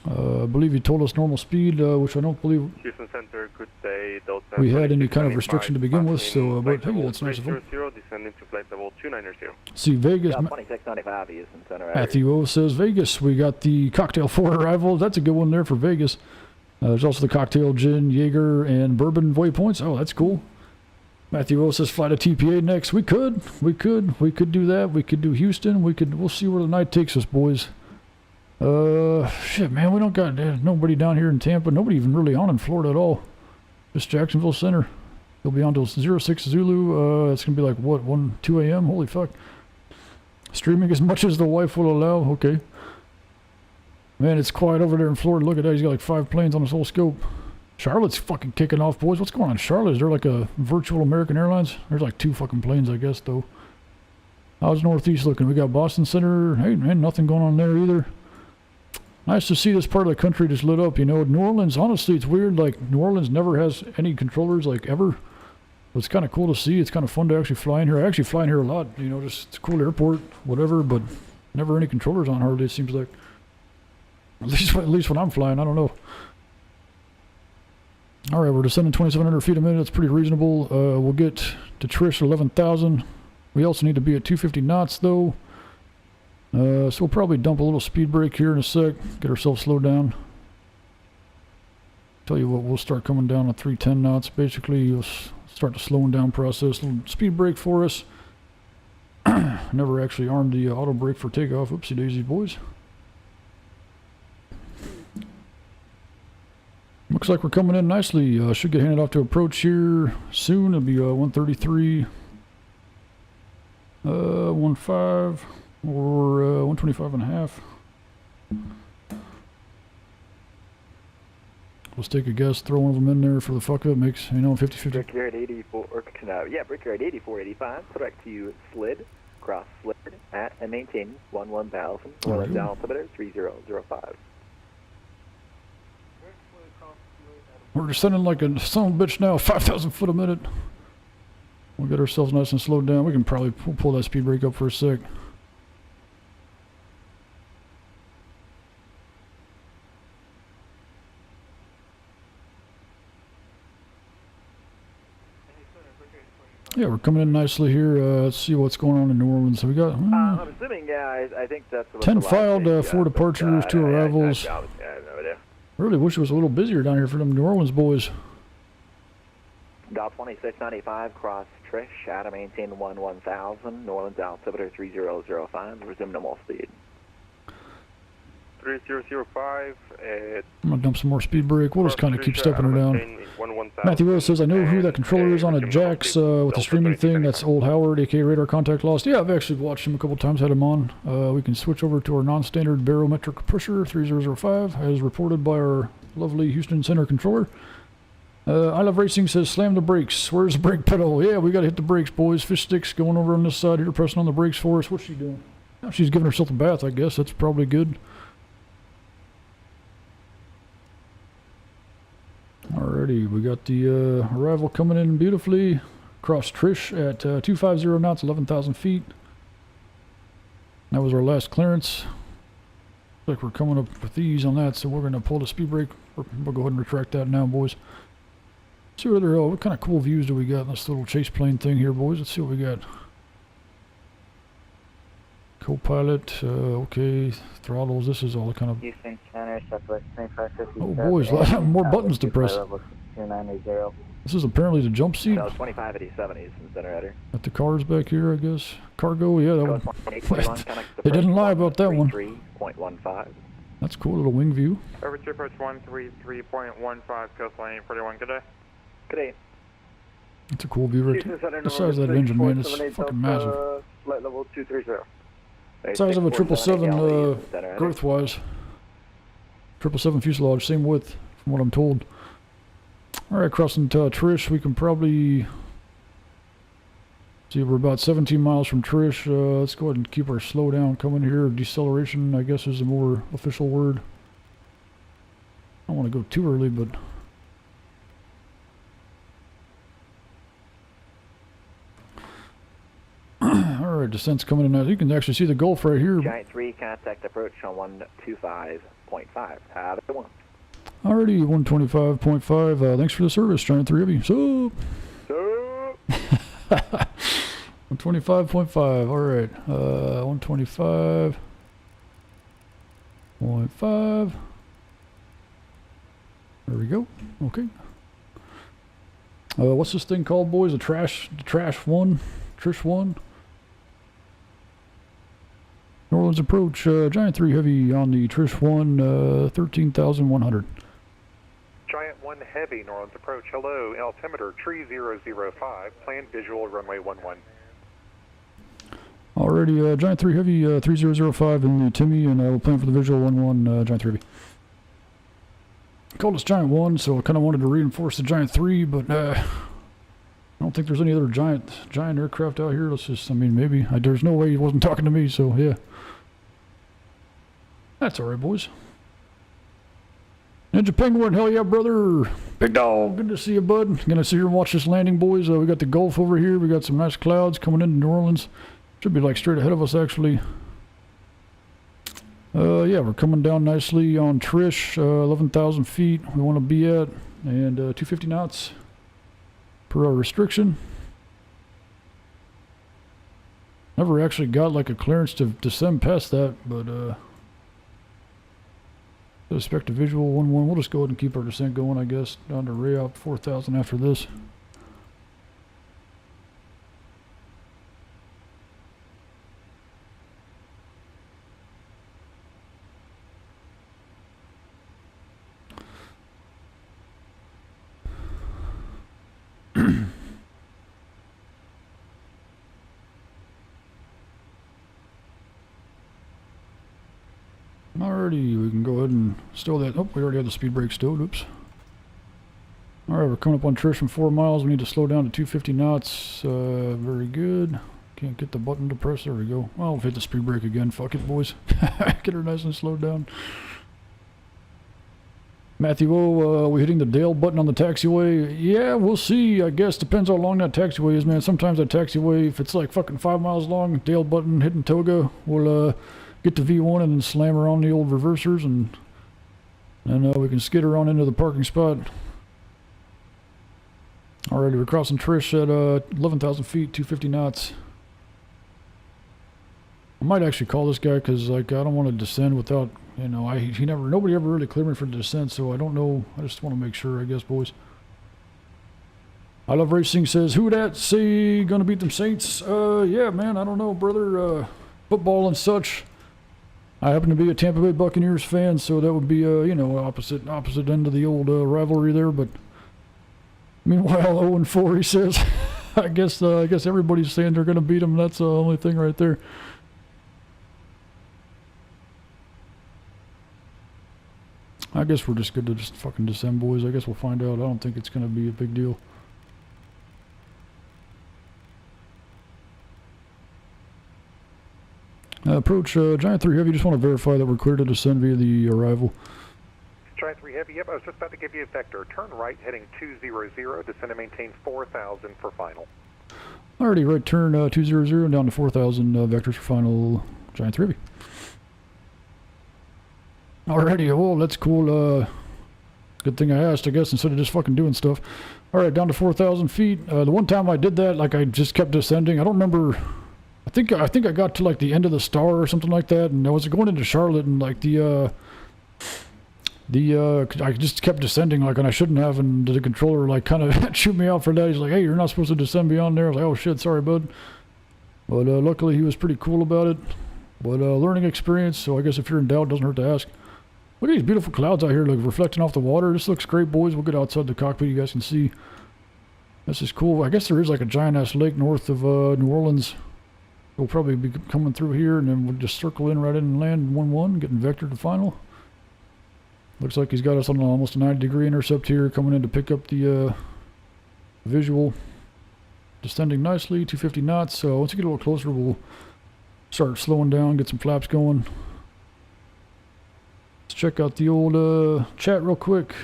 Speaker 2: I believe you told us normal speed, which I don't believe
Speaker 5: Houston Center, good day.
Speaker 2: we had any kind of restriction to begin with, so, but hey, that's nice of them.
Speaker 5: Descending to flight level 290.
Speaker 2: See, Vegas,
Speaker 12: 2695 Houston Center.
Speaker 2: Matthew O says, Vegas, we got the cocktail for arrival. That's a good one there for Vegas. There's also the cocktail, gin, Jaeger, and bourbon waypoints. Oh, that's cool. Matthew O says, fly to TPA next. We could do that. We could do Houston. We'll see where the night takes us, boys. Shit, man, we don't got nobody down here in Tampa. Nobody even really on in Florida at all. Just Jacksonville Center. They'll be on till 06 Zulu. It's gonna be like what, 2 a.m. Holy fuck. Streaming as much as the wife will allow. Okay. Man, it's quiet over there in Florida. Look at that. He's got like 5 planes on his whole scope. Charlotte's fucking kicking off, boys. What's going on in Charlotte? Is there like a virtual American Airlines? There's like 2 fucking planes, I guess, though. How's Northeast looking? We got Boston Center. Hey, man, nothing going on there either. Nice to see this part of the country just lit up, you know. New Orleans, honestly, it's weird. Like, New Orleans never has any controllers, like, ever. But it's kind of cool to see. It's kind of fun to actually fly in here. I actually fly in here a lot, you know, just it's a cool airport, whatever, but never any controllers on hardly, it seems like. At least when I'm flying, I don't know. All right, we're descending 2,700 feet a minute. That's pretty reasonable. We'll get to Trish at 11,000. We also need to be at 250 knots, though. So we'll probably dump a little speed brake here in a sec, get ourselves slowed down. Tell you what, we'll start coming down at 310 knots. Basically, you'll start the slowing down process. A little speed brake for us. Never actually armed the auto brake for takeoff. Oopsie daisy, boys. Looks like we're coming in nicely. Should get handed off to approach here soon. It'll be 133, 15. Or 125 and a half. Let's take a guess, throw one of them in there for the fuck of it. Makes, you know, 50-50.
Speaker 12: Brickyard 84, Brickyard 8485, correct to slid, cross slid at and maintain 11,000, Orlando altimeter 3005.
Speaker 2: We're descending like a son of a bitch now, 5,000 foot a minute. We'll get ourselves nice and slowed down. We can probably pull that speed brake up for a sec. Yeah, we're coming in nicely here. Let's see what's going on in New Orleans. So we got
Speaker 12: I'm assuming, yeah, I think that's what
Speaker 2: 10 filed, 4 departures, 2 arrivals.
Speaker 12: I have no idea.
Speaker 2: Really wish it was a little busier down here for them New Orleans boys.
Speaker 12: Dial 2695, cross Trish, out of maintain 11,000, New Orleans altimeter 3005, resume normal speed.
Speaker 5: 3005
Speaker 2: I'm gonna dump some more speed brake. We'll just kind of keep stepping her down. Matthew Willis says, I know who that controller is on a Jax with the streaming thing. That's old Howard, aka radar contact lost. Yeah, I've actually watched him a couple times, had him on. We can switch over to our non-standard barometric pusher, 3005, as reported by our lovely Houston Center controller. I Love Racing says, slam the brakes. Where's the brake pedal? Yeah, we gotta hit the brakes, boys. Fish sticks going over on this side here, pressing on the brakes for us. What's she doing? Oh, she's giving herself a bath, I guess. That's probably good. Alrighty, we got the arrival coming in beautifully. Cross Trish at 250 knots, 11,000 feet. That was our last clearance. Looks like we're coming up with ease on that, so we're going to pull the speed brake. We'll go ahead and retract that now, boys. See what kind of cool views do we got in this little chase plane thing here, boys? Let's see what we got. Co-pilot, okay, throttles, this is all kind of...
Speaker 6: Houston Center, Southwest 2550.
Speaker 2: Oh boys, a lot more buttons to press.
Speaker 12: 2980.
Speaker 2: This is apparently the jump seat.
Speaker 12: So 2580 instead of header.
Speaker 2: Got the cars back here, I guess. Cargo, yeah, that one.
Speaker 12: 821,
Speaker 2: They didn't lie about that one.
Speaker 12: 3.15.
Speaker 2: That's cool, little wing view.
Speaker 5: Over to approach 133.15, coastline 41, good day.
Speaker 12: Good day.
Speaker 2: That's a cool view right there. The size of that engine, man, it's fucking massive.
Speaker 4: Flight level 230.
Speaker 2: Size of a 777 girth-wise. 777 fuselage, same width, from what I'm told. Alright, crossing to Trish, we can probably... See, we're about 17 miles from Trish. Let's go ahead and keep our slow down coming here. Deceleration, I guess, is a more official word. I don't want to go too early, but... Alright, descent's coming in now. You can actually see the Gulf right here.
Speaker 12: Giant 3, contact approach on 125.5. Have a good one.
Speaker 2: Alrighty, 125.5. Thanks for the service, Giant 3 Heavy. So... 125.5, alright. 125.5. There we go. Okay. What's this thing called, boys? The trash one? Trish 1? New Orleans approach, Giant 3 Heavy on the Trish 1, 13,100.
Speaker 13: Giant 1 Heavy, New Orleans approach, hello, altimeter 3005, planned visual runway 11.
Speaker 2: Alrighty, Giant 3 Heavy, 3005 in the Timmy, and we'll plan for the visual 11, Giant 3 Heavy. Called us Giant 1, so I kind of wanted to reinforce the Giant 3, but I don't think there's any other giant aircraft out here. Let's just, I mean, maybe. There's no way he wasn't talking to me, so yeah. That's alright, boys. Ninja Penguin, hell yeah, brother. Big dog, good to see you, bud. Gonna sit here and watch this landing, boys. We got the Gulf over here. We got some nice clouds coming into New Orleans. Should be like straight ahead of us, actually. Yeah, we're coming down nicely on Trish, 11,000 feet we want to be at, and 250 knots per our restriction. Never actually got like a clearance to descend past that, but expect a visual 11. We'll just go ahead and keep our descent going, I guess, down to Rayop 4,000 after this. Alrighty, we can go ahead and stow that. Oh, we already have the speed brake stowed. Oops. Alright, we're coming up on Trish from 4 miles. We need to slow down to 250 knots. Very good. Can't get the button to press. There we go. Well, we'll hit the speed brake again. Fuck it, boys. Get her nice and slowed down. Matthew O, we hitting the Dale button on the taxiway? Yeah, we'll see. I guess depends how long that taxiway is, man. Sometimes that taxiway, if it's like fucking 5 miles long, Dale button hitting Toga, we'll get to V1 and then slam her on the old reversers, and we can skid her on into the parking spot. Alrighty, we're crossing Trish at 11,000 feet, 250 knots. I might actually call this guy because, like, I don't want to descend without, you know, nobody ever really cleared me for the descent, so I don't know. I just want to make sure, I guess, boys. I Love Racing says, who dat say gonna beat them Saints? Yeah, man, I don't know, brother. Football and such. I happen to be a Tampa Bay Buccaneers fan, so that would be, you know, opposite end of the old rivalry there. But meanwhile, 0-4, he says. I guess everybody's saying they're gonna beat them. That's the only thing right there. I guess we're just good to just fucking descend, boys. I guess we'll find out. I don't think it's gonna be a big deal. Approach Giant 3 Heavy. Just want to verify that we're clear to descend via the arrival.
Speaker 13: Giant 3 Heavy, yep, I was just about to give you a vector. Turn right, heading 200, descend and maintain 4,000 for final.
Speaker 2: Alrighty, right turn 200 and down to 4,000 vectors for final, Giant 3 Heavy. Alrighty, well, that's cool. Good thing I asked, I guess, instead of just fucking doing stuff. Alright, down to 4,000 feet. The one time I did that, like, I just kept descending. I don't remember... I think I got to like the end of the star or something like that, and I was going into Charlotte, and like the I just kept descending like, and I shouldn't have, and the controller like kind of chewed me out for that. He's like, hey, you're not supposed to descend beyond there. I was like, oh shit, sorry bud. But luckily he was pretty cool about it. But learning experience, so I guess if you're in doubt, it doesn't hurt to ask. Look at these beautiful clouds out here, like reflecting off the water. This looks great, boys. We'll get outside the cockpit, you guys can see. This is cool. I guess there is like a giant ass lake north of New Orleans. We'll probably be coming through here, and then we'll just circle in right in and land 1-1, getting vector to final. Looks like he's got us on almost a 90-degree intercept here, coming in to pick up the visual. Descending nicely, 250 knots. So once we get a little closer, we'll start slowing down, get some flaps going. Let's check out the old chat real quick.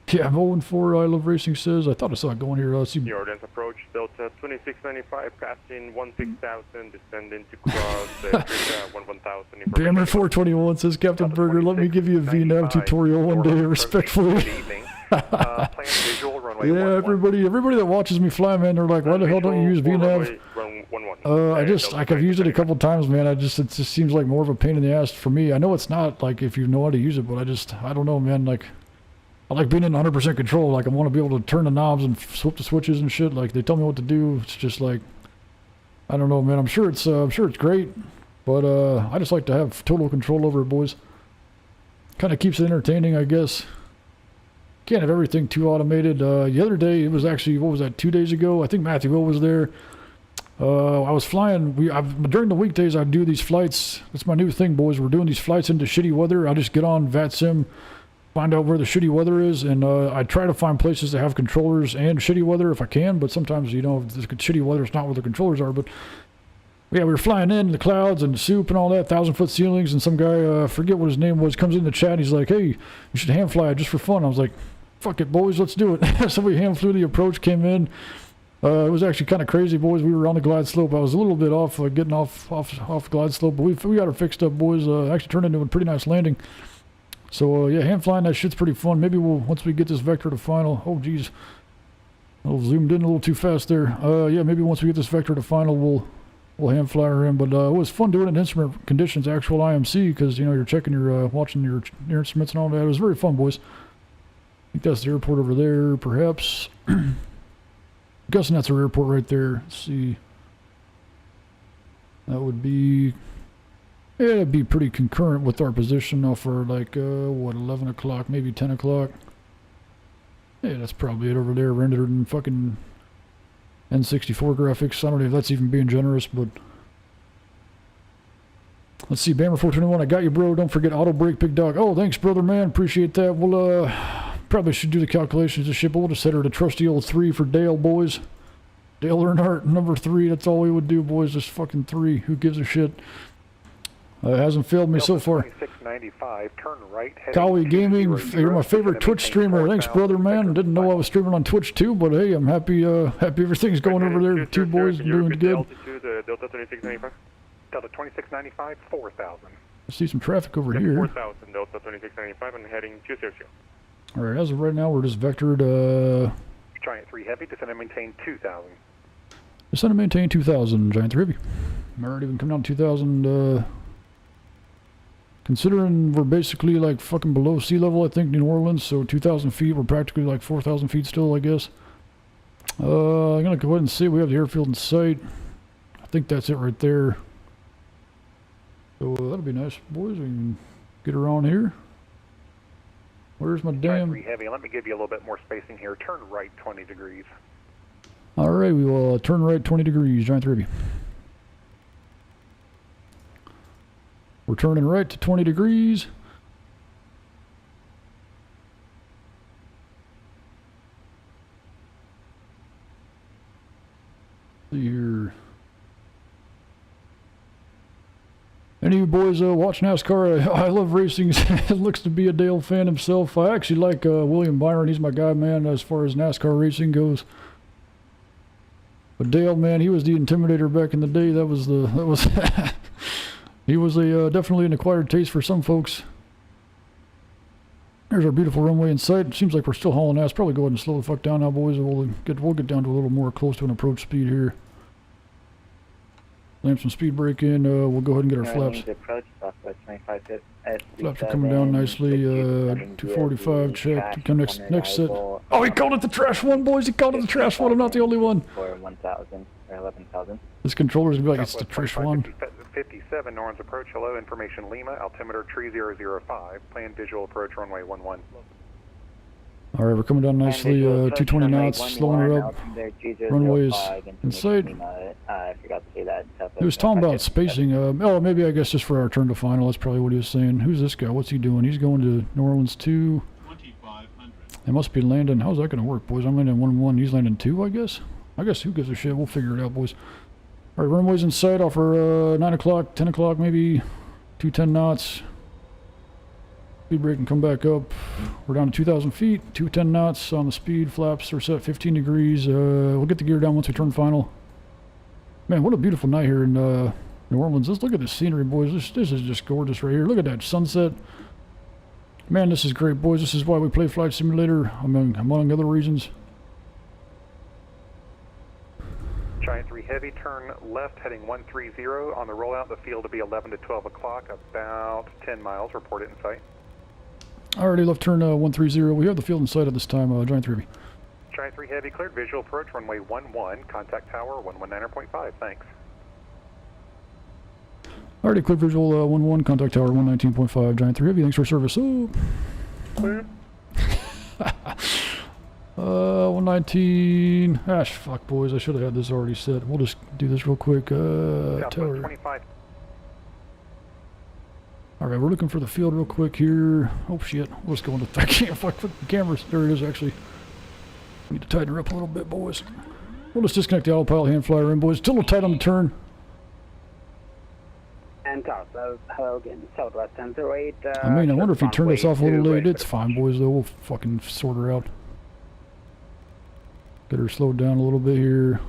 Speaker 2: Yeah, I'm 0-4, I Love Racing says. I thought I saw it going here. Let's see.
Speaker 5: Your dense approach, Delta 2695, passing 16,000, descending to cross 11,000.
Speaker 2: Bammer 421 says, Captain Berger, let me give you a VNAV tutorial one day, respectfully. Yeah, everybody that watches me fly, man, they're like, why the hell don't you use VNAV? I've used it a couple times, man. It just seems like more of a pain in the ass for me. I know it's not, like, if you know how to use it, but I don't know, man, like, I like being in 100% control. Like, I want to be able to turn the knobs and flip the switches and shit. Like, they tell me what to do. It's just like, I don't know, man. I'm sure it's great, but I just like to have total control over it, boys. Kind of keeps it entertaining, I guess. Can't have everything too automated. The other day, it was actually, what was that, 2 days ago? I think Matthew Will was there. I was flying. During the weekdays, I do these flights. That's my new thing, boys. We're doing these flights into shitty weather. I just get on Vatsim, find out where the shitty weather is, and I try to find places that have controllers and shitty weather if I can, but sometimes, you know, if the shitty weather is not where the controllers are. But yeah, we were flying in the clouds and soup and all that, 1,000-foot ceilings, and some guy, forget what his name was, comes in the chat and he's like, hey, you should hand fly it just for fun. I was like, fuck it, boys, let's do it. So we hand flew the approach, came in. It was actually kind of crazy, boys. We were on the glide slope. I was a little bit off, getting off glide slope, but we got her fixed up, boys. Actually turned into a pretty nice landing. So yeah, hand flying that shit's pretty fun. Maybe once we get this vector to final. Oh geez, I zoomed in a little too fast there. Yeah, maybe once we get this vector to final, we'll hand fly her in. But it was fun doing it in instrument conditions, actual IMC, because you know you're checking your watching your instruments and all that. It was very fun, boys. I think that's the airport over there, perhaps. I'm guessing that's our airport right there. Let's see. That would be, yeah, it'd be pretty concurrent with our position now for like, what, 11 o'clock, maybe 10 o'clock. Yeah, that's probably it over there, rendered in fucking N64 graphics. I don't know if that's even being generous, but let's see, Bammer 421, I got you, bro. Don't forget auto brake, big dog. Oh, thanks, brother, man. Appreciate that. We'll, probably should do the calculations of ship, but we'll just set her to trusty old 3 for Dale, boys. Dale Earnhardt, number 3. That's all we would do, boys. Just fucking 3. Who gives a shit? It hasn't failed me so far.
Speaker 13: 2695, turn right.
Speaker 2: Cowie Gaming, you're my favorite Twitch streamer. Thanks, brother, man. Didn't know I was streaming on Twitch too, but hey, I'm happy. Happy everything's going over there. 2 boys doing good.
Speaker 5: Altitude, Delta 2695.
Speaker 13: Delta 2695, 4,000.
Speaker 2: I see some traffic over here.
Speaker 5: 4,000, Delta 2695, and heading 200.
Speaker 2: All right, as of right now, we're just vectored.
Speaker 13: Giant 3 Heavy, descend and maintain 2,000.
Speaker 2: Descend and maintain 2,000, Giant 3 Heavy. I'm already even coming down to 2,000. Considering we're basically like fucking below sea level, I think, New Orleans, so 2,000 feet, we're practically like 4,000 feet still, I guess. I'm gonna go ahead and see, we have the airfield in sight. I think that's it right there. So that'll be nice, boys. We can get around here. Where's my damn...
Speaker 13: 3 Heavy, let me give you a little bit more spacing here. Turn right 20 degrees.
Speaker 2: Alright, we will turn right 20 degrees, Giant 3 Heavy. We're turning right to 20 degrees. See here. Any of you boys watch NASCAR? I love racing. Looks to be a Dale fan himself. I actually like William Byron. He's my guy, man, as far as NASCAR racing goes. But Dale, man, he was the Intimidator back in the day. That was he was definitely an acquired taste for some folks. There's our beautiful runway in sight. It seems like we're still hauling ass. Probably go ahead and slow the fuck down now, boys. We'll get down to a little more close to an approach speed here. Land some speed brake in. We'll go ahead and get our flaps.
Speaker 12: Approach, Southwest 25
Speaker 2: Flaps are coming down nicely. 245 check. Come next set. Oh, he called it the trash one, boys. He called it the trash one. I'm not the only one.
Speaker 12: For 1,000 or 11,000.
Speaker 2: This controller's gonna be like, it's the trash one.
Speaker 13: 57, Norton's approach, hello, information Lima, altimeter 3005, plan visual approach runway 11.
Speaker 2: All right, we're coming down nicely. 220 knots, slowing her up. Runway is in sight. He was talking about spacing. Oh, maybe I guess just for our turn to final. That's probably what he was saying. Who's this guy? What's he doing? He's going to New Orleans 2. They must be landing. How's that going to work, boys? I'm landing 1-1. He's landing 2, I guess. I guess who gives a shit? We'll figure it out, boys. All right, runway's in sight off our 9 o'clock, 10 o'clock, maybe 210 knots. Speed brake and come back up. We're down to 2,000 feet, 210 knots on the speed. Flaps are set 15 degrees. We'll get the gear down once we turn final. Man, what a beautiful night here in New Orleans. Let's look at this scenery, boys. This is just gorgeous right here. Look at that sunset. Man, this is great, boys. This is why we play Flight Simulator, among other reasons.
Speaker 13: Giant 3 heavy, turn left heading 130. On the rollout, the field will be 11 to 12 o'clock, about 10 miles. Report it in sight.
Speaker 2: Alrighty, left turn 130. We have the field in sight at this time, Giant 3 Heavy.
Speaker 13: Giant 3 heavy, cleared visual approach, runway 11, contact tower 119.5, thanks.
Speaker 2: Alrighty, cleared visual 11, contact tower 119.5, Giant 3 Heavy, thanks for service. Oh.
Speaker 13: Clear.
Speaker 2: 119. Fuck, boys. I should have had this already set. We'll just do this real quick. Tower.
Speaker 13: 25.
Speaker 2: Alright, we're looking for the field real quick here. Oh shit. We'll just go into I can't fuck the cameras. There it is, actually. Need to tighten her up a little bit, boys. We'll just disconnect the autopilot hand flyer in, boys. Still a little tight on the turn.
Speaker 14: And hello again, Southwest 1008.
Speaker 2: I mean, I wonder if he turned us off a little late. It's fine, boys, though. We'll fucking sort her out. Get her slowed down a little bit here.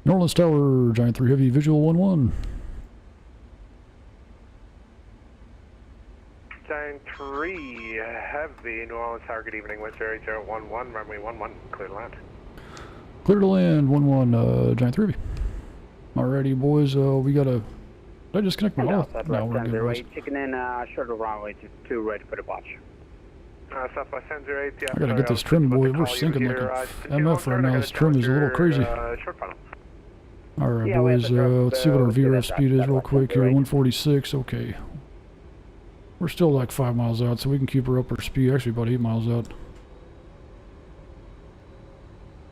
Speaker 2: New Orleans Tower, Giant 3 Heavy, visual 11.
Speaker 5: Giant 3 Heavy, New Orleans Tower, good evening, West Area 011, runway 11, clear to land.
Speaker 2: Clear to land, 11, Giant 3 Heavy. Alrighty, boys, we gotta... Did I disconnect my off? No, we're good, boys.
Speaker 14: Chicken in, short of runway 2, ready for the watch.
Speaker 5: Southwest 1008, yeah.
Speaker 2: I gotta get this trim, boy. We're sinking like a MF right now. This trim is a little crazy. Alright, boys, let's see what our VRF speed is real quick here. 146, okay. We're still like 5 miles out, so we can keep her up her speed. Actually, about 8 miles out.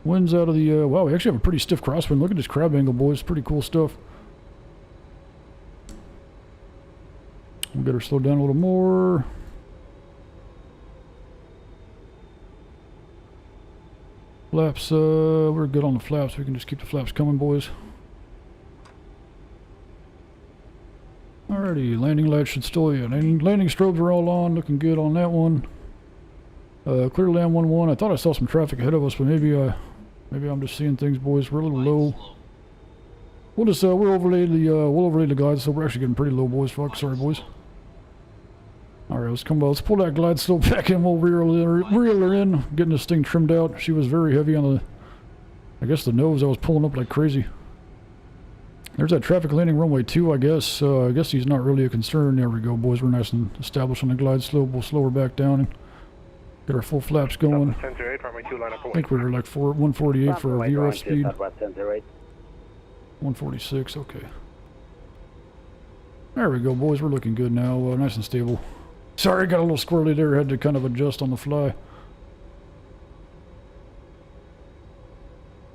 Speaker 2: Wind's out of the, wow, we actually have a pretty stiff crosswind. Look at this crab angle, boys. Pretty cool stuff. We'll get her slowed down a little more. Flaps, we're good on the flaps. We can just keep the flaps coming, boys. Alrighty, landing lights should still, yeah, landing strobes are all on, looking good on that one. Clear land 11. I thought I saw some traffic ahead of us, but maybe I'm just seeing things, boys. We're a little low. We'll just we'll overlay the glide, so we're actually getting pretty low, boys. Fuck, sorry, boys. Alright, let's pull that glide slope back in. We'll reel her in, getting this thing trimmed out. She was very heavy on the, I guess, the nose. I was pulling up like crazy. There's that traffic landing runway 2, I guess. I guess he's not really a concern. There we go, boys. We're nice and established on the glide slope. We'll slow her back down and get our full flaps going. I think we're like 148 for our VRF speed. 146, okay. There we go, boys. We're looking good now. Nice and stable. Sorry, got a little squirrely there. Had to kind of adjust on the fly.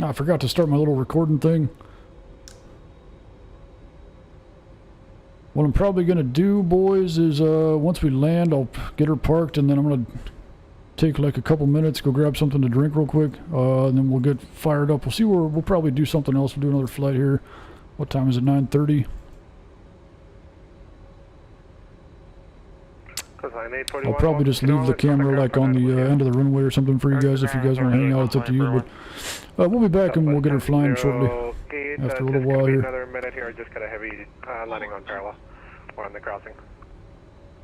Speaker 2: I forgot to start my little recording thing. What I'm probably going to do, boys, is once we land, I'll get her parked, and then I'm going to take like a couple minutes, go grab something to drink real quick, and then we'll get fired up. We'll see where we'll probably do something else. We'll do another flight here. What time is it? 9:30. I'll probably just leave the camera like on the end of the runway or something for you guys if you guys want to hang out. It's up to you, but we'll be back and we'll get her flying shortly after a little while here.
Speaker 5: Another minute here. Just got a heavy landing on parallel. We're on the crossing.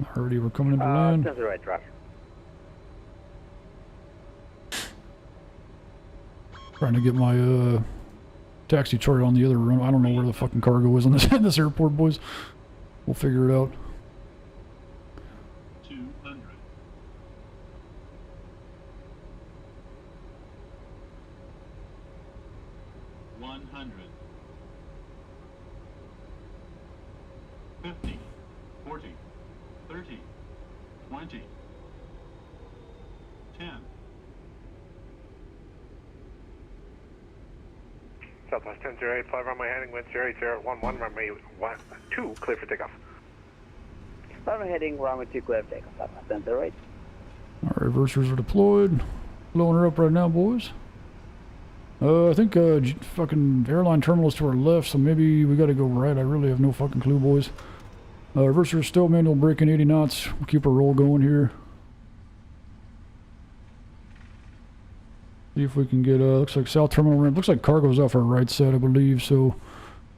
Speaker 2: Alrighty, we're coming into land. Trying to get my taxi chart on the other run. I don't know where the fucking cargo is on this, this airport, boys. We'll figure it out.
Speaker 15: 200. 100. 50. 40. 30. 20. 10.
Speaker 13: Southwest 1008, fly runway heading wind 0011, runway 2, clear for takeoff.
Speaker 14: Runway heading, runway 2, clear for takeoff. Southwest 1008.
Speaker 2: Our reversers are deployed. Blowing her up right now, boys. I think fucking airline terminal is to our left, so maybe we gotta go right. I really have no fucking clue, boys. Reverser still manual braking 80 knots. We'll keep our roll going here. See if we can get, looks like south terminal ramp. Looks like cargo's off our right side, I believe, so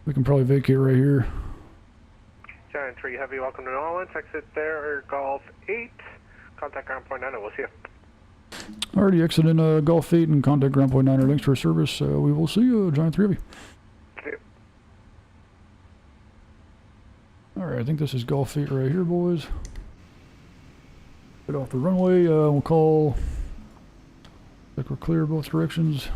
Speaker 2: we can probably vacate right here.
Speaker 13: Giant 3 Heavy, welcome to New Orleans. Exit there, Golf 8. Contact ground point 9, we'll see you.
Speaker 2: Already exiting Golf 8 and contact ground point 9 links to our service. We will see you, Giant 3 Heavy.
Speaker 13: See you.
Speaker 2: Alright, I think this is Golf 8 right here, boys. Get off the runway, we'll call... Like we're clear both directions.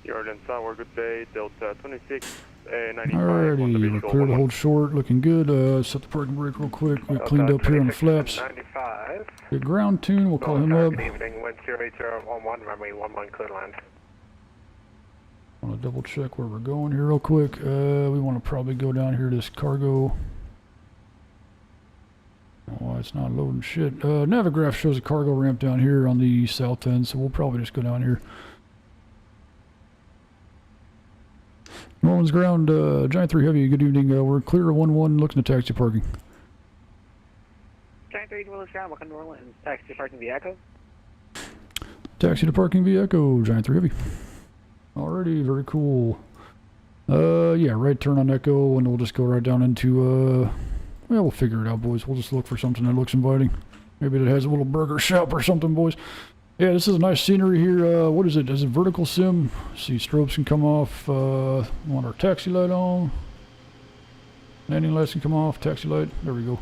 Speaker 5: Jordan Tower, good day, Delta 26, 95.
Speaker 2: Alrighty, we're clear to hold short, looking good. Set the parking brake real quick. We cleaned up here on the flaps.
Speaker 13: 95.
Speaker 2: Get ground tune, we'll call him up.
Speaker 13: Good evening, wind 08011, runway 11, clear land.
Speaker 2: I want to double check where we're going here real quick. We want to probably go down here to this cargo. Oh, it's not loading shit. Navigraph shows a cargo ramp down here on the south end, so we'll probably just go down here. New Orleans ground, Giant 3 Heavy, good evening. We're clear of 1-1, looking to taxi parking.
Speaker 8: Giant 3 New Orleans ground, welcome to New Orleans. Taxi parking via Echo.
Speaker 2: Taxi to parking via Echo, Giant 3 Heavy. Alrighty, very cool. Yeah, right turn on Echo, and we'll just go right down into, well, we'll figure it out, boys. We'll just look for something that looks inviting. Maybe it has a little burger shop or something, boys. Yeah, this is a nice scenery here. What is it? Is it vertical sim? See, strobes can come off. Want our taxi light on. Landing lights can come off. Taxi light. There we go.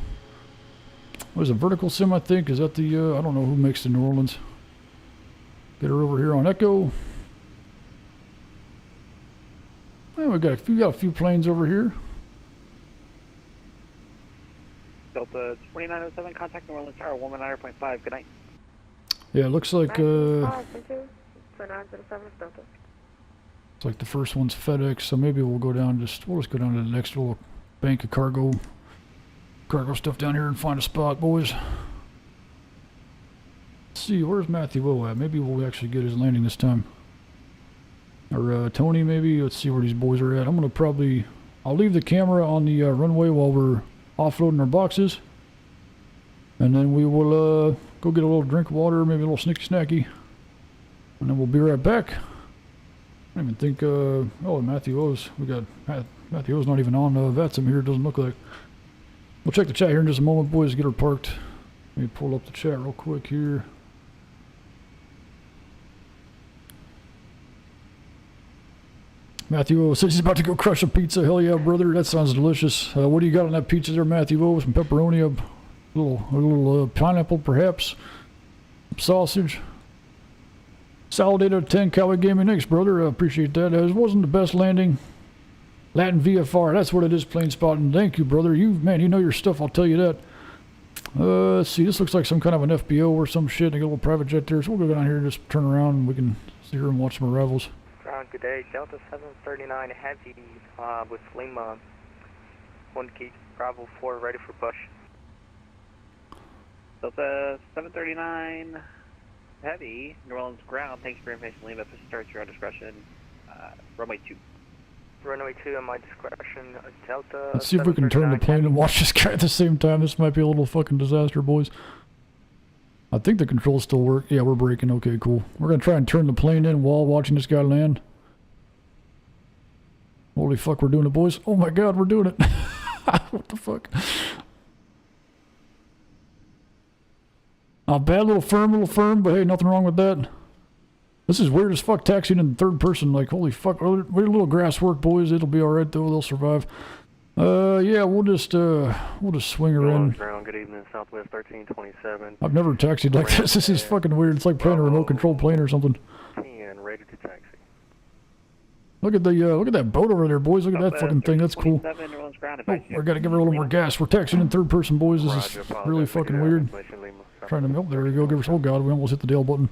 Speaker 2: What is it? Vertical sim, I think. Is that the, I don't know who makes the New Orleans. Get her over here on Echo. Well, we got a few planes over here.
Speaker 8: Delta 2907, contact New Orleans Tower, 119.5, good night.
Speaker 2: Yeah, it looks like, it's like the first one's FedEx, so maybe we'll go down, we'll just go down to the next little bank of cargo stuff down here and find a spot, boys. Let's see, where's Matthew O at? Maybe we'll actually get his landing this time. Or, Tony, maybe. Let's see where these boys are at. I'm gonna probably, I'll leave the camera on the runway while we're offloading our boxes, and then we will go get a little drink of water, maybe a little snicky snacky, and then we'll be right back. I don't even think oh, Matthew O's, we got Matthew O's not even on Vatsim here, it doesn't look like. We'll check the chat here in just a moment, boys. Get her parked. Let me pull up the chat real quick here. Matthew O says he's about to go crush a pizza. Hell yeah, brother. That sounds delicious. What do you got on that pizza there, Matthew O? Some pepperoni, a little pineapple, perhaps. Some sausage. Solid 8 out of 10. Cowboy Gaming. Thanks, brother. I appreciate that. It wasn't the best landing. Latin VFR. That's what it is, plane spotting. Thank you, brother. You know your stuff. I'll tell you that. Let's see. This looks like some kind of an FBO or some shit. They got a little private jet there. So we'll go down here and just turn around and we can see her and watch some arrivals.
Speaker 6: Good day, Delta 739 Heavy with Lima 1 key, Bravo 4 ready for push.
Speaker 8: Delta 739 Heavy, New Orleans ground, thank you for information, Lima, push starts your own discretion, runway 2.
Speaker 6: Runway 2 at my discretion, Delta.
Speaker 2: Let's see if we can turn the plane and watch this guy at the same time. This might be a little fucking disaster, boys. I think the controls still work. Yeah, we're braking. Okay, cool. We're going to try and turn the plane in while watching this guy land. Holy fuck, we're doing it, boys. Oh my god, we're doing it. What the fuck? Not bad, little firm, but hey, nothing wrong with that. This is weird as fuck, taxiing in third person. Like, holy fuck, we're a little grass work, boys. It'll be all right though. They'll survive. Yeah, we'll just swing her in.
Speaker 9: Ground, good evening, Southwest 1327.
Speaker 2: I've never taxied like this. This is fucking weird. It's like playing a remote control plane or something.
Speaker 9: 10, ready to taxi.
Speaker 2: Look at that boat over there, boys. Look at that fucking thing. That's cool. Oh, we gotta give her a little more gas. We're taxiing in third person, boys. This is really fucking weird. Trying to, oh, there we go. Give us, oh god, we almost hit the Dale button.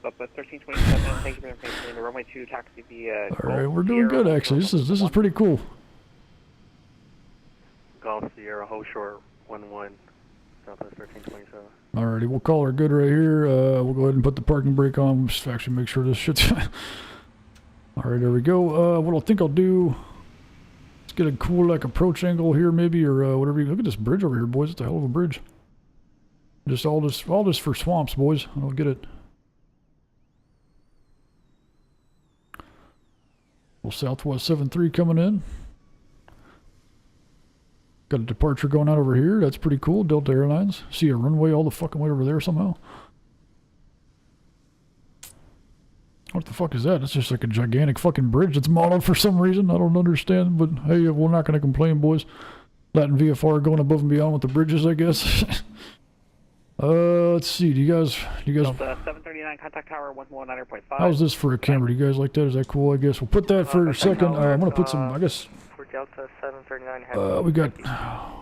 Speaker 8: Southwest 1327, thank you for the information. Runway 2 taxi via.
Speaker 2: Alright, we're doing good actually. This is pretty cool.
Speaker 9: Golf Sierra, hold short, 11, Southwest 1327.
Speaker 2: Alrighty, we'll call her good right here. We'll go ahead and put the parking brake on. Just actually make sure this shit's... Alright, there we go. What I think I'll do... Let's get a cool, like, approach angle here, maybe, or whatever. Look at this bridge over here, boys. It's a hell of a bridge. Just all this for swamps, boys. I don't get it. Well, Southwest 73 coming in. Got a departure going out over here. That's pretty cool. Delta Airlines. See a runway all the fucking way over there somehow. What the fuck is that? It's just like a gigantic fucking bridge that's modeled for some reason. I don't understand, but hey, we're not going to complain, boys. Latin VFR going above and beyond with the bridges, I guess. Let's see. Do you guys?
Speaker 8: Delta 739 contact tower 119.5.
Speaker 2: How's this for a camera? Do you guys like that? Is that cool? I guess we'll put that for a second. I'm gonna put some. I guess.
Speaker 6: For Delta 739.
Speaker 2: We got.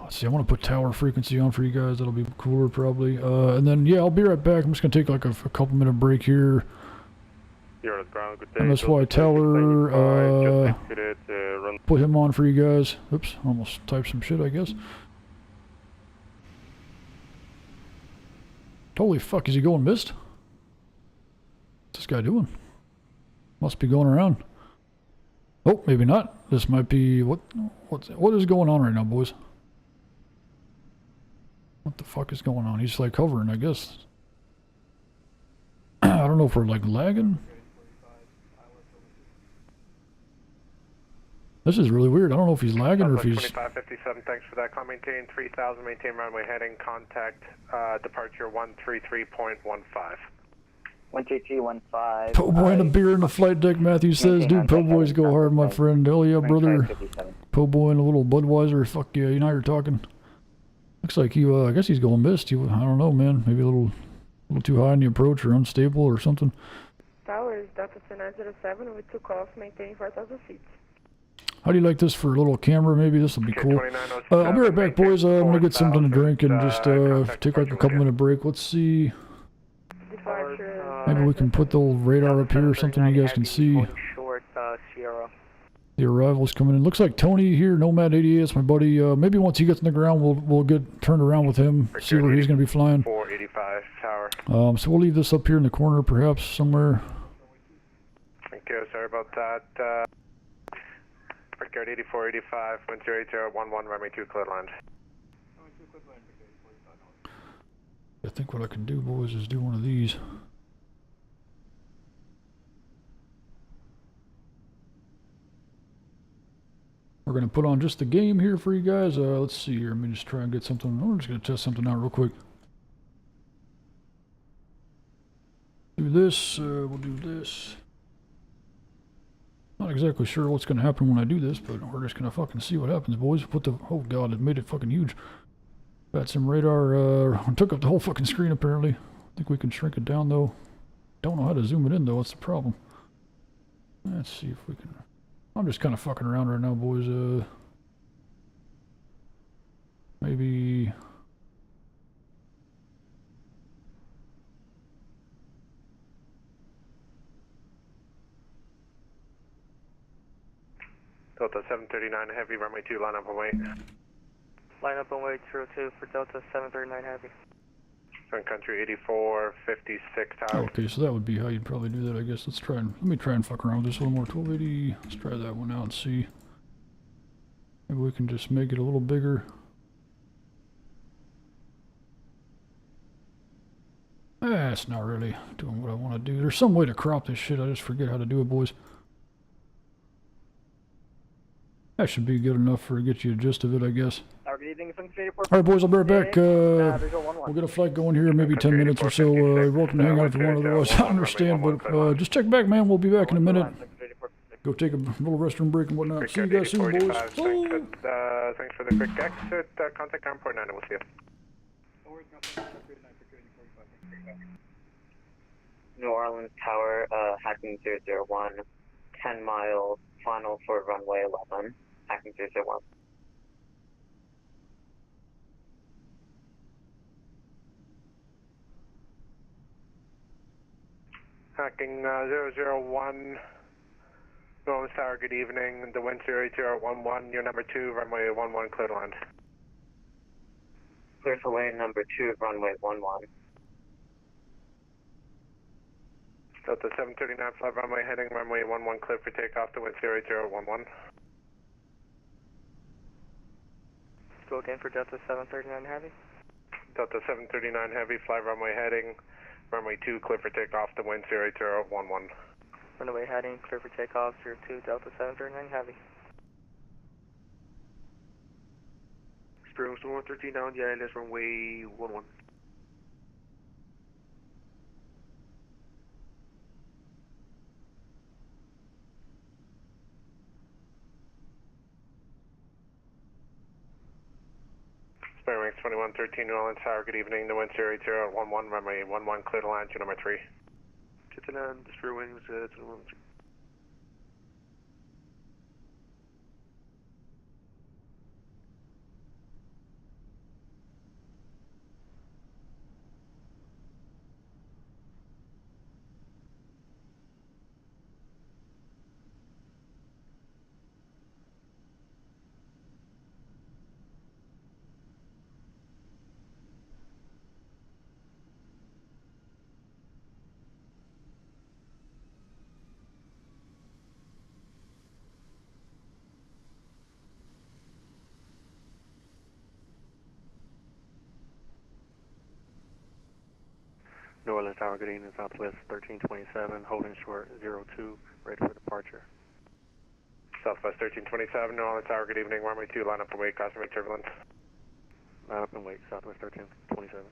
Speaker 2: Let's see. I want to put tower frequency on for you guys. That'll be cooler probably. And then yeah, I'll be right back. I'm just gonna take like a couple minute break here. And that's why Tower. Put him on for you guys. Oops, almost typed some shit. I guess. Holy fuck, is he going missed? What's this guy doing? Must be going around. Oh, maybe not. This might be... What is going on right now, boys? What the fuck is going on? He's like hovering, I guess. I don't know if we're like lagging. This is really weird. I don't know if he's lagging or if he's...
Speaker 13: 2557, thanks for that. Call maintain 3000, maintain runway heading, contact departure 133.15.
Speaker 14: 13315.
Speaker 2: Po' boy and a beer in the flight deck, Matthew says. Dude, po' boys go hard, my friend. Hell yeah, brother. Po' boy and a little Budweiser. Fuck yeah, you know how you're talking. Looks like he, I guess he's going missed. I don't know, man. Maybe a little too high in the approach or unstable or something.
Speaker 16: Towers, Delta 2907 with 2 calls, maintaining 4,000 feet.
Speaker 2: How do you like this for a little camera? Maybe this will be cool. I'll be right back, boys. I'm gonna get something to drink and just take like a couple minute break. Let's see. Maybe we can put the old radar up here or something you guys can see. The arrival's coming in. Looks like Tony here, Nomad 88. That's my buddy. Maybe once he gets on the ground, we'll get turned around with him. See where he's gonna be flying.
Speaker 13: 485 tower.
Speaker 2: So we'll leave this up here in the corner, perhaps somewhere.
Speaker 13: Thank you. Sorry about that. Brickyard 8485, 108011, runway 2, clear land.
Speaker 2: I think what I can do, boys, is do one of these. We're going to put on just the game here for you guys. Let's see here. Let me just try and get something. We're just going to test something out real quick. Do this. We'll do this. Not exactly sure what's going to happen when I do this, but we're just going to fucking see what happens, boys. Put the... Oh, God, it made it fucking huge. Vatsim radar. Took up the whole fucking screen, apparently. I think we can shrink it down, though. Don't know how to zoom it in, though. That's the problem. Let's see if we can... I'm just kind of fucking around right now, boys. Maybe...
Speaker 13: Delta 739 Heavy, runway 2, line up and wait.
Speaker 6: Line up and wait 02 for Delta 739 Heavy.
Speaker 13: Sun country 8456 tower.
Speaker 2: Okay, so that would be how you'd probably do that, I guess. Let me try and fuck around with this a little more. 1280, let's try that one out and see. Maybe we can just make it a little bigger. That's not really doing what I want to do. There's some way to crop this shit. I just forget how to do it, boys. That should be good enough for to get you a gist of it, I guess.
Speaker 8: Tower
Speaker 14: good evening, Sunset Airport.
Speaker 2: All right, boys, I'll be right back.
Speaker 14: Visual 1-1.
Speaker 2: We'll get a flight going here, maybe 10 minutes or so. You're welcome to hang out if you want, otherwise I understand. But just check back, man. We'll be back in a minute. Go take a little restroom break and whatnot. See you guys soon, boys.
Speaker 13: Thanks for the quick exit. Contact ground point 9 and we'll see you.
Speaker 6: New Orleans Tower, hacking 001, 10 miles, final for runway 11, hacking 001.
Speaker 13: Hacking 001, New Orleans Tower, good evening. The wind 08011, you're number 2, runway 11, clear to land.
Speaker 6: Clear for lane number 2, runway 11.
Speaker 13: Delta 739, flight runway heading, runway 11, clear for takeoff, the wind 08011.
Speaker 8: Go again for Delta 739 Heavy.
Speaker 13: Delta 739 Heavy, fly runway heading, runway 2, clear for takeoff, the wind 08011.
Speaker 8: Runway heading, clear for takeoff, 02, Delta 739 Heavy.
Speaker 3: Spirit 113 down the ILS runway 11.
Speaker 13: Spirit Wings 2113, New Orleans Tower, good evening. The wind 08011, runway 11, clear to land, you're number 3.
Speaker 3: Clear to land, Spirit Wings 2113.
Speaker 9: New Orleans Tower, good evening, Southwest 1327, holding short 02, ready for departure.
Speaker 13: Southwest 1327, New Orleans Tower, good evening, runway 2, line up and wait, cosmic turbulence.
Speaker 9: Line up and wait, Southwest 1327.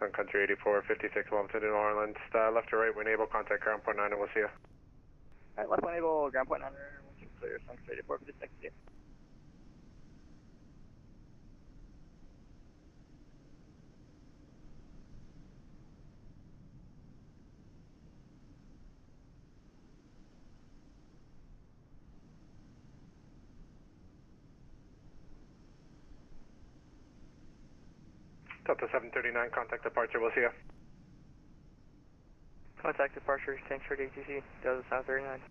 Speaker 13: On country 8456, welcome to New Orleans. Left or right, when able, contact ground point 9 and we'll see you.
Speaker 14: Alright, left one able, ground point 9, clear, Sunset Airport for the taxi.
Speaker 13: Delta 739, contact departure, we'll see you.
Speaker 8: Contact departure, Stanford ATC, Delta 739.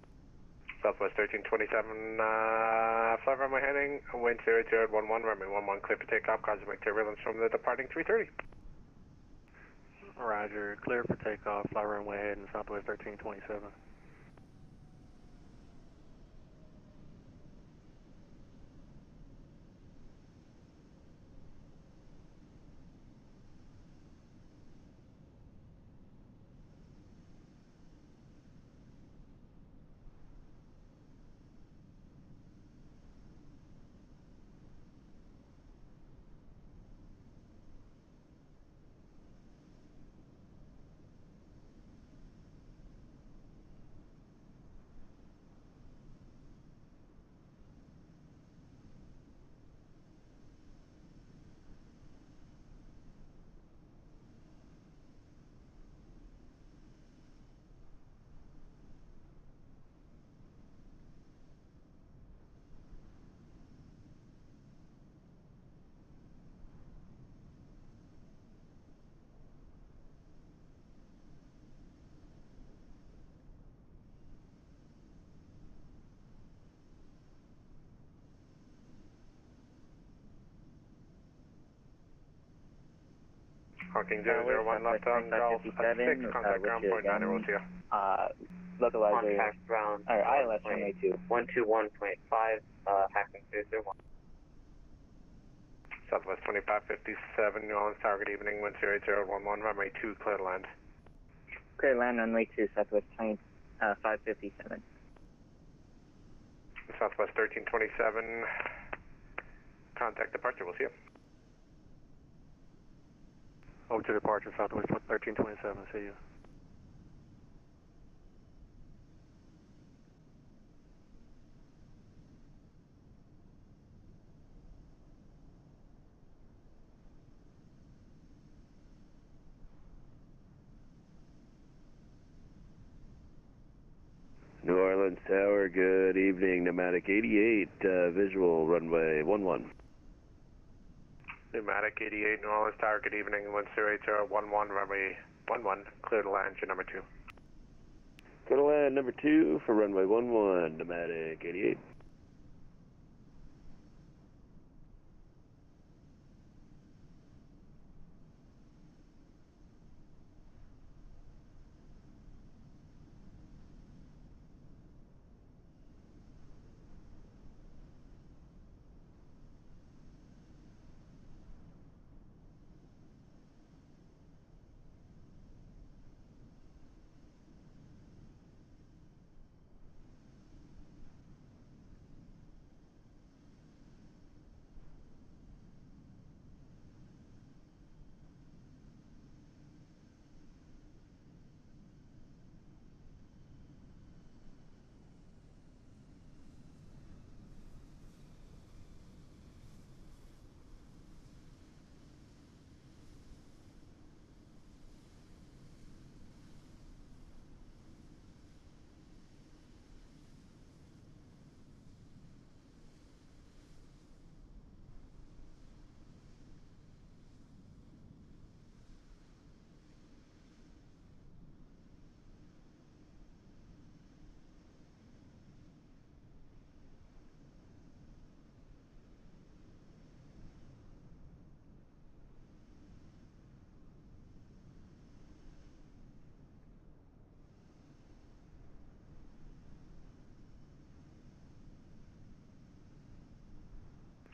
Speaker 13: Southwest 1327, fly runway heading, wind 08011, runway 11, clear for takeoff, cosmic turbulence from the departing 330.
Speaker 9: Roger, clear for takeoff, fly runway heading, Southwest 1327.
Speaker 13: Hawking 001, left on Golf 6, contact ground point 9 and we'll see you.
Speaker 6: Localizer. Contact ground.
Speaker 14: Alright, ILS runway 2.
Speaker 6: 121.5, hacking 001.
Speaker 13: Southwest 2557, New Orleans Tower, good evening, wind 08011, runway 2, clear to land.
Speaker 14: Clear land, runway 2, Southwest 557.
Speaker 13: Southwest 1327,
Speaker 5: Contact departure, we'll see you.
Speaker 13: Over to departure, Southwest 1327, see you.
Speaker 10: New Orleans Tower, good evening. Pneumatic 88, visual runway 11.
Speaker 5: Pneumatic 88, New Orleans Tower, good evening. 108011, runway 11, clear to land, engine number 2.
Speaker 10: Clear to land number 2 for runway 11, pneumatic 88.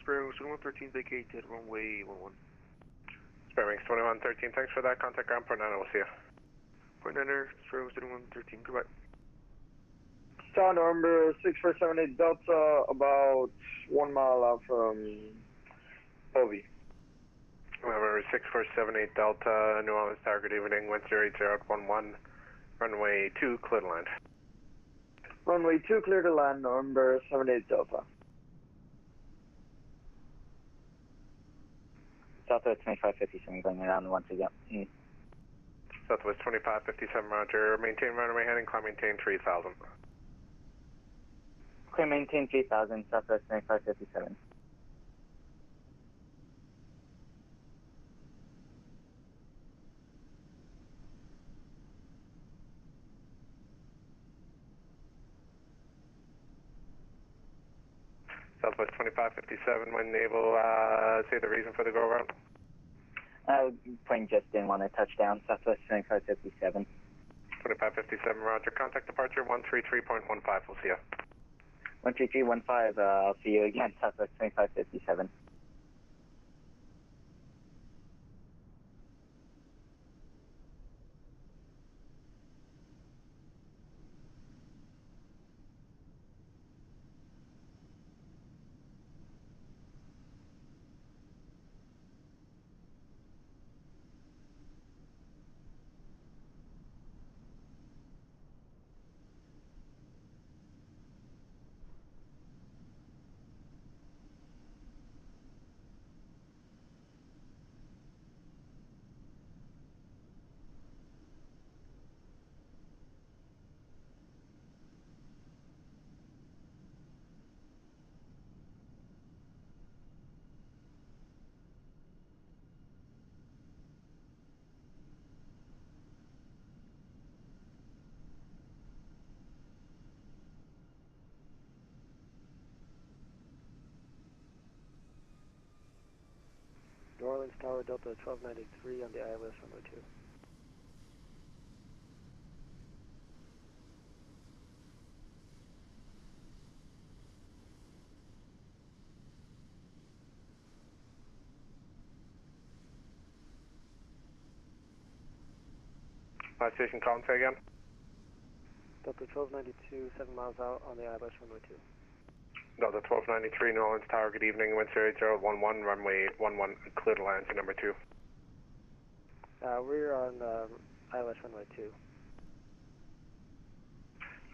Speaker 3: Spring 2113 vacated, runway 11.
Speaker 5: Spare Wings 2113, thanks for that. Contact ground point 9, we'll see you.
Speaker 3: Point 9er, Spring 2113, goodbye.
Speaker 4: Tower number 6478 Delta, about 1 mile out from Ovi.
Speaker 5: Remember 6478 Delta, New Orleans Tower, good evening. 108011, runway 2, clear to land.
Speaker 4: Runway 2 clear to land, number 78 Delta.
Speaker 6: Southwest 2557 going around once again.
Speaker 5: Southwest 2557, roger. Maintain runway heading, climb maintain 3000.
Speaker 6: Clear maintain 3000, Southwest 2557.
Speaker 5: Southwest 2557, when able, say the reason for the go around.
Speaker 6: Plane just didn't want to touch down, Southwest 2557.
Speaker 5: 2557, roger. Contact departure 133.15, we'll see you.
Speaker 6: 13315, I'll see you again, Southwest 2557.
Speaker 3: New Orleans Tower, Delta 1293 on the ILS runway 2.
Speaker 5: Station call and say again.
Speaker 3: Delta 1292, 7 miles out on the ILS runway 2.
Speaker 5: Delta 1293, New Orleans Tower, good evening, wind 8011, runway 11, clear to land to number 2.
Speaker 3: We're on ILS runway 2.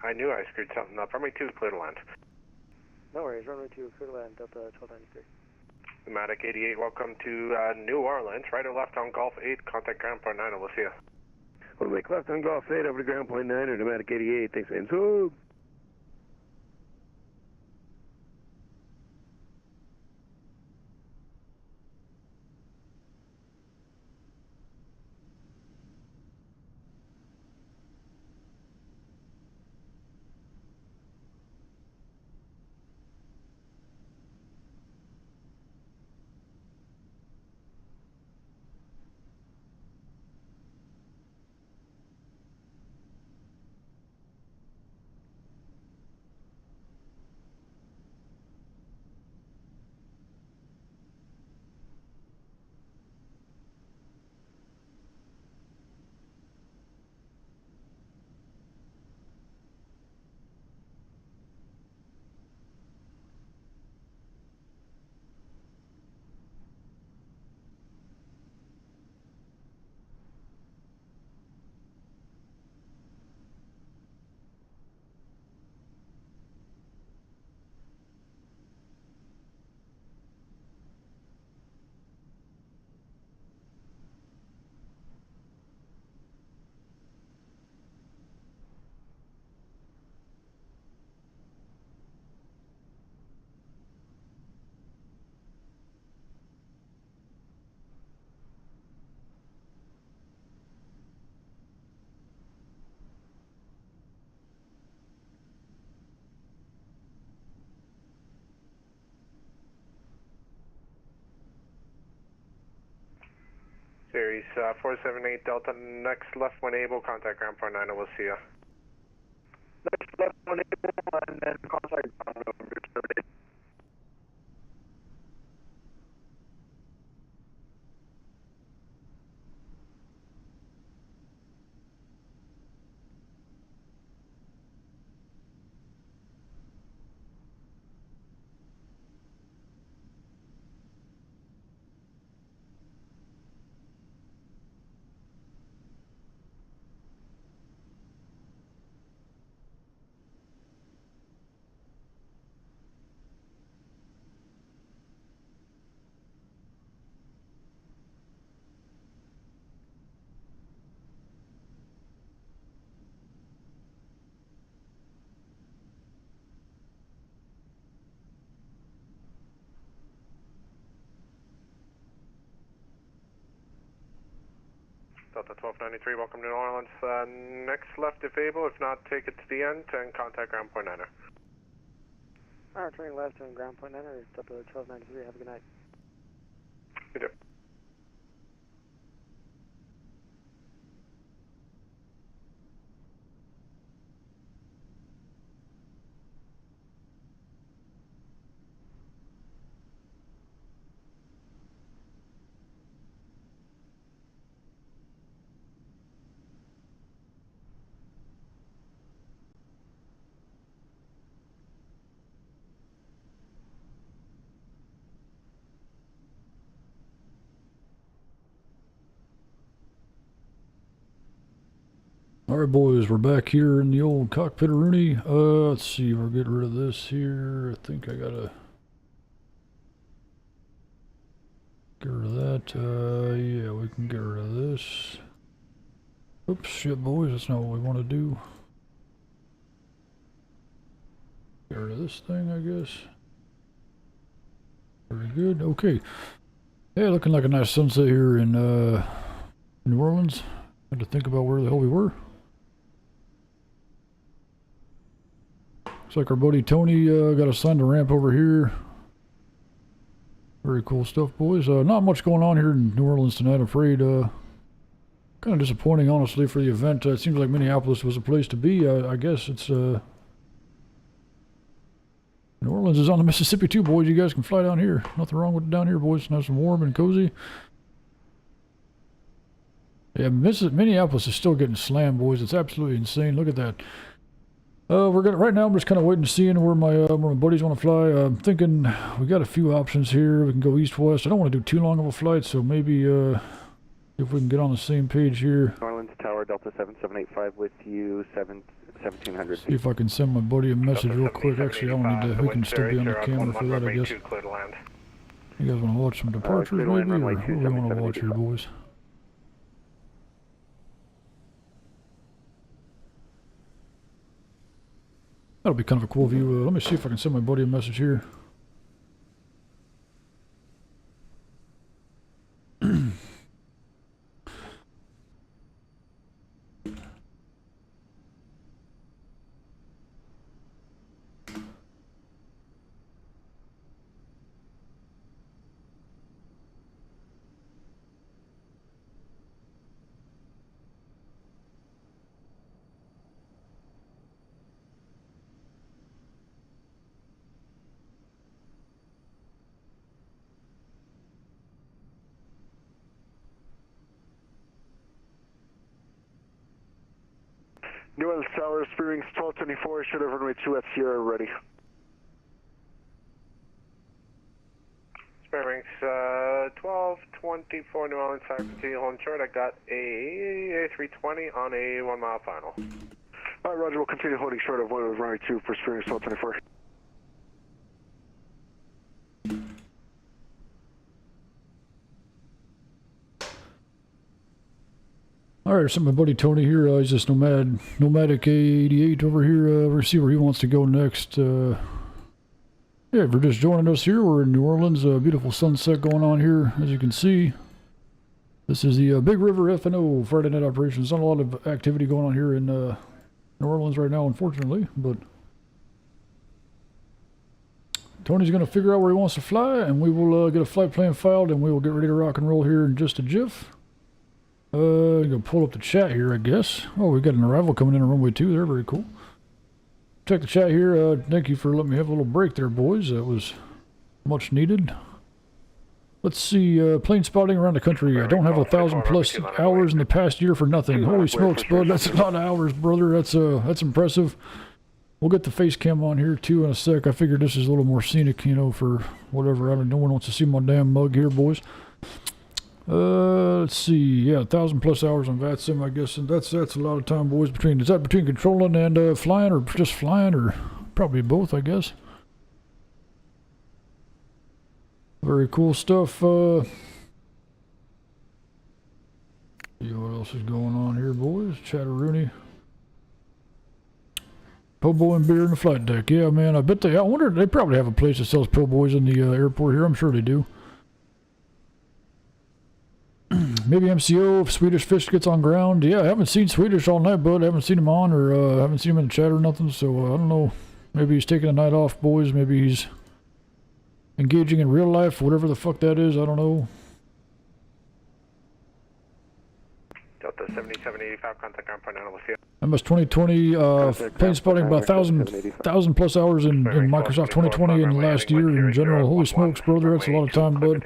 Speaker 5: I knew I screwed something up. Runway 2, clear to land.
Speaker 3: No worries, runway 2, clear to land, Delta 1293.
Speaker 5: Pneumatic 88, welcome to New Orleans. Right or left on Golf 8, contact ground point 9, we'll see you.
Speaker 10: One way left on Golf 8 over to ground point 9 or pneumatic 88. Thanks, man. So.
Speaker 5: Series 478 Delta, next left when able, contact ground point 9, we'll see you.
Speaker 4: Next left when able, and then contact ground over to
Speaker 5: Delta 1293, welcome to New Orleans. Next left if able, if not, take it to the end and contact ground point 9.
Speaker 3: Alright, turning left on ground point 9, Delta 1293, have a good night.
Speaker 5: You do.
Speaker 2: Alright boys, we're back here in the old cockpit Rooney. Let's see, we'll get rid of this here. I think I gotta get rid of that. Yeah, we can get rid of this. Oops, shit boys, that's not what we want to do. Get rid of this thing, I guess. Very good, okay. Yeah, looking like a nice sunset here in New Orleans. Had to think about where the hell we were. Looks like our buddy Tony got assigned a ramp over here. Very cool stuff, boys. Not much going on here in New Orleans tonight, I'm afraid. Kind of disappointing, honestly, for the event. It seems like Minneapolis was a place to be. I guess it's... New Orleans is on the Mississippi too, boys. You guys can fly down here. Nothing wrong with it down here, boys. Nice and warm and cozy. Yeah, Minneapolis is still getting slammed, boys. It's absolutely insane. Look at that. Right now I'm just kind of waiting to see where my buddies want to fly. I'm thinking we got a few options here. We can go east-west. I don't want to do too long of a flight, so maybe if we can get on the same page here.
Speaker 17: New Orleans Tower, Delta 7785 with you, 1700
Speaker 2: See if I can send my buddy a message real quick. Actually, I don't need to. We can still be on the camera for that, I guess. You guys want to watch some departures, maybe? Or what do we want to watch here, boys? That'll be kind of a cool view. Let me see if I can send my buddy a message here.
Speaker 4: New Orleans Tower, Spearings 1224, should have runway 2 at Sierra ready.
Speaker 5: Spearings 1224, New Orleans Tower, continue holding short. I got a A320 on a 1 mile final.
Speaker 4: Alright, Roger, we'll continue holding short of runway 2 for Spearings 1224.
Speaker 2: Alright, so my buddy Tony here, he's this nomadic A88 over here. We'll see where he wants to go next. Yeah, if you're just joining us here, we're in New Orleans. Beautiful sunset going on here, as you can see. This is the Big River FNO Friday night operations. Not a lot of activity going on here in New Orleans right now, unfortunately, but Tony's going to figure out where he wants to fly, and we will get a flight plan filed, and we will get ready to rock and roll here in just a jiff. Gonna pull up the chat here, I guess. Oh, we got an arrival coming in on runway 2 there, very cool. Check the chat here. Thank you for letting me have a little break there, boys. That was much needed. Let's see, plane spotting around the country. I don't have 1,000+ hours in the past year for nothing. Holy smokes, bud, that's a lot of hours, brother. That's impressive. We'll get the face cam on here too in a sec. I figured this is a little more scenic, you know, for whatever. I don't. No one wants to see my damn mug here, boys. Let's see. Yeah, 1,000+ hours on Vatsim, I guess, and that's a lot of time, boys. Is that between controlling and flying, or just flying, or probably both, I guess. Very cool stuff. See what else is going on here, boys. Chatteroony. Po' boy and beer in the flight deck. Yeah, man. I wonder, they probably have a place that sells po' boys in the airport here. I'm sure they do. Maybe MCO if Swedish Fish gets on ground. Yeah, I haven't seen Swedish all night, bud. I haven't seen him on, or haven't seen him in the chat or nothing, so I don't know. Maybe he's taking a night off, boys. Maybe he's engaging in real life, whatever the fuck that is. I don't know.
Speaker 5: Delta 7785, contact ground point 9, we'll see you.
Speaker 2: MS 2020, plane spotting about 1,000+ hours in Microsoft 2020 in the last year in general. Holy smokes, brother, that's a lot of time, bud.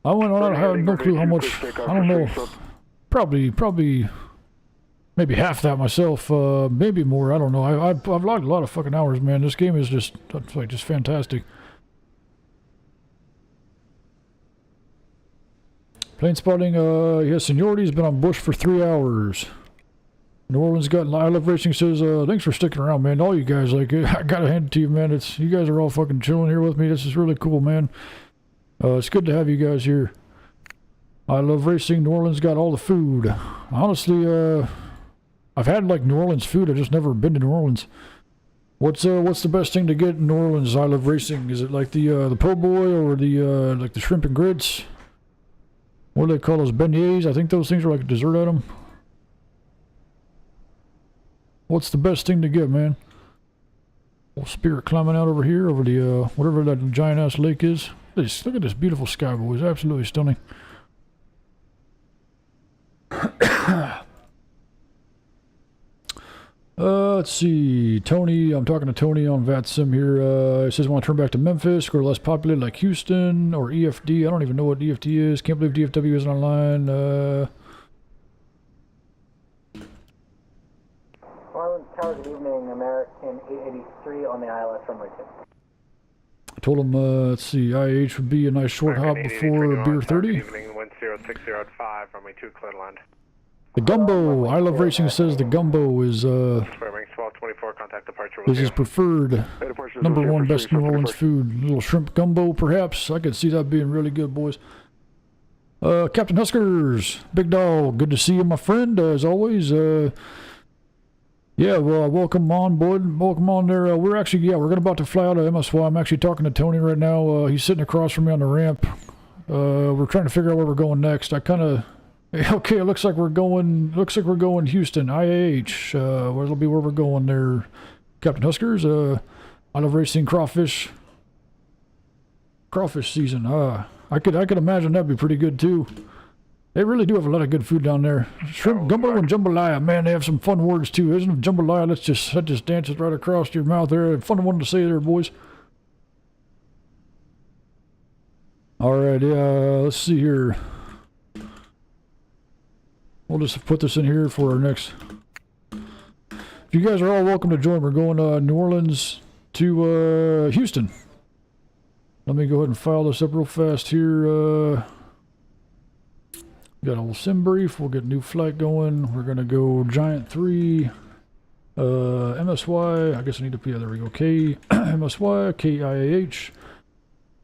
Speaker 2: I have no clue how much. I don't know. Probably maybe half that myself. Maybe more. I don't know. I've logged a lot of fucking hours, man. This game is just fantastic. Plane spotting. Yeah, Seniority's been on Bush for 3 hours. New Orleans got I Love Racing says, thanks for sticking around, man. All you guys, like, I gotta hand it to you, man. You guys are all fucking chilling here with me. This is really cool, man. It's good to have you guys here. I Love Racing. New Orleans got all the food. Honestly, I've had like New Orleans food. I've just never been to New Orleans. What's the best thing to get in New Orleans? I Love Racing. Is it like the po' boy, or the like the shrimp and grits? What do they call those, beignets? I think those things are like a dessert item. What's the best thing to get, man? Old Spirit climbing out over here, over the whatever that giant ass lake is. Look at this beautiful sky, boys. Absolutely stunning. Let's see. Tony, I'm talking to Tony on Vatsim here. He says, I want to turn back to Memphis, go to less populated like Houston or EFD. I don't even know what EFD is. Can't believe DFW isn't online.
Speaker 12: Orleans Tower, good evening, American 883 on the ILS runway 2.
Speaker 2: I told him, let's see, IH would be a nice short hop before beer 30.
Speaker 5: Good evening, 10605, runway 2, clear to land.
Speaker 2: The Gumbo, I Love Racing says the Gumbo is,
Speaker 5: Square wing 1224, contact departure.
Speaker 2: is his preferred #1 best New Orleans food. A little shrimp gumbo, perhaps. I could see that being really good, boys. Captain Huskers, Big Dog, good to see you, my friend, as always. Yeah, well, welcome on, bud. Welcome on there. We're about to fly out of MSY. I'm actually talking to Tony right now. He's sitting across from me on the ramp. We're trying to figure out where we're going next. Okay, it looks like we're going Houston, IAH. That'll be where we're going there, Captain Huskers. I Love Racing crawfish season. I could imagine that'd be pretty good too. They really do have a lot of good food down there. Shrimp gumbo and jambalaya, man, they have some fun words too, isn't it? Jambalaya, that just dances right across your mouth there. Fun one to say there, boys. All right, let's see here. We'll just put this in here for our next. You guys are all welcome to join. We're going New Orleans to Houston. Let me go ahead and file this up real fast here. Got a little sim brief. We'll get a new flight going. We're gonna go Giant 3, MSY. I guess I need to be there. We go K MSY KIAH.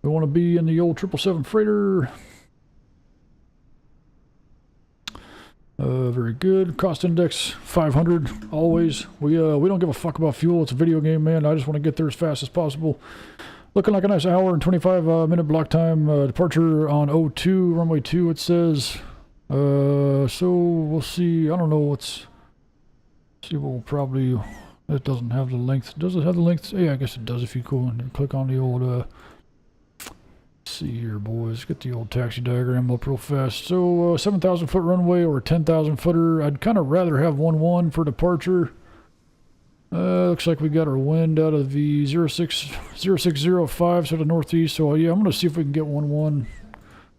Speaker 2: We want to be in the old 777 freighter. Very good. Cost index 500 always. We don't give a fuck about fuel. It's a video game, man. I just want to get there as fast as possible. Looking like a nice hour and 25 minute block time. Departure on 02 runway 2. It says. So we'll see. I don't know what's. See, we'll probably. It doesn't have the length. Does it have the length? Yeah, I guess it does. If you go and click on the old. Let's see here, boys. Get the old taxi diagram up real fast. So 7,000 foot runway or a 10,000 footer. I'd kind of rather have 1-1 for departure. Looks like we got our wind out of the 0605, so the northeast. So yeah, I'm gonna see if we can get 1-1.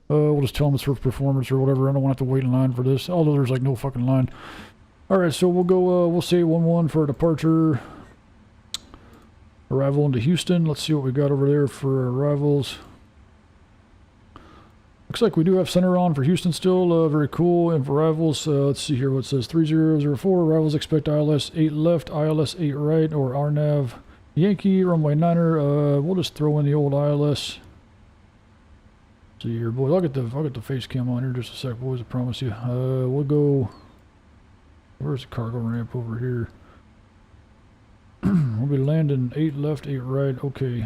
Speaker 2: We'll just tell them it's for performance or whatever. I don't want to have to wait in line for this, although there's like no fucking line. All right, so we'll go. We'll say 1-1 for a departure. Arrival into Houston. Let's see what we got over there for arrivals. Looks like we do have center on for Houston still. Very cool. And for arrivals, let's see here what it says. 3004. Arrivals expect ILS 8 left, ILS 8 right, or RNAV Yankee, runway 9er. We'll just throw in the old ILS. See here, boys. I'll get the face cam on here in just a sec, boys. I promise you. We'll go. Where's the cargo ramp over here? We'll be landing 8 left, 8 right. Okay.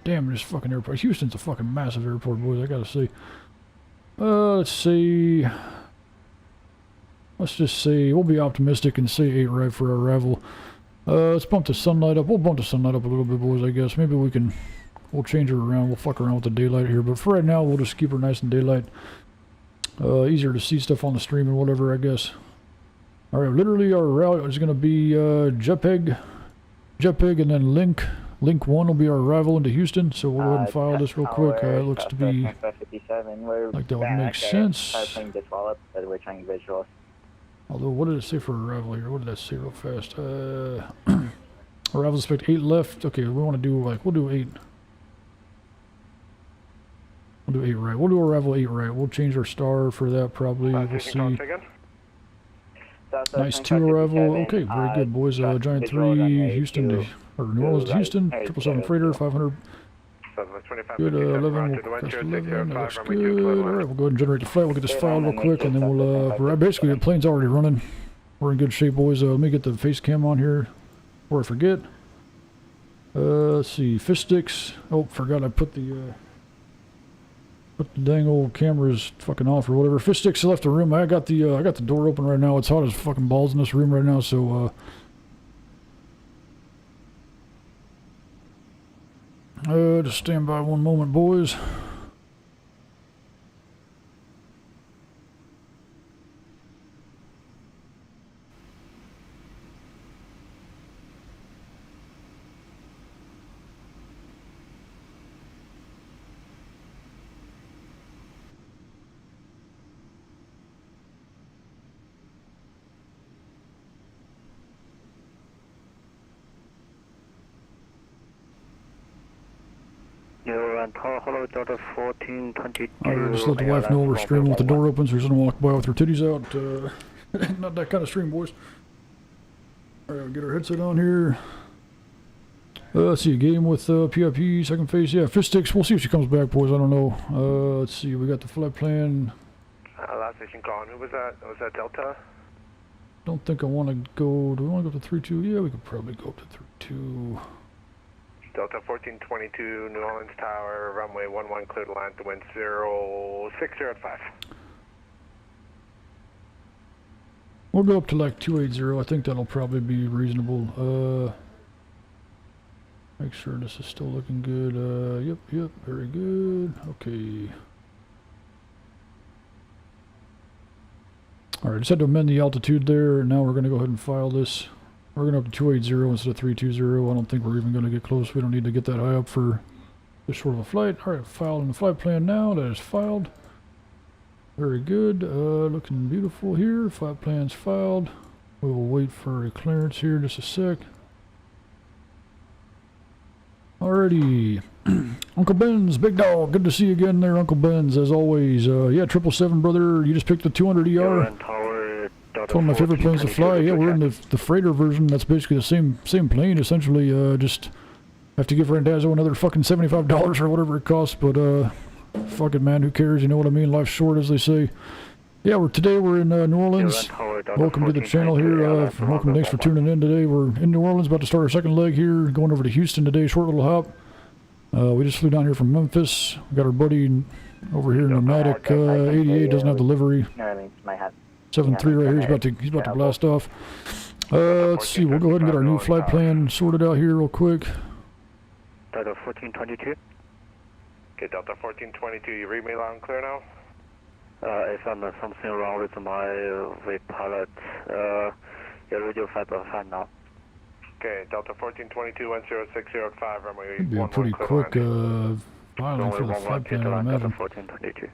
Speaker 2: Damn, this fucking airport. Houston's a fucking massive airport, boys. I gotta say. Let's see. Let's just say we'll be optimistic and say 8 right for our arrival. Let's bump the sunlight up. We'll bump the sunlight up a little bit, boys. I guess maybe we'll change it around. We'll fuck around with the daylight here, but for right now, we'll just keep her nice and daylight. Easier to see stuff on the stream and whatever, I guess. All right. Literally, our route is gonna be JPEG, and then link 1 will be our arrival into Houston, so we'll go ahead and file this real quick. It looks to be like that would make sense. Although, what did it say for arrival here? What did that say real fast? Arrival expect 8 left. Okay, we want to do we'll do 8. We'll do 8 right. We'll do arrival 8 right. We'll change our star for that probably. We'll see. Nice 2 arrival. Okay, very good, boys. Giant 3, Houston to, or New Orleans to Houston. 777 freighter, 500. Good, 11. That's 11. That looks good. All right, we'll go ahead and generate the flight. We'll get this filed real quick, and then we'll. Basically, the plane's already running. We're in good shape, boys. Let me get the face cam on here, before I forget. Let's see, fist sticks. Oh, forgot I put the. Put the dang old cameras fucking off or whatever. Fish sticks left the room. I got the door open right now. It's hot as fucking balls in this room right now, so just stand by one moment, boys.
Speaker 11: and hello, Delta 1422.
Speaker 2: Alright, just let the wife know we're streaming with the door open so she doesn't walk by with her titties out. Not that kind of stream, boys. Alright, we'll get our headset on here. Let's see, a game with PIP, second phase. Yeah, fish sticks. We'll see if she comes back, boys. I don't know. Let's see, we got the flight plan.
Speaker 5: Last station calling. Who was that? Was that Delta?
Speaker 2: Don't think I want to go. Do we want to go up to 3-2? Yeah, we could probably go up to 3-2.
Speaker 5: Delta 1422, New Orleans Tower, runway 11, clear the line to wind 060 at 5.
Speaker 2: We'll go up to like 280. I think that'll probably be reasonable. Make sure this is still looking good. Yep, very good. Okay. Alright, just had to amend the altitude there. Now we're going to go ahead and file this. We're going up to 280 instead of 320. I don't think we're even going to get close. We don't need to get that high up for this short of a flight. Alright, filing the flight plan now. That is filed. Very good. Looking beautiful here. Flight plan's filed. We will wait for a clearance here just a sec. Alrighty. Uncle Ben's, big dog. Good to see you again there, Uncle Ben's, as always. Yeah, 777, brother. You just picked the 200 ER. It's one of my favorite planes to fly. Yeah, we're in the freighter version. That's basically the same plane, essentially. Just have to give Randazzo another fucking $75 or whatever it costs. But, fuck it, man. Who cares? You know what I mean? Life's short, as they say. Yeah, today we're in New Orleans. Welcome to the channel here. Thanks for tuning in today. We're in New Orleans, about to start our second leg here. Going over to Houston today, short little hop. We just flew down here from Memphis. We got our buddy over here in Nomadic 88, doesn't have the livery. 7-3 right here, he's about to blast off. Let's see, we'll go ahead and get our new flight plan sorted out here real quick.
Speaker 11: Delta 1422.
Speaker 5: Okay, Delta 1422, you read me loud and clear now?
Speaker 11: I found something wrong with my pilot. Your radio fiber fine now.
Speaker 5: Okay, Delta 1422, 1060 at 5, runway 11,
Speaker 2: Be a pretty quick filing for the flight plan, I imagine.
Speaker 11: 1422.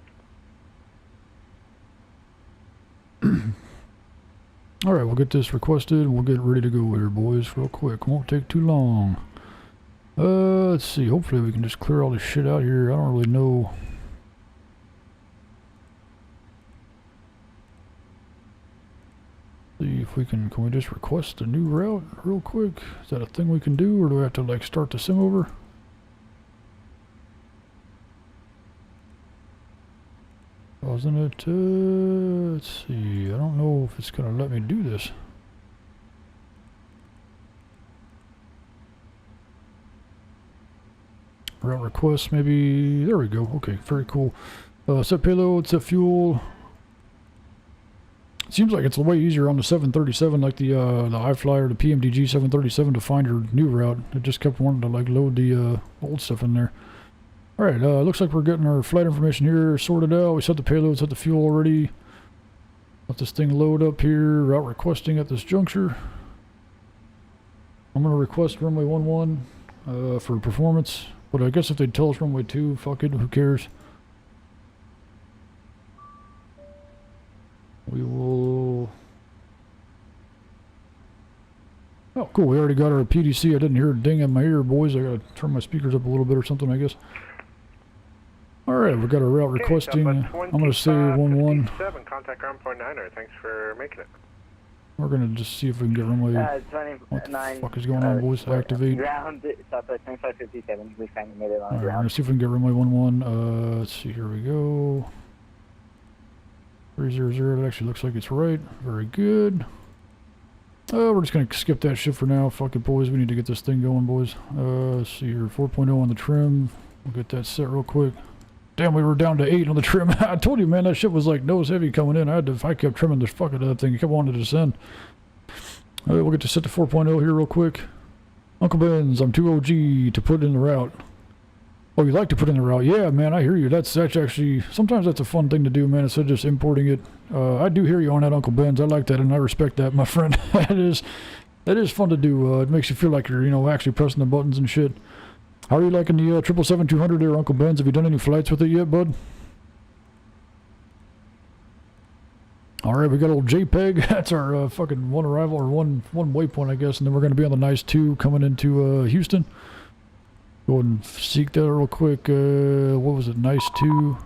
Speaker 2: Alright, we'll get this requested and we'll get ready to go here, boys, real quick. Won't take too long. Let's see, hopefully we can just clear all this shit out here. I don't really know. See if we can we just request a new route real quick? Is that a thing we can do, or do we have to like start the sim over? Wasn't it, let's see, I don't know if it's gonna let me do this. Route request, maybe, there we go, okay, very cool. Set payload, set fuel. It seems like it's way easier on the 737, like the iFlyer, the PMDG 737, to find your new route. It just kept wanting to like load the old stuff in there. Alright, looks like we're getting our flight information here sorted out. We set the payload, set the fuel already. Let this thing load up here. Route requesting at this juncture. I'm going to request runway 11 for performance. But I guess if they tell us runway 2, fuck it, who cares? We will... Oh, cool, we already got our PDC. I didn't hear a ding in my ear, boys. I gotta turn my speakers up a little bit or something, I guess. Alright, we got our route requesting. I'm gonna say 11.
Speaker 5: Contact ground point 9er. Thanks for making it.
Speaker 2: We're gonna just see if we can get runway. What the fuck is going on, boys? Activate.
Speaker 14: Ground, stop at 2557. We finally made it on
Speaker 2: Alright,
Speaker 14: ground.
Speaker 2: we're gonna see if we can get runway 11. Let's see, here we go. 300, it actually looks like it's right. Very good. We're just gonna skip that shit for now. Fuck it, boys. We need to get this thing going, boys. Let's see here. 4.0 on the trim. We'll get that set real quick. Damn, we were down to 8 on the trim. I told you, man, that shit was like nose heavy coming in. I kept trimming this fucking thing. It kept wanting to descend. We'll get to set to 4.0 here real quick. Uncle Ben's, I'm too OG to put in the route. Oh, you like to put in the route? Yeah, man, I hear you. That's actually, sometimes that's a fun thing to do, man, instead of just importing it. I do hear you on that, Uncle Ben's. I like that, and I respect that, my friend. That is fun to do. It makes you feel like you're, you know, actually pressing the buttons and shit. How are you liking the 777-200 there, Uncle Ben's? Have you done any flights with it yet, bud? Alright, we got old JPEG. That's our fucking one arrival, or one waypoint, I guess, and then we're going to be on the nice 2 coming into Houston. Go ahead and seek that real quick. What was it? Nice 2.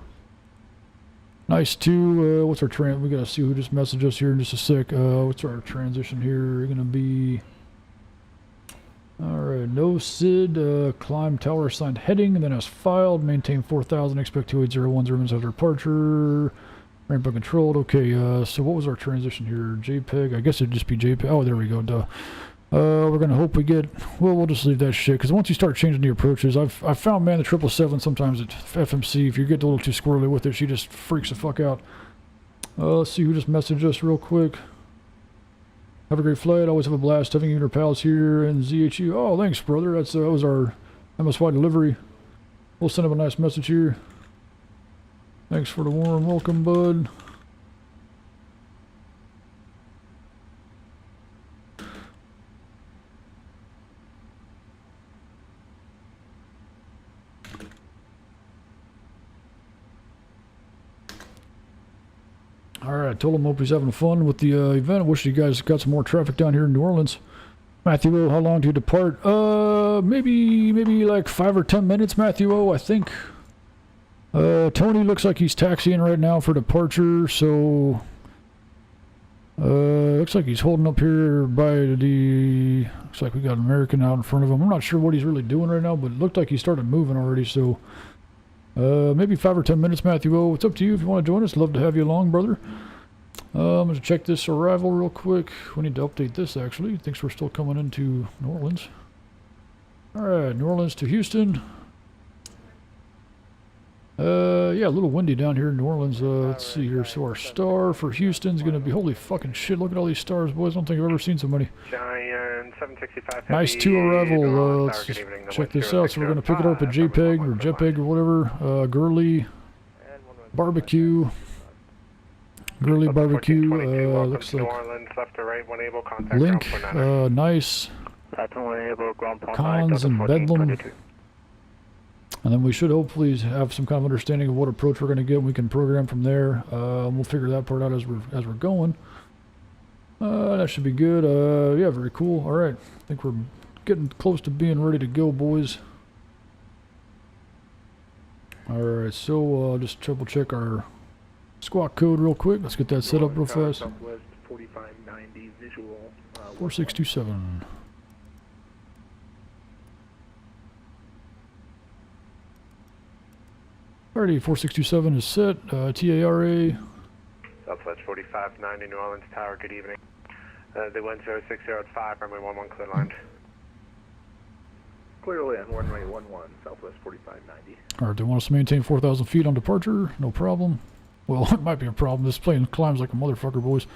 Speaker 2: Nice 2. What's our we gotta see who just messaged us here in just a sec. What's our transition here? Gonna be. Alright, no SID, climb tower assigned heading, and then as filed, maintain 4000, expect 2801 minutes after departure, ramp uncontrolled. Okay, so what was our transition here? JPEG, I guess it'd just be JPEG. Oh, there we go, duh. We're gonna hope we get, well, we'll just leave that shit, because once you start changing the approaches, I've found, man, the 777 sometimes at FMC, if you get a little too squirrely with it, she just freaks the fuck out. Let's see who just messaged us real quick. Have a great flight. Always have a blast having you and our pals here in ZHU. Oh, thanks, brother. That was our MSY delivery. We'll send him a nice message here. Thanks for the warm welcome, bud. Alright, I told him hope he's having fun with the event. I wish you guys got some more traffic down here in New Orleans. Matthew O, how long do you depart? Maybe like 5 or 10 minutes, Matthew O, I think. Tony looks like he's taxiing right now for departure, so... looks like he's holding up here by the... Looks like we got an American out in front of him. I'm not sure what he's really doing right now, but it looked like he started moving already, so... maybe 5 or 10 minutes, Matthew O. It's up to you if you want to join us. Love to have you along, brother. I'm going to check this arrival real quick. We need to update this, actually. Thinks we're still coming into New Orleans. Alright, New Orleans to Houston. Yeah, a little windy down here in New Orleans. Let's see here. So our star for Houston's going to be... Holy fucking shit, look at all these stars, boys. I don't think I've ever seen so many.
Speaker 5: Giant 765
Speaker 2: Nice 2 arrival. Let's just check this out. So we're going to pick it up at JPEG or JPEG or whatever. Gurley Barbecue. Gurley Barbecue. Looks like Link. Nice. Cons and Bedlam. And then we should hopefully have some kind of understanding of what approach we're going to get. We can program from there. We'll figure that part out as we're going. That should be good. Yeah, very cool. All right, I think we're getting close to being ready to go, boys. All right, so just triple check our squawk code real quick. Let's get that set up real fast. 4627. Alrighty, 4627 is set. TARA.
Speaker 5: Southwest 4590 New Orleans Tower, good evening. The wind 060 runway 11 clear line.
Speaker 4: Clearly on runway 11, Southwest 4590.
Speaker 2: Alright, they want us to maintain 4,000 feet on departure. No problem. Well, it might be a problem. This plane climbs like a motherfucker, boys.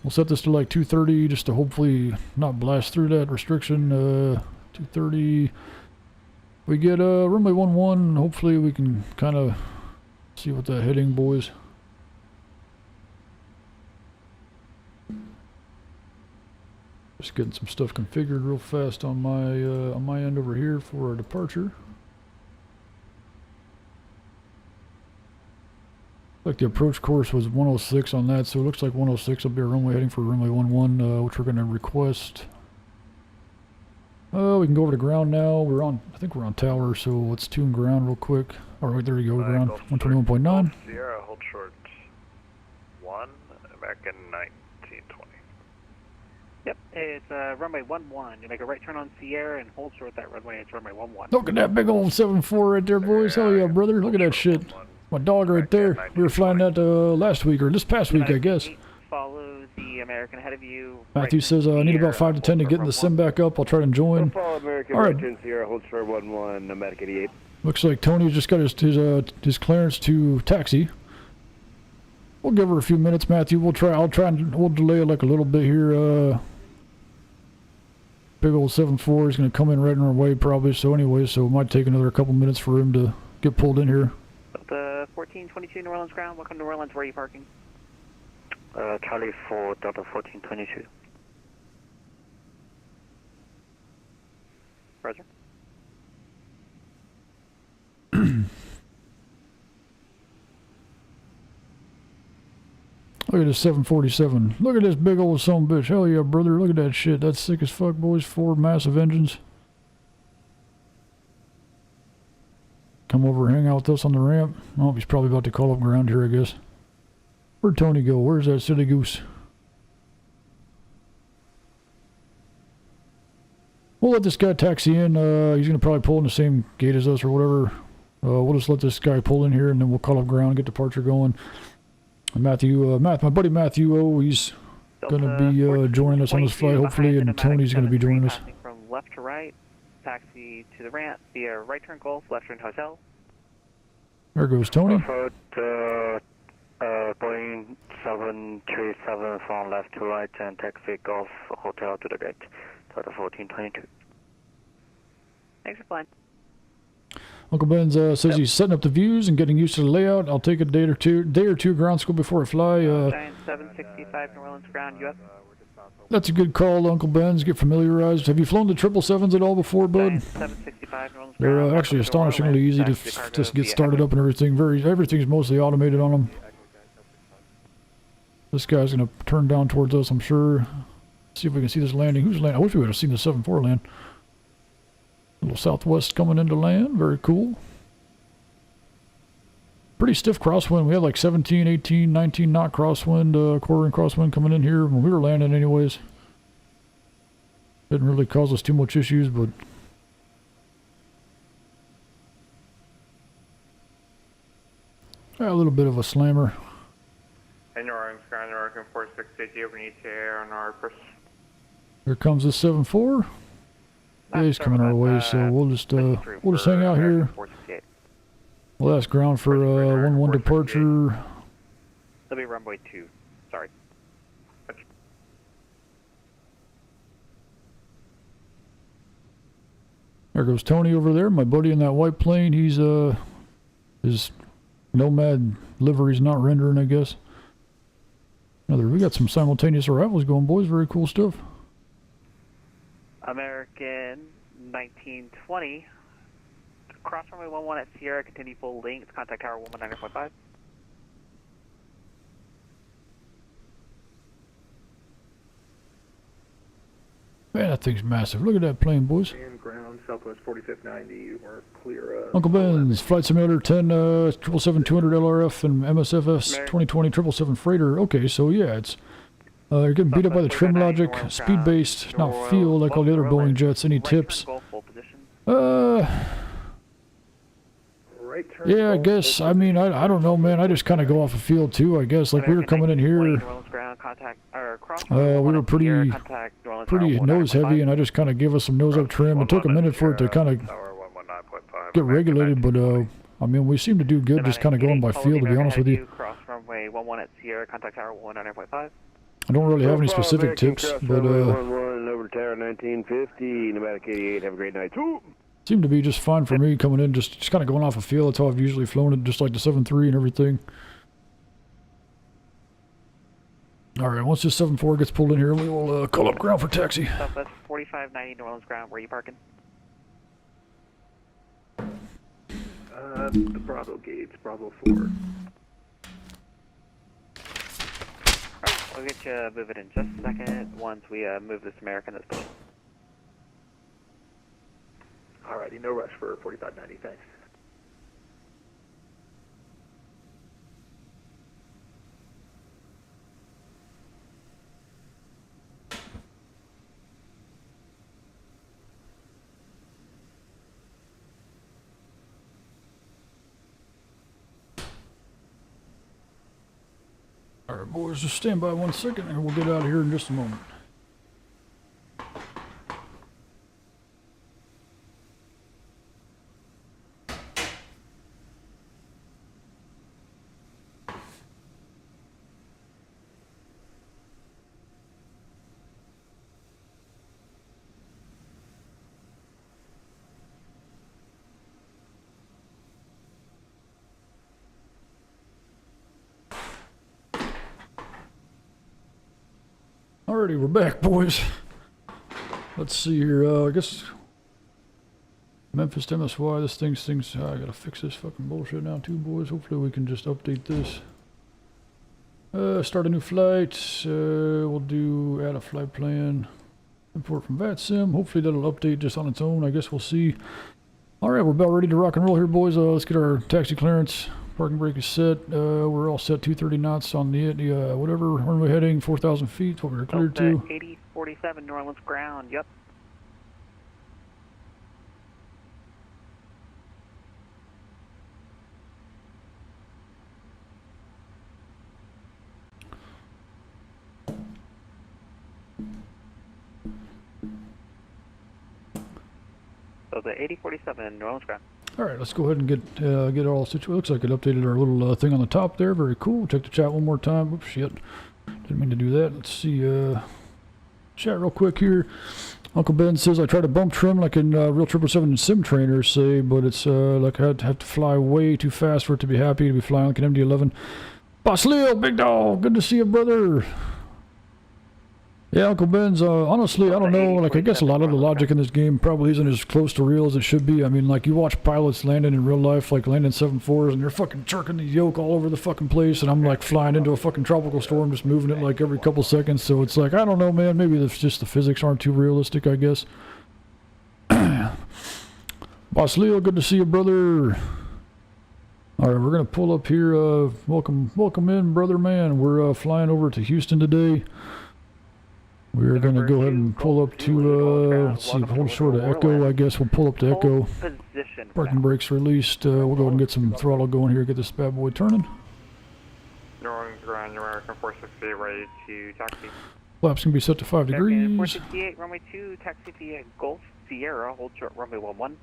Speaker 2: We'll set this to like 230 just to hopefully not blast through that restriction. 230. We get runway 11. Hopefully we can kind of see what that heading, boys. Just getting some stuff configured real fast on my end over here for our departure. Like the approach course was 106 on that, so it looks like 106 will be our runway heading for runway 11, which we're going to request. We can go over to ground now. I think we're on tower, so let's tune ground real quick. Alright, there you go, ground 121.9.
Speaker 5: Sierra, hold short 1, American 1920.
Speaker 8: Yep, it's runway 11. You make a right turn on Sierra and hold short that runway. It's runway 11.
Speaker 2: Look at that big old 7.4 right there, boys. Hell yeah, brother. Look at that shit. My dog right there. We were flying that last week, or this past week, I guess.
Speaker 8: Follow the American ahead of you.
Speaker 2: Matthew says I need about 5 to 10 to get the sim back up. I'll try to join.
Speaker 10: Follow American
Speaker 2: All right.
Speaker 10: Sierra, hold short 11, Nomadic 88.
Speaker 2: Looks like Tony's just got his clearance to taxi. We'll give her a few minutes, Matthew. We'll delay it like a little bit here. Big old 7.4 is going to come in right in our way probably. So anyway, so it might take another couple minutes for him to get pulled in here.
Speaker 8: The 1422 New Orleans ground. Welcome to New Orleans. Where are you parking?
Speaker 11: Charlie 4, Delta 1422.
Speaker 8: Roger.
Speaker 2: Look at this 747. Look at this big old son of a bitch. Hell yeah, brother. Look at that shit. That's sick as fuck, boys. 4 massive engines. come over and hang out with us on the ramp. Oh, he's probably about to call up ground here, I guess. Where'd Tony go? Where's that silly goose? We'll let this guy taxi in. He's going to probably pull in the same gate as us or whatever. We'll just let this guy pull in here, and then we'll call up ground, get departure going. And Matthew, my buddy Matthew, he's going to be joining us on this flight, hopefully, and Tony's going to be joining us.
Speaker 8: From left to right, taxi to the ramp via right turn Golf, left turn Hotel.
Speaker 2: There goes Tony.
Speaker 11: Boeing 737 from left to right and taxi Golf Hotel to the gate. Total 1422.
Speaker 8: Thanks for flying.
Speaker 2: Uncle Ben says he's setting up the views and getting used to the layout. I'll take a day or two ground school before I fly.
Speaker 8: Giant 765 New Orleans ground, US.
Speaker 2: That's a good call, Uncle Ben's. Get familiarized. Have you flown the 777s at all before, bud?
Speaker 8: 765 New Orleans
Speaker 2: They're
Speaker 8: ground.
Speaker 2: actually astonishingly easy to just get started up and everything. Everything's mostly automated on them. This guy's going to turn down towards us, I'm sure. See if we can see this landing. Who's landing? I wish we would have seen the 74 land. A little southwest coming into land. Very cool. Pretty stiff crosswind. We had like 17, 18, 19 knot crosswind, quartering crosswind coming in here when we were landing anyways. Didn't really cause us too much issues, but... a little bit of a slammer.
Speaker 5: And New Orleans ground, American 4680, over ETA on our push.
Speaker 2: Here comes the 74. Yeah, he's coming our way, so we'll just hang out here. We'll ask ground for 1-1 departure.
Speaker 8: That'll be runway 2. Sorry.
Speaker 2: There goes Tony over there, my buddy in that white plane. He's his Nomad livery's not rendering, I guess. We got some simultaneous arrivals going, boys. Very cool stuff.
Speaker 8: American 1920. Cross runway 11 at Sierra, continue full length, contact tower 119.5.
Speaker 2: Man, that thing's massive. Look at that plane, boys.
Speaker 13: And ground, Southwest 4590, we're clear.
Speaker 2: Uncle Ben's, Flight Simulator 10, 777-200 LRF and MSFS 2020 777 Freighter. Okay, so yeah, it's... you're getting beat up by the trim logic, speed-based, not feel like all the other Boeing jets. Any tips? Yeah, I guess. I mean, I don't know, man. I just kind of go off a feel too, I guess. Like we were coming in here, we were pretty nose heavy, and I just kind of gave us some nose up trim. It took a minute for it to kind of get regulated, but I mean, we seem to do good just kind of going by feel, to be honest with you.
Speaker 8: Cross runway 11 at Sierra, contact tower 119.5.
Speaker 2: I don't really have any specific tips, but
Speaker 10: over tower 1950, pneumatic 88. Have a great night.
Speaker 2: Seemed to be just fine for me coming in, just kind of going off a feel. That's how I've usually flown it, just like the 7.3 and everything. All right, once this 7.4 gets pulled in here, we will call up ground for taxi.
Speaker 8: Southwest 4590 New Orleans ground. Where are you parking?
Speaker 13: The Bravo gates, Bravo 4.
Speaker 8: Alright, we'll get you moving in just a second once we move this American that's pulled.
Speaker 13: Alrighty, no rush for 4590, thanks.
Speaker 2: All right, boys, just stand by 1 second and we'll get out of here in just a moment. Alrighty, we're back, boys. Let's see here. I guess Memphis to MSY. This thing's. I gotta fix this fucking bullshit now, too, boys. Hopefully, we can just update this. Start a new flight. We'll do add a flight plan. Import from Vatsim. Hopefully, that'll update just on its own. I guess we'll see. All right, we're about ready to rock and roll here, boys. Let's get our taxi clearance. Parking brake is set. We're all set. 230 knots on the whatever runway heading. 4,000 feet. That's what we were cleared to.
Speaker 8: 8047 New Orleans ground. Yep. So the 8047 New Orleans ground.
Speaker 2: All right, let's go ahead and get all situated. Looks like it updated our little thing on the top there. Very cool. Check the chat one more time. Oops, shit. Didn't mean to do that. Let's see. Chat real quick here. Uncle Ben says, I tried to bump trim like in real 777 sim trainers say, but it's like I have to fly way too fast for it to be happy to be flying like an MD-11. Boss Leo, big dog. Good to see you, brother. Yeah, Uncle Ben's, honestly, I don't know, like, I guess a lot of the logic in this game probably isn't as close to real as it should be. I mean, like, you watch pilots landing in real life, like, landing 7.4s, and they're fucking jerking the yoke all over the fucking place, and I'm, like, flying into a fucking tropical storm, just moving it, like, every couple seconds, so it's like, I don't know, man, maybe it's just the physics aren't too realistic, I guess. Boss Leo, good to see you, brother. All right, we're going to pull up here, welcome in, brother man. We're flying over to Houston today. We're going to go ahead and pull up to, let's see, hold short of Echo, I guess. We'll pull up to Echo. Parking brakes released. We'll go ahead and get some throttle going here, get this bad boy turning.
Speaker 18: New Orleans ground, American 468, ready to taxi.
Speaker 2: Flaps can be set to 5 degrees.
Speaker 8: 468, runway 2, taxi via Golf Sierra, hold short runway 11.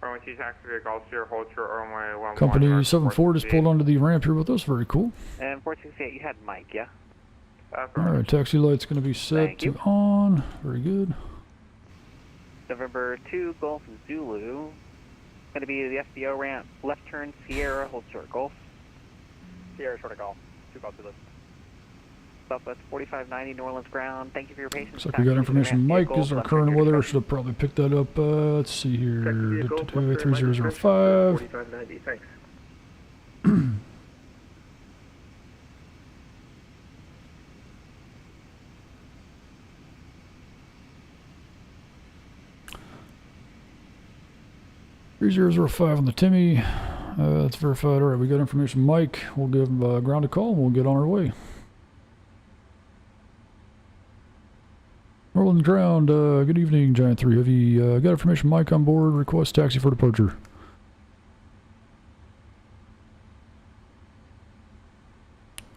Speaker 18: Runway 2, taxi via Golf Sierra, hold short runway 11.
Speaker 2: Company 74 just pulled onto the ramp here with us. Very cool.
Speaker 8: And 468, you had Mike, yeah?
Speaker 2: Alright, taxi light's going to be set to on. Very good.
Speaker 8: November 2, Golf Zulu. Going to be the FBO ramp, left turn Sierra, hold short Golf.
Speaker 14: Sierra short of Golf, 2 Golf Zulu.
Speaker 8: Southwest 4590 New Orleans ground. Thank you for your patience.
Speaker 2: Looks like we got information. Mike is our current weather. Should have probably picked that up. Let's see here. 3005.
Speaker 14: 4590, thanks.
Speaker 2: $3005 on the Timmy. That's verified. All right, we got information. Mike, we'll give ground a call and we'll get on our way. Rolling ground. Good evening, Giant 3 Heavy. Got information. Mike on board. Request taxi for departure.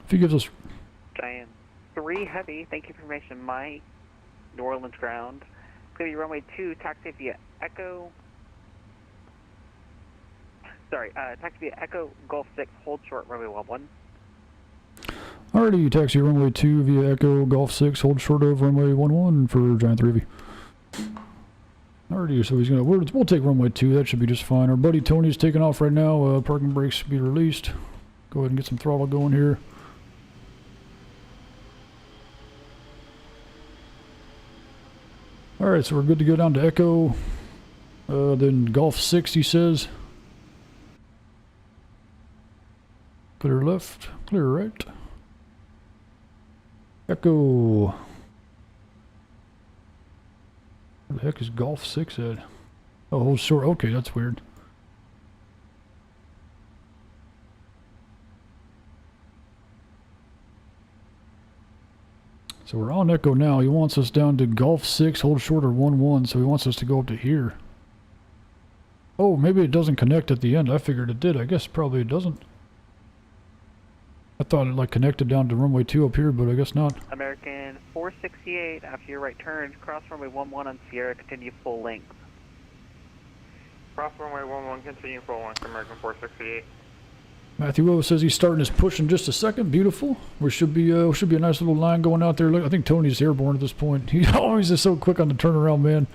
Speaker 2: If he gives us
Speaker 8: Giant 3 Heavy. Thank you for information. Mike, New Orleans ground. Clear runway 2, taxi via Echo. Sorry, taxi via Echo, Golf 6, hold short, runway 11.
Speaker 2: Alrighty, taxi runway 2 via Echo, Golf 6, hold short of runway 11 for Giant 3V. Alrighty, so he's gonna, we'll take runway 2, that should be just fine. Our buddy Tony's taking off right now, parking brakes should be released. Go ahead and get some throttle going here. Alright, so we're good to go down to Echo, then Golf 6 he says. Clear left, clear right. Echo. Where the heck is Golf 6 at? Oh, hold short. Okay, that's weird. So we're on Echo now. He wants us down to Golf 6, hold short or 1-1, so he wants us to go up to here. Oh, maybe it doesn't connect at the end. I figured it did. I guess probably it doesn't. I thought it like connected down to runway 2 up here, but I guess not.
Speaker 8: American 468, after your right turn, cross runway 11 on Sierra, continue full length.
Speaker 18: Cross runway 11, continue full length, American 468.
Speaker 2: Matthew O says he's starting his push in just a second. Beautiful. We should be a nice little line going out there. Look, I think Tony's airborne at this point. He always is so quick on the turnaround, man.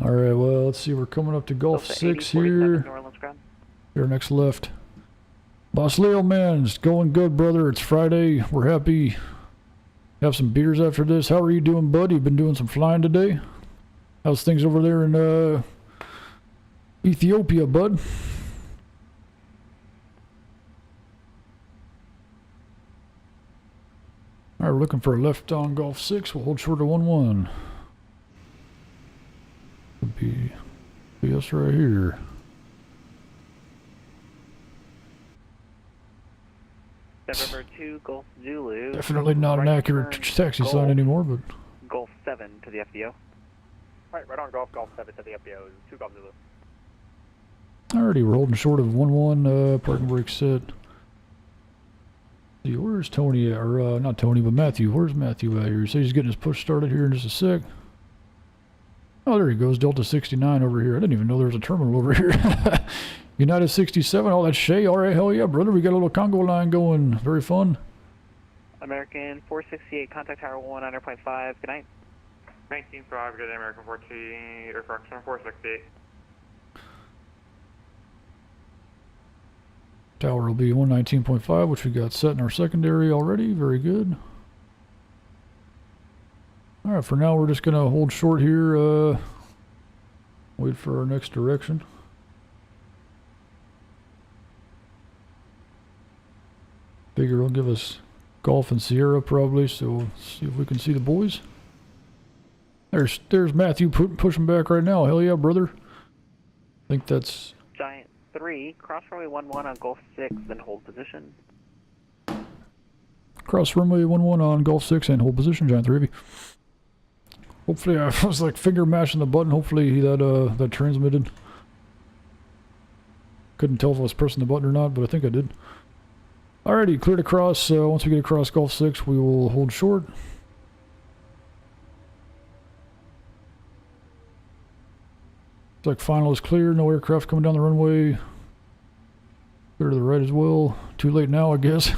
Speaker 2: All right, well, let's see. We're coming up to Golf 6 here. Here, next left. Boss Leo, man, it's going good, brother. It's Friday. We're happy. Have some beers after this. How are you doing, bud? You've been doing some flying today? How's things over there in Ethiopia, bud? All right, we're looking for a left on Golf 6. We'll hold short of 1-1. Could be Be us right here.
Speaker 8: November 2, Golf Zulu.
Speaker 2: Definitely not an accurate taxi sign anymore, but...
Speaker 8: Golf 7 to the FDO.
Speaker 13: Right on Golf 7 to the FBO, 2 Golf Zulu.
Speaker 2: Alrighty, we're holding short of 1-1, parking brake set. See, where's Tony at? Or, not Tony, but Matthew. Where's Matthew at here? He says he's getting his push started here in just a sec. Oh, there he goes, Delta 69 over here. I didn't even know there was a terminal over here. United 67, oh, that's Shay. Alright, hell yeah, brother. We got a little Congo line going. Very fun.
Speaker 8: American 468, contact tower 100.5. Good night.
Speaker 18: 19.5, good day, American 14, Air Fraction 468.
Speaker 2: Tower will be 119.5, which we got set in our secondary already. Very good. Alright, for now we're just going to hold short here. Wait for our next direction. Figure it'll give us Golf and Sierra probably, so see if we can see the boys. There's Matthew pushing back right now. Hell yeah, brother. I think that's...
Speaker 8: Giant 3, cross runway 11 on Golf 6, then hold position.
Speaker 2: Cross runway 11 on Golf 6 and hold position, Giant 3. Hopefully, I was like finger mashing the button. Hopefully that transmitted. Couldn't tell if I was pressing the button or not, but I think I did. Alrighty, cleared across. Once we get across Golf 6, we will hold short. Looks like final is clear. No aircraft coming down the runway. Clear to the right as well. Too late now, I guess.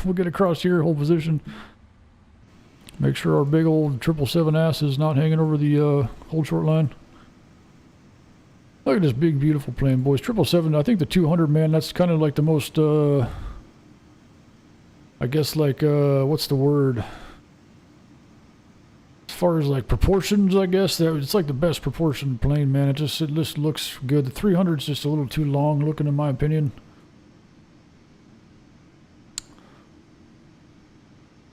Speaker 2: We'll get across here, hold position. Make sure our big old 777 ass is not hanging over the hold short line. Look at this big, beautiful plane, boys. 777, I think the 200, man, that's kind of like the most, I guess, like, what's the word? As far as, like, proportions, I guess, it's like the best proportioned plane, man. It just looks good. The 300 is just a little too long looking, in my opinion.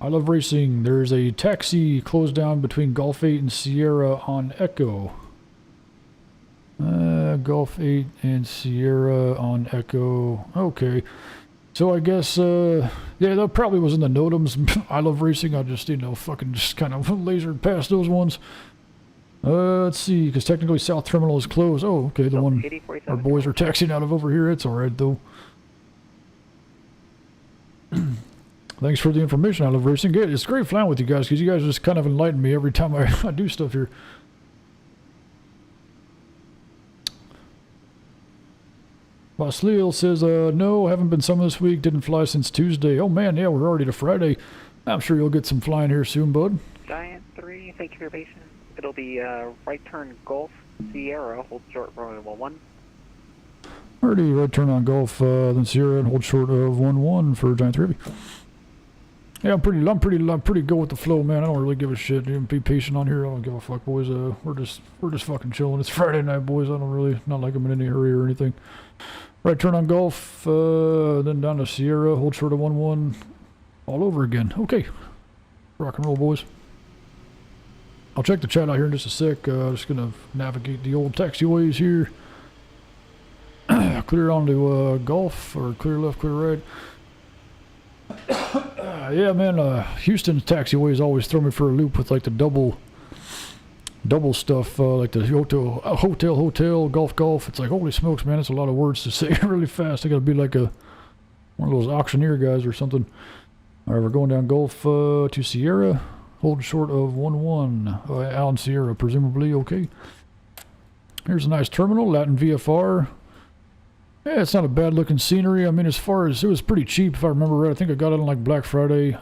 Speaker 2: I love racing. There's a taxi closed down between Golf 8 and Sierra on Echo. Golf 8 and Sierra on Echo. Okay. So I guess, yeah, that probably was in the NOTAMs. I love racing. I just, you know, fucking just kind of lasered past those ones. Let's see, because technically South Terminal is closed. Oh, okay, the one our boys are taxiing out of over here. It's alright, though. Thanks for the information. I love racing. Good. It's great flying with you guys, because you guys just kind of enlighten me every time I do stuff here. Basleel says, no, haven't been summoned this week. Didn't fly since Tuesday. Oh, man, yeah, we're already to Friday. I'm sure you'll get some flying here soon, bud.
Speaker 8: Giant 3, thank you for your patience. It'll be right turn Golf Sierra, hold short runway 11.
Speaker 2: Already right turn on Golf, then Sierra, and hold short of 11 for Giant 3. Yeah, I'm pretty good with the flow, man. I don't really give a shit. You can be patient on here. I don't give a fuck, boys. We're just fucking chilling. It's Friday night, boys. I don't really, not like I'm in any hurry or anything. Right turn on Golf, then down to Sierra, hold short of 11, all over again. Okay, rock and roll, boys. I'll check the chat out here in just a sec. Just gonna navigate the old taxiways here. Clear onto Golf, or clear left, clear right. Yeah, man, Houston's taxiways always throw me for a loop with like the double stuff, like the hotel, golf. It's like, holy smokes, man, it's a lot of words to say really fast. I gotta be like one of those auctioneer guys or something. Alright, we're going down Golf to Sierra, hold short of 11, out in Sierra, presumably. Okay. Here's a nice terminal, Latin VFR. Yeah, it's not a bad looking scenery. I mean, as far as, it was pretty cheap if I remember right. I think I got it on like Black Friday.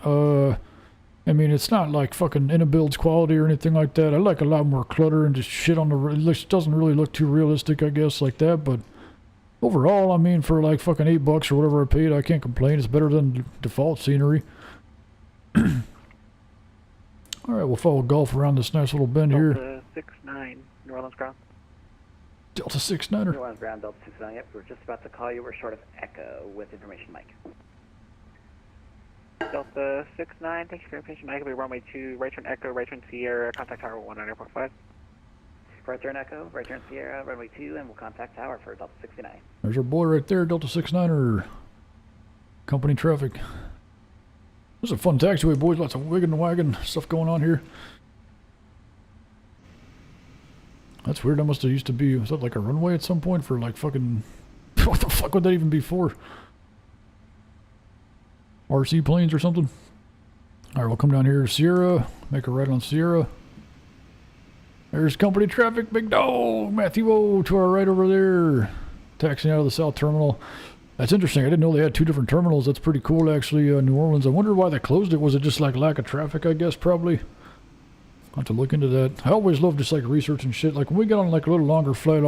Speaker 2: I mean, it's not like fucking in-a-builds quality or anything like that. I like a lot more clutter and just shit on the... It doesn't really look too realistic, I guess, like that. But overall, I mean, for like fucking $8 or whatever I paid, I can't complain. It's better than default scenery. Alright, we'll follow Golf around this nice little bend here.
Speaker 8: Delta 6-9, New Orleans ground.
Speaker 2: Delta 6-9er.
Speaker 19: New Orleans ground, Delta 6-9, yep. We're just about to call you. We're short of Echo with information, Mike.
Speaker 8: Delta 6-9, thank you for your information. Mike will be runway 2, right turn Echo, right turn Sierra, contact tower 100.5.
Speaker 19: right turn Echo, right turn Sierra, runway 2, and we'll contact tower for Delta 69.
Speaker 2: There's our boy right there, Delta 69er. Company traffic. This is a fun taxiway, boys. Lots of wiggin' and wagon stuff going on here. That's weird. That must have used to be, was that like a runway at some point for like fucking, what the fuck would that even be for? RC planes or something? Alright, we'll come down here to Sierra, make a right on Sierra. There's company traffic, big dog, Matthew O to our right over there. Taxiing out of the south terminal. That's interesting. I didn't know they had two different terminals. That's pretty cool, actually. New Orleans. I wonder why they closed it. Was it just like lack of traffic, I guess, probably? I'll have to look into that. I always love just like research and shit. Like when we get on like a little longer flight,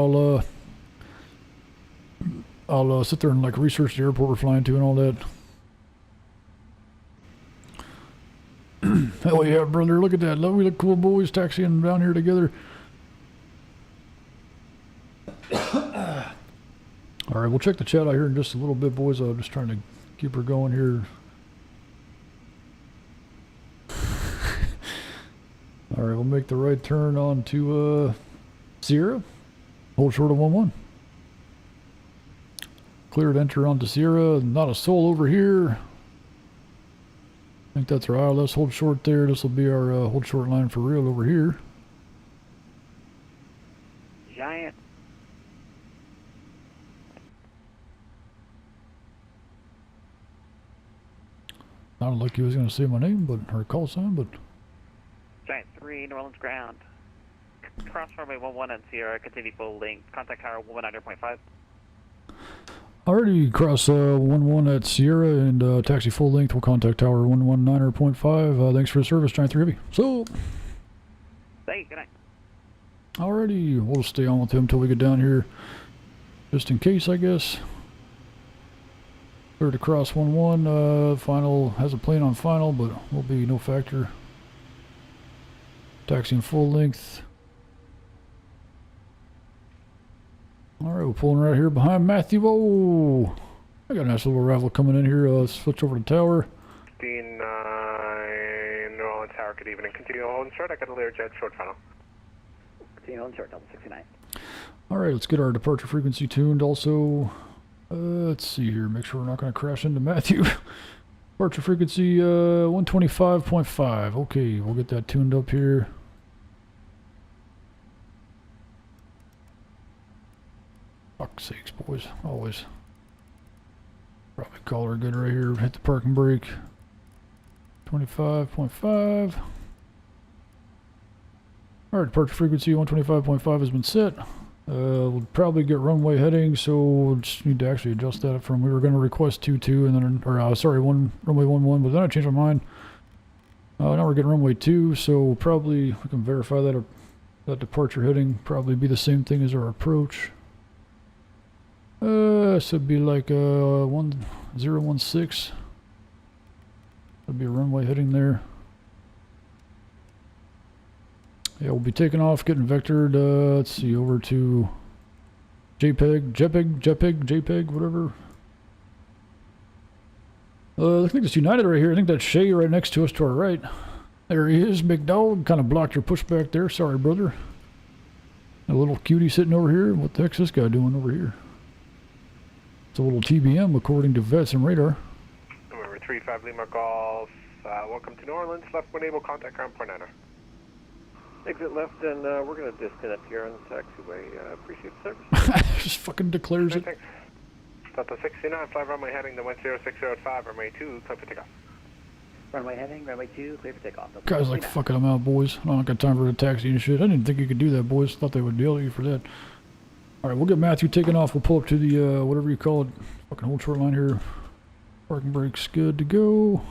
Speaker 2: I'll sit there and like research the airport we're flying to and all that. Hell yeah, brother. Look at that. We look cool, boys, taxiing down here together. Alright, we'll check the chat out here in just a little bit, boys. I'm just trying to keep her going here. Alright, we'll make the right turn on to Sierra. Hold short of 11. Cleared enter onto Sierra. Not a soul over here. I think that's our ILS. Hold short there. This will be our hold short line for real over here.
Speaker 8: Giant.
Speaker 2: Sounded like he was going to say my name, but her call sign, but.
Speaker 8: Giant 3, New Orleans ground. Cross runway 11 and Sierra, continue full length. Contact tower 119.5.
Speaker 2: Already cross 11 at Sierra and taxi full length. We'll contact tower 119.5. Thanks for the service, Giant 3 Heavy. So.
Speaker 8: Thank you, good night.
Speaker 2: Alrighty, we'll stay on with him until we get down here. Just in case, I guess. Clear to cross 11. Final has a plane on final, but will be no factor. Taxiing full length. Alright, we're pulling right here behind Matthew. Oh, I got a nice little arrival coming in here. Let's switch over to tower.
Speaker 5: 59 New Orleans Tower, good evening. Continue holding short. I got a Learjet short final.
Speaker 19: Continue holding short, Delta 69.
Speaker 2: Alright, let's get our departure frequency tuned also. Let's see here, make sure we're not going to crash into Matthew. Departure frequency 125.5. Okay, we'll get that tuned up here. Fuck's sakes, boys. Always. Probably call her good right here. Hit the parking brake. 25.5. Alright, departure frequency 125.5 has been set. We'll probably get runway heading, so we'll just need to actually adjust that from, we were going to request 22 and then, or sorry, runway 11, but then I changed my mind. Now we're getting runway 2, so probably we can verify that that departure heading probably be the same thing as our approach. This would be like 1016. That'd be a runway heading there. Yeah, we'll be taking off, getting vectored, let's see, over to JPEG, whatever. I think it's United right here. I think that's Shay right next to us to our right. There he is, big dog. Kind of blocked your pushback there. Sorry, brother. A little cutie sitting over here. What the heck's this guy doing over here? It's a little TBM according to Vatsim radar.
Speaker 5: Number 35 Lima Golf. Welcome to New Orleans. Left when able, contact ground point 9er.
Speaker 18: Exit left, and we're going to disconnect here on the taxiway. Appreciate the service.
Speaker 2: Just fucking declares it.
Speaker 5: Thanks. Delta 69, fly runway heading to 10605, runway 2, clear for takeoff.
Speaker 19: Runway heading, runway 2, clear for takeoff.
Speaker 2: Guys like fucking them out, boys. I don't got time for the taxi and shit. I didn't think you could do that, boys. Thought they would deal with you for that. Alright, we'll get Matthew taken off. We'll pull up to the, whatever you call it. Fucking hold short line here. Parking brake's good to go.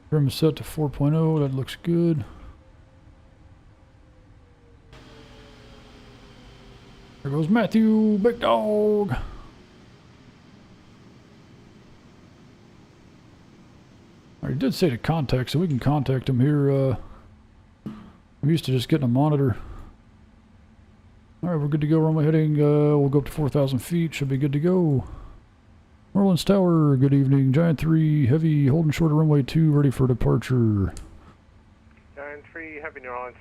Speaker 2: Trim is set to 4.0. That looks good. There goes Matthew, big dog. He did say to contact, so we can contact him here. I'm used to just getting a monitor. Alright, we're good to go. Runway heading. We'll go up to 4,000 feet. Should be good to go. We're Orleans Tower, good evening. Giant 3 Heavy holding short of runway 2, ready for departure.
Speaker 5: Giant 3 Heavy New Orleans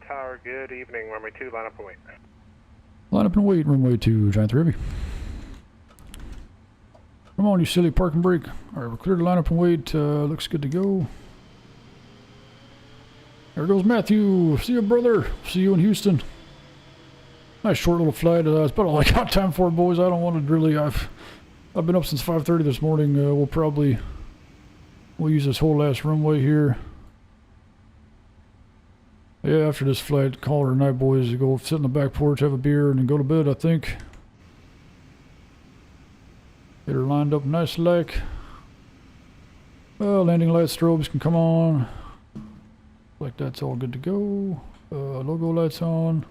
Speaker 5: Tower, good evening. Runway 2, line up and wait.
Speaker 2: Line up and wait, runway 2, Giant 3 Heavy. Come on, you silly park and brake. Alright, we're clear to line up and wait. Looks good to go. There goes Matthew. See you, brother. See you in Houston. Nice short little flight. It's about all I got time for, boys. I don't want to really... I've been up since 5:30 this morning. We'll use this whole last runway here. Yeah, after this flight, call it a night, boys. Go sit in the back porch, have a beer, and then go to bed, I think. Get her lined up nice like. Landing light strobes can come on. Like that's all good to go. Logo lights on.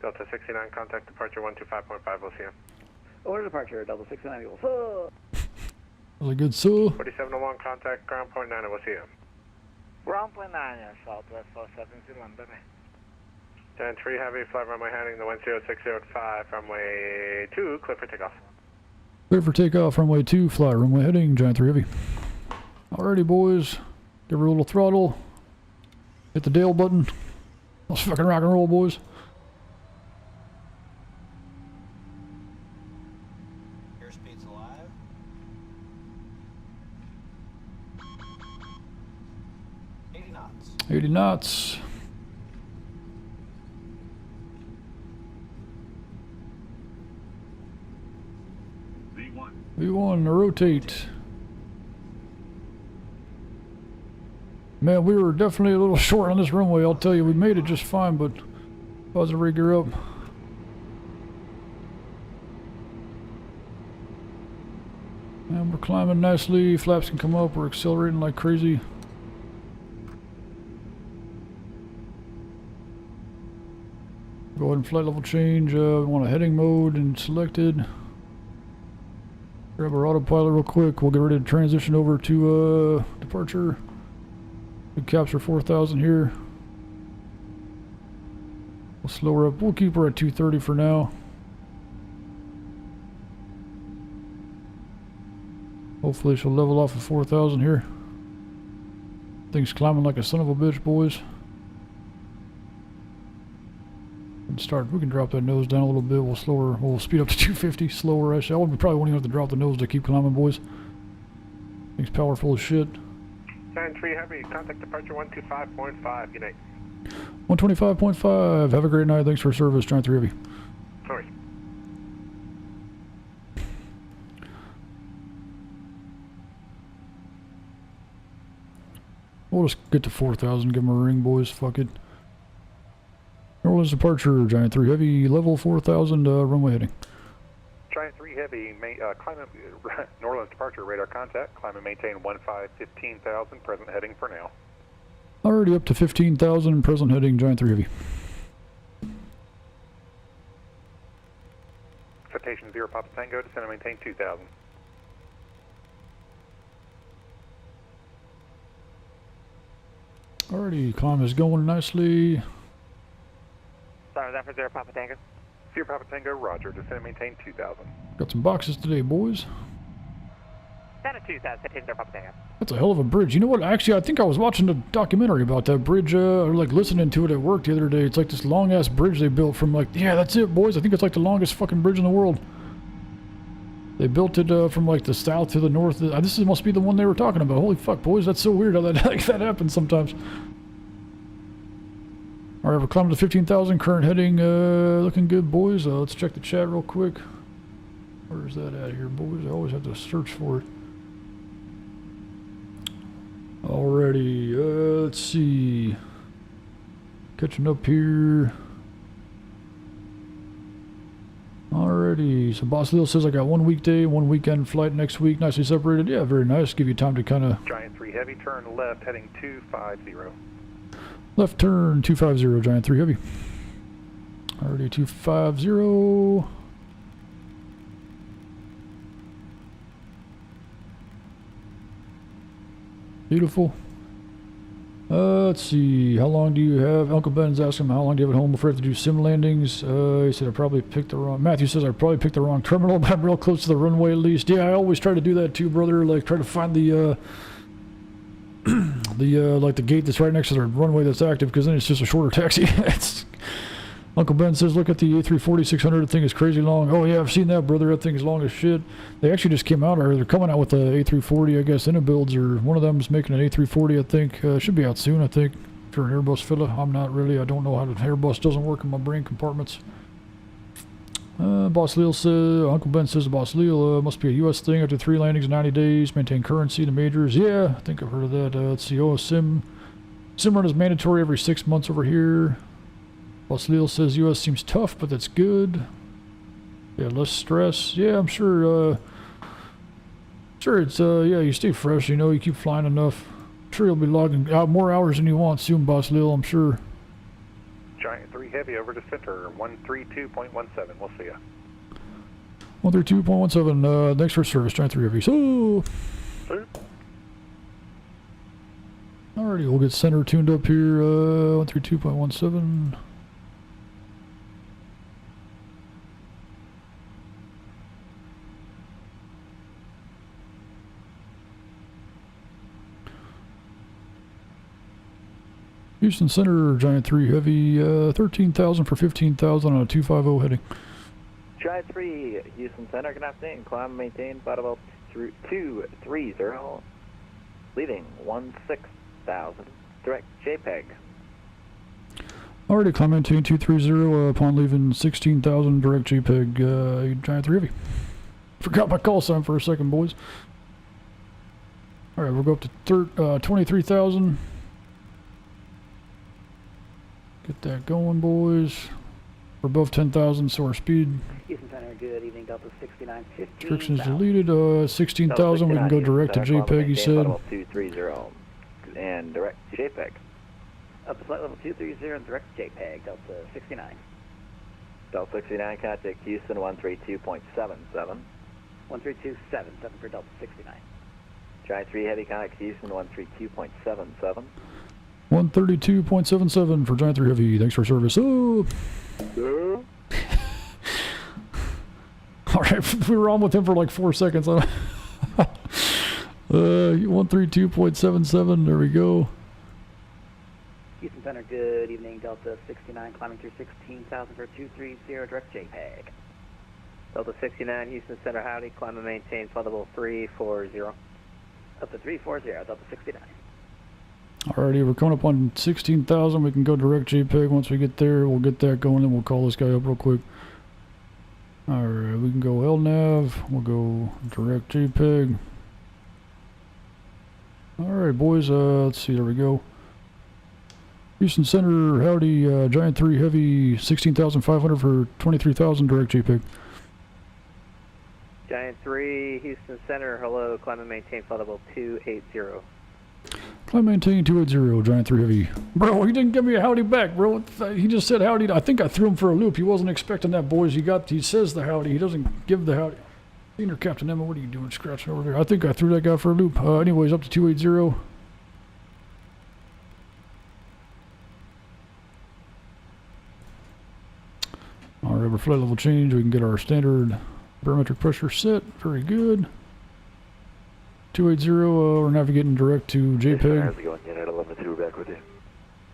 Speaker 5: Delta 69, contact departure 125.5, we'll see you.
Speaker 19: Order departure, Delta 69, Eagle.
Speaker 2: That was a good sue.
Speaker 5: 4701, contact ground point 9, we'll see you.
Speaker 6: Ground point 9, Southwest 470, London.
Speaker 5: Giant 3 Heavy, flight runway heading the 10605, runway 2, clear for takeoff.
Speaker 2: Clear for takeoff, runway 2, fly runway heading, Giant 3 Heavy. Alrighty, boys. Give her a little throttle. Hit the Dale button. Let's fucking rock and roll, boys.
Speaker 1: Airspeed's alive. knots. 80 knots. V1, rotate. Man, we were definitely a little short on this runway, I'll tell you. We made it just fine, but I was to rig her up. And we're climbing nicely. Flaps can come up. We're accelerating like crazy. Go ahead and flight level change. We want a heading mode and selected. Grab our autopilot real quick. We'll get ready to transition over to departure. We capture 4,000 here. We'll slow her up. We'll keep her at 230 for now. Hopefully she'll level off at 4,000 here. Thing's climbing like a son of a bitch, boys. And start. We can drop that nose down a little bit. We'll slow her. We'll speed up to 250. Slower, actually. We probably won't even have to drop the nose to keep climbing, boys. Thing's powerful as shit.
Speaker 5: 93 Heavy, contact departure 125.5. Good night.
Speaker 2: 125.5. Have a great night. Thanks for service, Giant 3 Heavy.
Speaker 5: Sorry.
Speaker 2: We'll just get to 4,000. Give them a ring, boys. Fuck it. New Orleans departure, Giant 3 Heavy, level 4,000, runway heading.
Speaker 13: Giant 3 Heavy, climb up, New Orleans departure, radar contact, climb and maintain 15,000, present heading for now.
Speaker 2: Already up to 15,000, present heading, Giant 3 Heavy.
Speaker 13: Citation 0 Papa Tango, descend and maintain 2,000.
Speaker 2: Alrighty, climb is going nicely.
Speaker 6: Sorry, that for 0 Papa Tango.
Speaker 13: 0 Papa Tango, roger, descend and maintain 2,000.
Speaker 2: Got some boxes today, boys.
Speaker 6: Down to 2,000, 0 Papa Tango.
Speaker 2: That's a hell of a bridge. You know what? Actually, I think I was watching a documentary about that bridge, or like listening to it at work the other day. It's like this long-ass bridge they built from like, yeah, that's it, boys. I think it's like the longest fucking bridge in the world. They built it from like the south to the north. This must be the one they were talking about. Holy fuck, boys. That's so weird how that, like, that happens sometimes. Alright, we're climbing to 15,000. Current heading looking good, boys. Let's check the chat real quick. Where's that at here, boys? I always have to search for it. Alrighty, let's see. Catching up here. Alrighty, so Boss Lil says I got 1 weekday, 1 weekend flight next week. Nicely separated. Yeah, very nice. Give you time to kind of...
Speaker 13: Giant 3 Heavy, turn left, heading 250.
Speaker 2: Left turn, 250, Giant 3 Heavy. Already 250. Beautiful.
Speaker 1: Let's see. How long do you have? Uncle Ben's asking him how long do you have at home before you have to do sim landings. He said I probably picked the wrong. Matthew says I probably picked the wrong terminal, but I'm real close to the runway at least. Yeah, I always try to do that too, brother. Like try to find the like the gate that's right next to the runway that's active, because then it's just a shorter taxi. Uncle Ben says, look at the A340 600. The thing is crazy long. Oh yeah, I've seen that, brother. That thing is long as shit. They actually just came out, or they're coming out with the A340, I guess, in a builds, or one of them is making an A340, I think. Should be out soon, I think. If you're an Airbus fella, I'm not really. I don't know how the Airbus doesn't work in my brain compartments. Boss Leo says, Uncle Ben says, Boss Leo, must be a U.S. thing. After 3 landings in 90 days, maintain currency to majors. Yeah, I think I've heard of that. Let's see. Oh, sim run is mandatory every 6 months over here. Boss Leo says U.S. seems tough, but that's good. Yeah, less stress. Yeah, I'm sure. Sure, it's yeah, you stay fresh. You know, you keep flying enough. I'm sure you'll be logging out more hours than you want soon, Boss Leo. I'm sure.
Speaker 13: Giant 3 Heavy over to center, 132.17. We'll see ya.
Speaker 1: 132.17. Thanks for service, Giant 3 Heavy. So. Alrighty, we'll get center tuned up here. 132.17. Houston Center, Giant 3 Heavy, 13,000 for 15,000 on a 250 heading.
Speaker 12: Giant 3, Houston Center, good afternoon. Climb, maintain, flight level 230, leaving 16,000, direct JPEG.
Speaker 1: Already climb, maintain 230 upon leaving 16,000, direct JPEG, Giant 3 Heavy. Forgot my call sign for a second, boys. Alright, we'll go up to 23,000. Get that going, boys. We're above 10,000, so our speed.
Speaker 19: Houston Center, good evening, Delta 69, 15,000.
Speaker 1: Restrictions deleted. 16,000. We can go direct to JPEG, he said.
Speaker 12: 230 and direct to JPEG.
Speaker 19: Up to flight level 230 and direct to JPEG, Delta 69.
Speaker 12: Delta 69, contact Houston 132.77.
Speaker 19: 132.77 for Delta 69.
Speaker 12: Giant 3 Heavy, contact Houston 132.77.
Speaker 1: 132.77 for Giant 3 Heavy. Thanks for service. Oh. Alright, we were on with him for like 4 seconds. 132.77. There we go.
Speaker 19: Houston Center, good evening, Delta 69, climbing through 16,000 for 230, direct JPEG.
Speaker 8: Delta 69, Houston Center, howdy, climb and maintain, flight level 340.
Speaker 19: Up to 340, Delta 69.
Speaker 1: Alrighty, we're coming up on 16,000. We can go direct JPEG once we get there. We'll get that going, and we'll call this guy up real quick. Alright, we can go LNAV. We'll go direct JPEG. Alright, boys. Let's see. There we go. Houston Center, howdy. Giant 3 Heavy, 16,500 for 23,000 direct JPEG.
Speaker 8: Giant 3, Houston Center, hello, climb and maintain, flight level 280.
Speaker 1: Climb maintain 280, Giant 3 Heavy. Bro, he didn't give me a howdy back, bro. He just said howdy. I think I threw him for a loop. He wasn't expecting that, boys. He says the howdy. He doesn't give the howdy. Senior Captain Emma, what are you doing scratching over there? I think I threw that guy for a loop. Anyways, up to 280. Alright, we're flight level change. We can get our standard barometric pressure set. Very good. 280, we're navigating direct to JPEG.
Speaker 11: How's it going? United 11-2, we're back with you.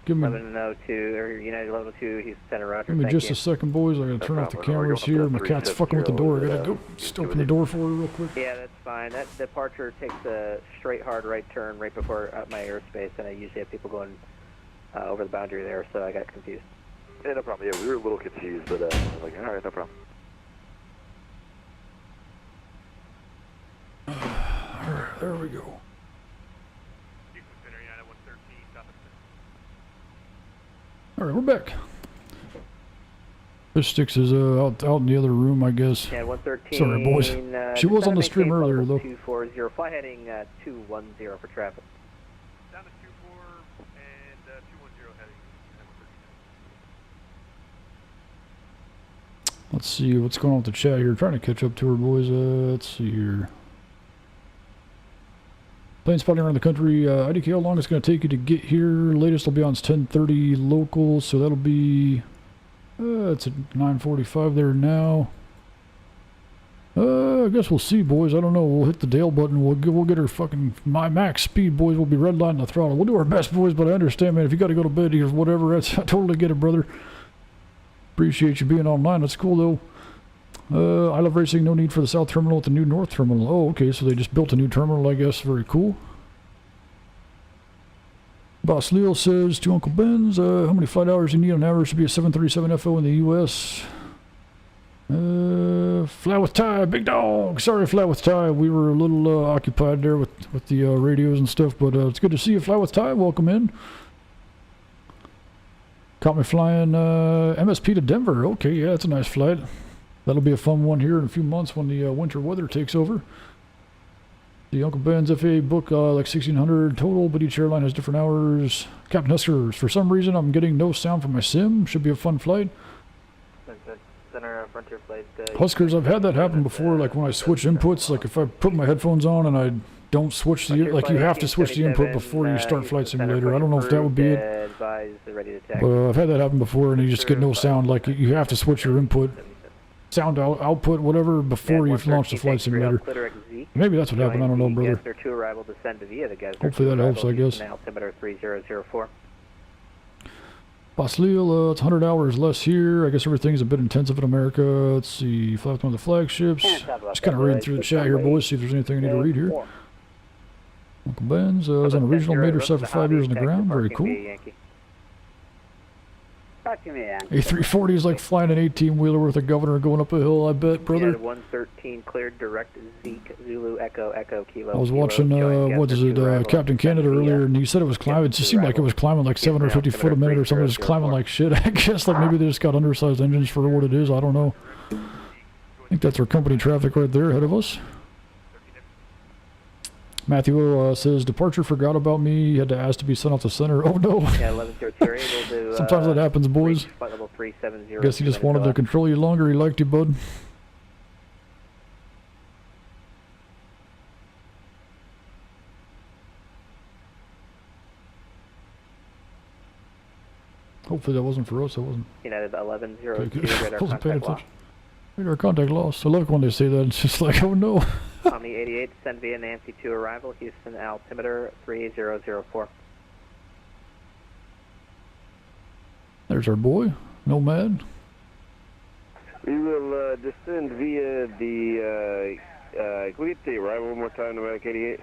Speaker 1: Give me,
Speaker 8: 1102, or United 1102, Houston Center, roger.
Speaker 1: give me just a second, boys. I gotta turn off the cameras here. My cat's fucking with the door. I gotta go just open the door for her real quick.
Speaker 8: Yeah, that's fine. That departure takes a straight, hard right turn right before my airspace, and I usually have people going over the boundary there, so I got confused.
Speaker 11: Yeah, no problem. Yeah, we were a little confused, but like, all right, no problem.
Speaker 1: Alright, there we go. Alright, we're back. This sticks is out in the other room, I guess.
Speaker 8: Yeah, 113.
Speaker 1: Sorry, boys. She was on the stream earlier, though.
Speaker 8: 240, fly heading 210 for traffic.
Speaker 5: Down to 24 and 210 heading.
Speaker 1: Let's see what's going on with the chat here. Trying to catch up to her, boys. Let's see here. Plane spotting around the country. IDK, how long it's going to take you to get here? Latest will be on 10:30 local, so that'll be... it's at 9:45 there now. I guess we'll see, boys. I don't know. We'll hit the Dale button. We'll get our fucking... My max speed, boys. We'll be redlining the throttle. We'll do our best, boys, but I understand, man. If you got to go to bed or whatever, I totally get it, brother. Appreciate you being online. That's cool, though. I love racing. No need for the south terminal at the new north terminal. Oh, okay. So they just built a new terminal, I guess. Very cool. Boss Leo says to Uncle Ben's, how many flight hours you need on average to be a 737 FO in the U.S.? Fly with Ty, big dog. Sorry, Fly with Ty. We were a little occupied there with the radios and stuff, but it's good to see you, Fly with Ty. Welcome in. Caught me flying MSP to Denver. Okay, yeah, that's a nice flight. That'll be a fun one here in a few months when the winter weather takes over. The Uncle Ben's FAA book like 1,600 total, but each airline has different hours. Captain Huskers, for some reason I'm getting no sound from my sim. Should be a fun flight.
Speaker 8: Center Frontier flight.
Speaker 1: Huskers, I've had that happen before, like when I switch inputs, like if I put my headphones on and I don't switch the, like you have to switch the input before you start Flight Simulator. I don't know if that would be it. But I've had that happen before and you just get no sound, like you have to switch your input, sound output, whatever, before you launch the Flight Simulator. Maybe that's what happened, I don't know, brother. Hopefully that helps, I guess.
Speaker 8: Altimeter 3004.
Speaker 1: Boss Leo, it's 100 hours less here. I guess everything's a bit intensive in America. Let's see, fly with one of the flagships. Just kind of reading through the chat here, boys, see if there's anything I need to read here. Uncle Ben's, I was on a regional Mater set for 5 years on the ground. Very cool. A340 is like flying an 18-wheeler with a governor going up a hill, I bet, brother.
Speaker 8: 113 cleared direct Zeke Zulu Echo Echo Kilo.
Speaker 1: I was watching, what is it, Captain Canada earlier, and he said it was climbing. It just seemed like it was climbing like 750 foot a minute or something. It was climbing like shit. I guess like maybe they just got undersized engines for what it is. I don't know. I think that's our company traffic right there ahead of us. Matthew says, departure forgot about me. He had to ask to be sent off to center. Oh no.
Speaker 8: Yeah, 1103. We'll do,
Speaker 1: sometimes that happens, boys. Guess he just wanted to control you longer. He liked you, bud. Hopefully that wasn't for us. It wasn't.
Speaker 8: United 1102. Radar
Speaker 1: Wasn't paying
Speaker 8: contact loss.
Speaker 1: attention. Radar contact loss. I love it when they say that. It's just like, oh no.
Speaker 8: Omni 88, send via Nancy 2 arrival, Houston altimeter 3004.
Speaker 1: There's our boy, Nomad.
Speaker 10: We will descend via the, can we get the arrival one more time, Nomadic 88?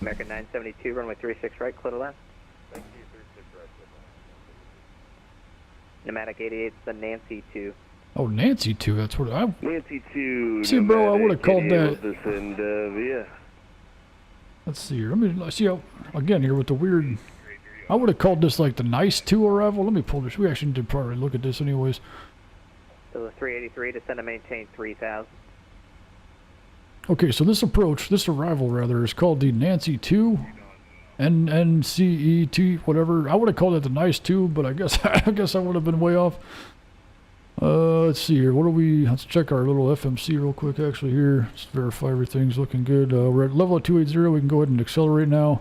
Speaker 8: American 972, runway 36 right, clear to land.
Speaker 10: Thank you, 36 right,
Speaker 8: Nomadic 88, send Nancy 2.
Speaker 1: Oh, Nancy 2, that's what I...
Speaker 10: Nancy 2.
Speaker 1: See, bro, I would have called that...
Speaker 10: Descend via.
Speaker 1: Let's see here. Let me see how, again here with the weird... I would have called this like the nice 2 arrival. Let me pull this. We actually did probably look at this anyways.
Speaker 8: So the 383, descend and maintain 3000.
Speaker 1: Okay, so this approach, this arrival rather, is called the Nancy 2. NCET, whatever. I would have called it the nice 2, but I guess I would have been way off. Let's see here. What are we? Let's check our little FMC real quick. Actually, here, let's verify everything's looking good. We're at level 280. We can go ahead and accelerate now.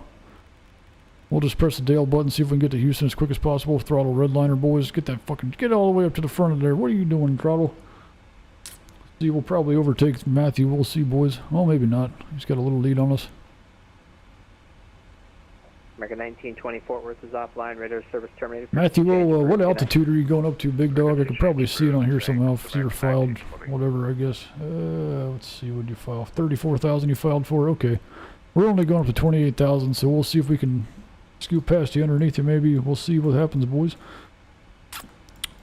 Speaker 1: We'll just press the Dale button, see if we can get to Houston as quick as possible. Throttle redliner, boys. Get all the way up to the front of there. What are you doing, throttle? See, we'll probably overtake Matthew. We'll see, boys. Well, maybe not. He's got a little lead on us.
Speaker 8: American 1920 Fort Worth is offline. Radar service terminated.
Speaker 1: Matthew, what altitude are you going up to, big dog? I can probably see it on here somehow. If you're filed, whatever, I guess. Let's see, what did you file? 34,000 you filed for? Okay. We're only going up to 28,000, so we'll see if we can scoot past you underneath you, maybe. We'll see what happens, boys.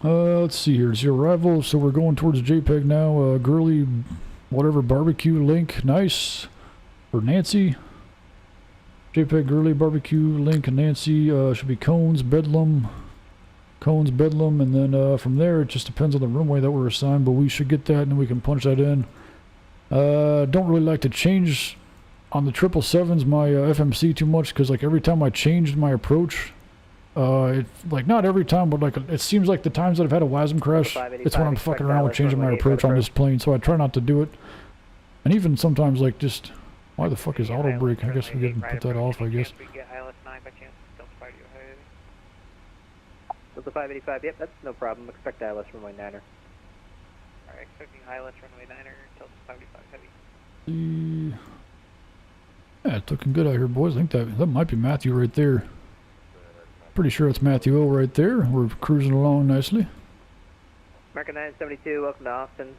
Speaker 1: Let's see here. It's your arrival, so we're going towards JPEG now. Girly, whatever, barbecue link. Nice. For Nancy. JPEG Girly Barbecue Link and Nancy should be Cones, Bedlam, and then from there it just depends on the runway that we're assigned, but we should get that and then we can punch that in. Don't really like to change on the 777s my FMC too much because like every time I changed my approach, like not every time, but like it seems like the times that I've had a WASM crash, it's when I'm fucking around with changing my approach on this plane, so I try not to do it. And even sometimes like just Why the fuck is auto brake? I guess we can put that off, I guess.
Speaker 6: We get ILS 9 by chance. Delta 5 to heavy.
Speaker 8: Delta 585, yep, that's no problem. Expect ILS runway 9er.
Speaker 6: Alright, expecting ILS runway 9er, Delta 585 heavy.
Speaker 1: Yeah, it's looking good out here, boys. I think that might be Matthew right there. Pretty sure it's Matthew O right there. We're cruising along nicely.
Speaker 8: American 972, welcome to Austin.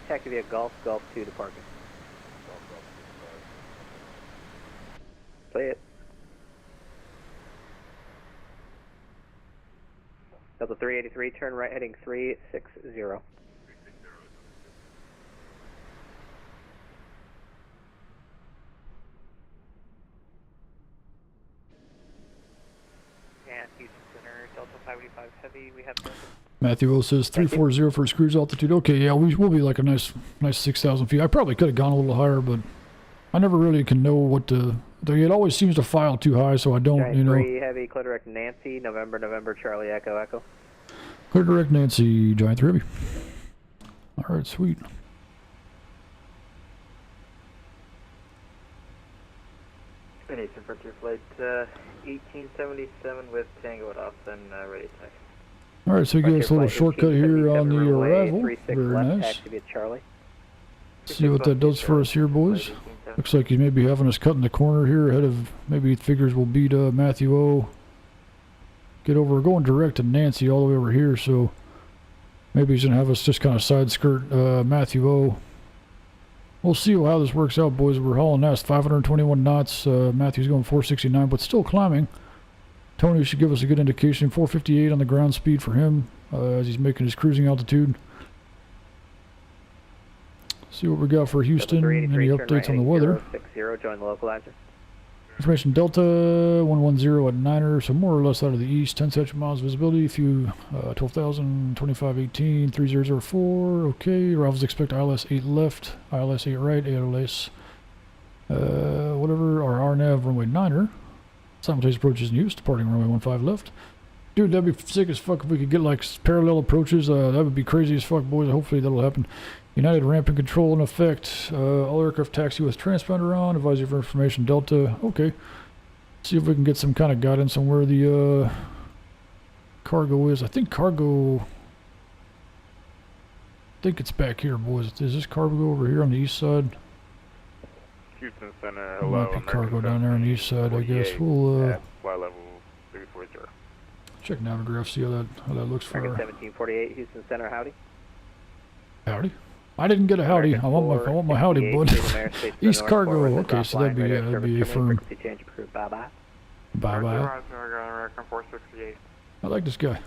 Speaker 8: Taxi via Golf 2 to parking. Play it. Delta 383, turn right heading 360.
Speaker 6: And Houston Center, Delta 585 heavy. We have Delta.
Speaker 1: Matthew O says 340 for his cruise altitude. Okay, yeah, we'll be like a nice 6,000 feet. I probably could have gone a little higher, but I never really can know what to. It always seems to file too high, so I don't,
Speaker 8: Giant
Speaker 1: you know.
Speaker 8: 3 heavy, clear direct Nancy, November, Charlie, Echo.
Speaker 1: Clear direct Nancy, Giant 3 heavy. All right, sweet.
Speaker 12: Eastern Frontier Flight 1877 with Tango at Austin, ready to taxi.
Speaker 1: All right, so we get us a little shortcut here on the arrival.
Speaker 8: 36
Speaker 1: Very
Speaker 8: left,
Speaker 1: nice.
Speaker 8: taxi via Charlie.
Speaker 1: See what that does for us here, boys. Looks like he's maybe having us cut in the corner here ahead of, maybe he figures we'll beat Matthew O. Get over, we're going direct to Nancy all the way over here, so maybe he's going to have us just kind of side skirt Matthew O. We'll see how this works out, boys. We're hauling ass 521 knots. Matthew's going 469, but still climbing. Tony should give us a good indication. 458 on the ground speed for him as he's making his cruising altitude. See what we got for Houston. Any updates on the weather?
Speaker 8: 60, join the localizer.
Speaker 1: Information Delta 110 at 9er, so more or less out of the east. 10 statute miles visibility. Few 12,000, 2518, 3004. Okay, Ralphs expect ILS 8 left, ILS 8 right, ILS whatever. Our RNAV runway 9er. Simultaneous approaches in use, departing runway 15 left. Dude, that'd be sick as fuck if we could get like parallel approaches. That would be crazy as fuck, boys. Hopefully that'll happen. United ramp and control in effect. All aircraft taxi with transponder on. Advisory for information Delta. Okay. See if we can get some kind of guidance on where the cargo is. I think cargo. I think it's back here, boys. Is this cargo over here on the east side?
Speaker 5: Houston Center,
Speaker 1: There
Speaker 5: hello.
Speaker 1: might be cargo down there on the east side, I guess. We'll
Speaker 5: flight level 340.
Speaker 1: check Navigraph, see how that looks for
Speaker 8: American
Speaker 1: our
Speaker 8: 1748, Houston Center, howdy.
Speaker 1: howdy. I didn't get a howdy. I want my howdy, bud. East cargo. Okay, so that'd be a firm.
Speaker 8: Bye bye.
Speaker 1: Bye bye.
Speaker 5: American 468.
Speaker 1: I like this guy.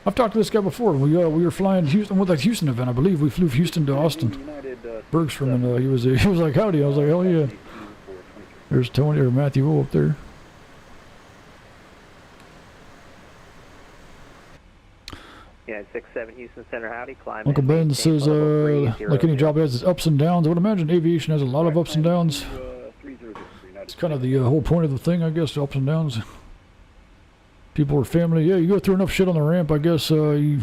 Speaker 1: I've talked to this guy before. We were flying Houston with that Houston event. I believe we flew from Houston to Austin. Bergstrom, and he was like howdy. I was like, hell yeah. There's Tony or Matthew O up there.
Speaker 8: Yeah, 67 Houston Center, howdy. Climb
Speaker 1: Uncle Ben says, like any job has its ups and downs. I would imagine aviation has a lot of ups and downs. It's kind of the whole point of the thing, I guess, ups and downs. People are family. Yeah, you go through enough shit on the ramp, I guess you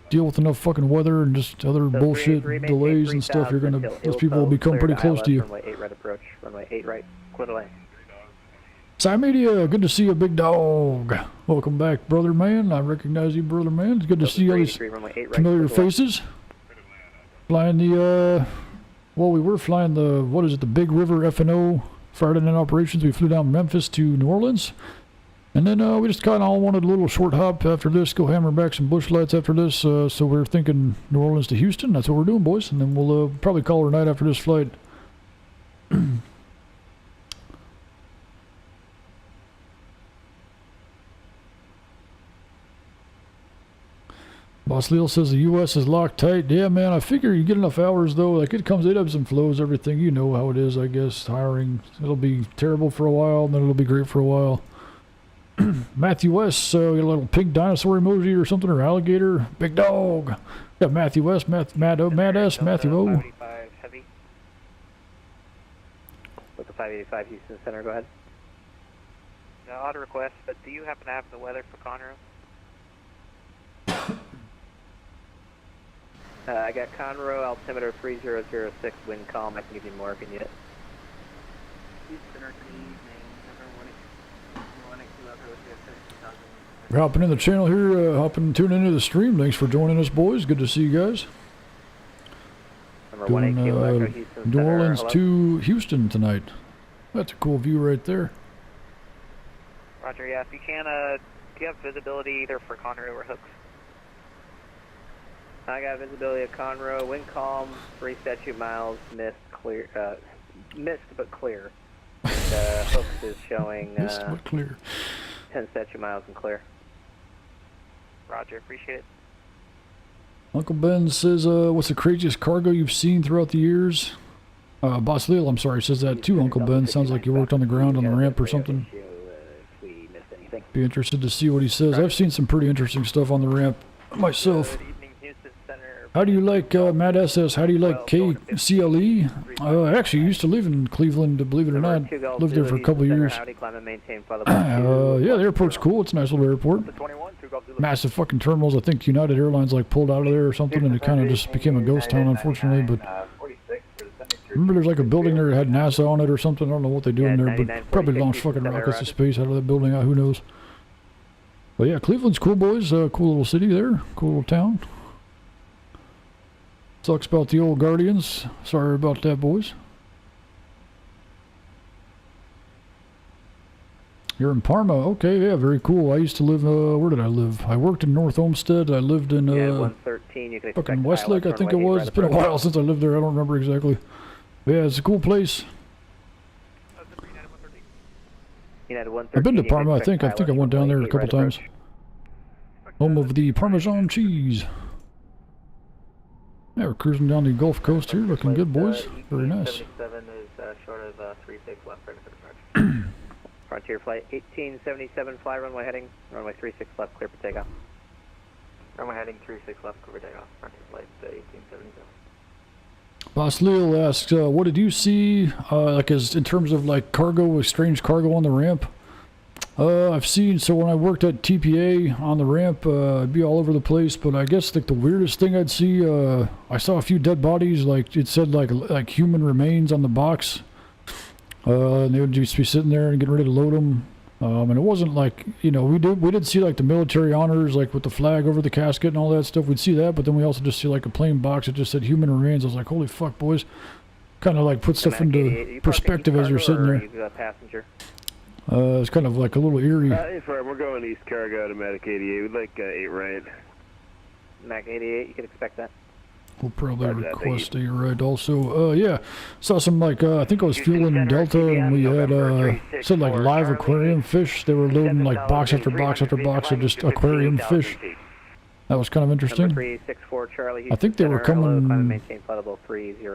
Speaker 1: deal with enough fucking weather and just other bullshit, delays and stuff. You're gonna, those people will become pretty close to you.
Speaker 8: Runway 8 right approach, runway 8 right, clear to land.
Speaker 1: Sci Media, good to see you, big dog. Welcome back, brother man. I recognize you, brother man. It's good to see all these familiar faces. Flying the, well, we were flying the, what is it, the Big River FNO Friday night operations. We flew down Memphis to New Orleans. And then we just kind of all wanted a little short hop after this, go hammer back some bush lights after this. So we're thinking New Orleans to Houston. That's what we're doing, boys. And then we'll probably call her a night after this flight. Boss Leo says the U.S. is locked tight. Yeah, man, I figure you get enough hours, though. Like, it comes, it ebbs and flows, everything. You know how it is, I guess. Hiring, it'll be terrible for a while, and then it'll be great for a while. Matthew S., a little pink dinosaur emoji or something, or alligator. Big dog. Got Matthew S., Mad S., Matthew O.
Speaker 8: 585 heavy. With the 585 Houston Center, go ahead.
Speaker 6: No, odd request, but do you happen to have the weather for Conroe?
Speaker 8: I got Conroe, altimeter 3006, wind calm. I can give you more if you need it.
Speaker 1: We're hopping in the channel here, tuning into the stream. Thanks for joining us, boys. Good to see you guys. Doing New Orleans to Houston tonight. That's a cool view right there.
Speaker 6: Roger, yeah, if you can, do you have visibility either for Conroe or Hooks? I got visibility of Conroe, wind calm, 3 statute miles, mist, clear, mist but clear. And Hooks is showing
Speaker 1: Mist but clear.
Speaker 6: 10 statute miles and clear. Roger, appreciate it.
Speaker 1: Uncle Ben says, what's the craziest cargo you've seen throughout the years? Boss Lil, I'm sorry, says that too, Uncle Ben. Sounds like you worked on the ground on the ramp or something. Be interested to see what he says. I've seen some pretty interesting stuff on the ramp myself. How do you like Matt SS? How do you like KCLE? I actually used to live in Cleveland, believe it or not. Lived there for a couple of years. Yeah, the airport's cool. It's a nice little airport. Massive fucking terminals. I think United Airlines like pulled out of there or something, and it kind of just became a ghost town, unfortunately. But remember, there's like a building there that had NASA on it or something. I don't know what they do in there, but probably launch fucking rockets to space out of that building. Who knows? But yeah, Cleveland's cool, boys. Cool little city there. Cool little town. Sucks about the old Guardians. Sorry about that, boys. You're in Parma. Okay, yeah, very cool. I used to live, where did I live? I worked in North Olmsted. I lived in,
Speaker 6: 113, you can
Speaker 1: fucking Westlake, I think it was. It's been a while since I lived there. I don't remember exactly. But yeah, it's a cool place. I've been to Parma, I think. I went down there a couple times. Home of the Parmesan cheese. Yeah, we're cruising down the Gulf Coast here, looking good, boys. Very nice.
Speaker 6: 77 is short of 36 left, ready for departure. Frontier flight 1877, fly runway heading, runway 36 left, clear for takeoff. Runway heading 36 left, clear for takeoff. Frontier flight 1877.
Speaker 1: Boss Lil asks, what did you see, like as in terms of like cargo, strange cargo on the ramp? I've seen, so when I worked at TPA on the ramp, I'd be all over the place, but I guess like the weirdest thing I'd see, I saw a few dead bodies, like it said like human remains on the box, and they would just be sitting there and getting ready to load them, and it wasn't like, you know, we did see like the military honors, like with the flag over the casket and all that stuff, we'd see that, but then we also just see like a plain box that just said human remains. I was like, holy fuck, boys, kind of like put stuff into perspective as you're sitting there. It's kind of like a little eerie.
Speaker 10: We're going East Cargo, automatic 88. We'd like 8 right.
Speaker 6: Mac 88, you can expect that.
Speaker 1: We'll probably request a ride also. Yeah, saw some like, I think I was fueling Delta, and we had, said like live aquarium fish. They were loading like box after box after box of just aquarium fish. That was kind of interesting.
Speaker 6: 364 Charlie,
Speaker 1: I think they were coming,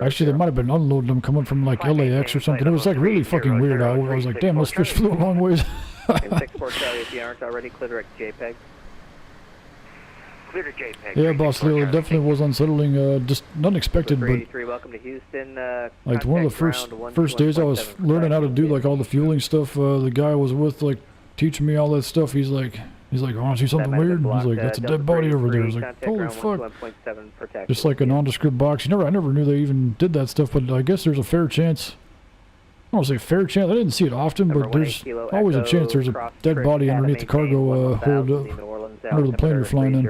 Speaker 1: actually they might have been unloading them coming from like LAX or something. It was like really fucking weird. I was like, damn, those fish flew a long ways.
Speaker 6: 64 Charlie, if you aren't already, clear direct JPEG. Clear to JPEG.
Speaker 1: Yeah, Boss Leo, it definitely was unsettling, just unexpected, but
Speaker 6: welcome to Houston,
Speaker 1: like one of the first days I was learning how to do like all the fueling stuff, the guy I was with like teaching me all that stuff. He's like, I want to see something weird. And he's like, that's a dead body over there. I was like, holy fuck. Just like a nondescript box. I never knew they even did that stuff, but I guess there's a fair chance. I don't say fair chance. I didn't see it often, but there's always a chance there's a dead body underneath the cargo hold under the plane you're flying in.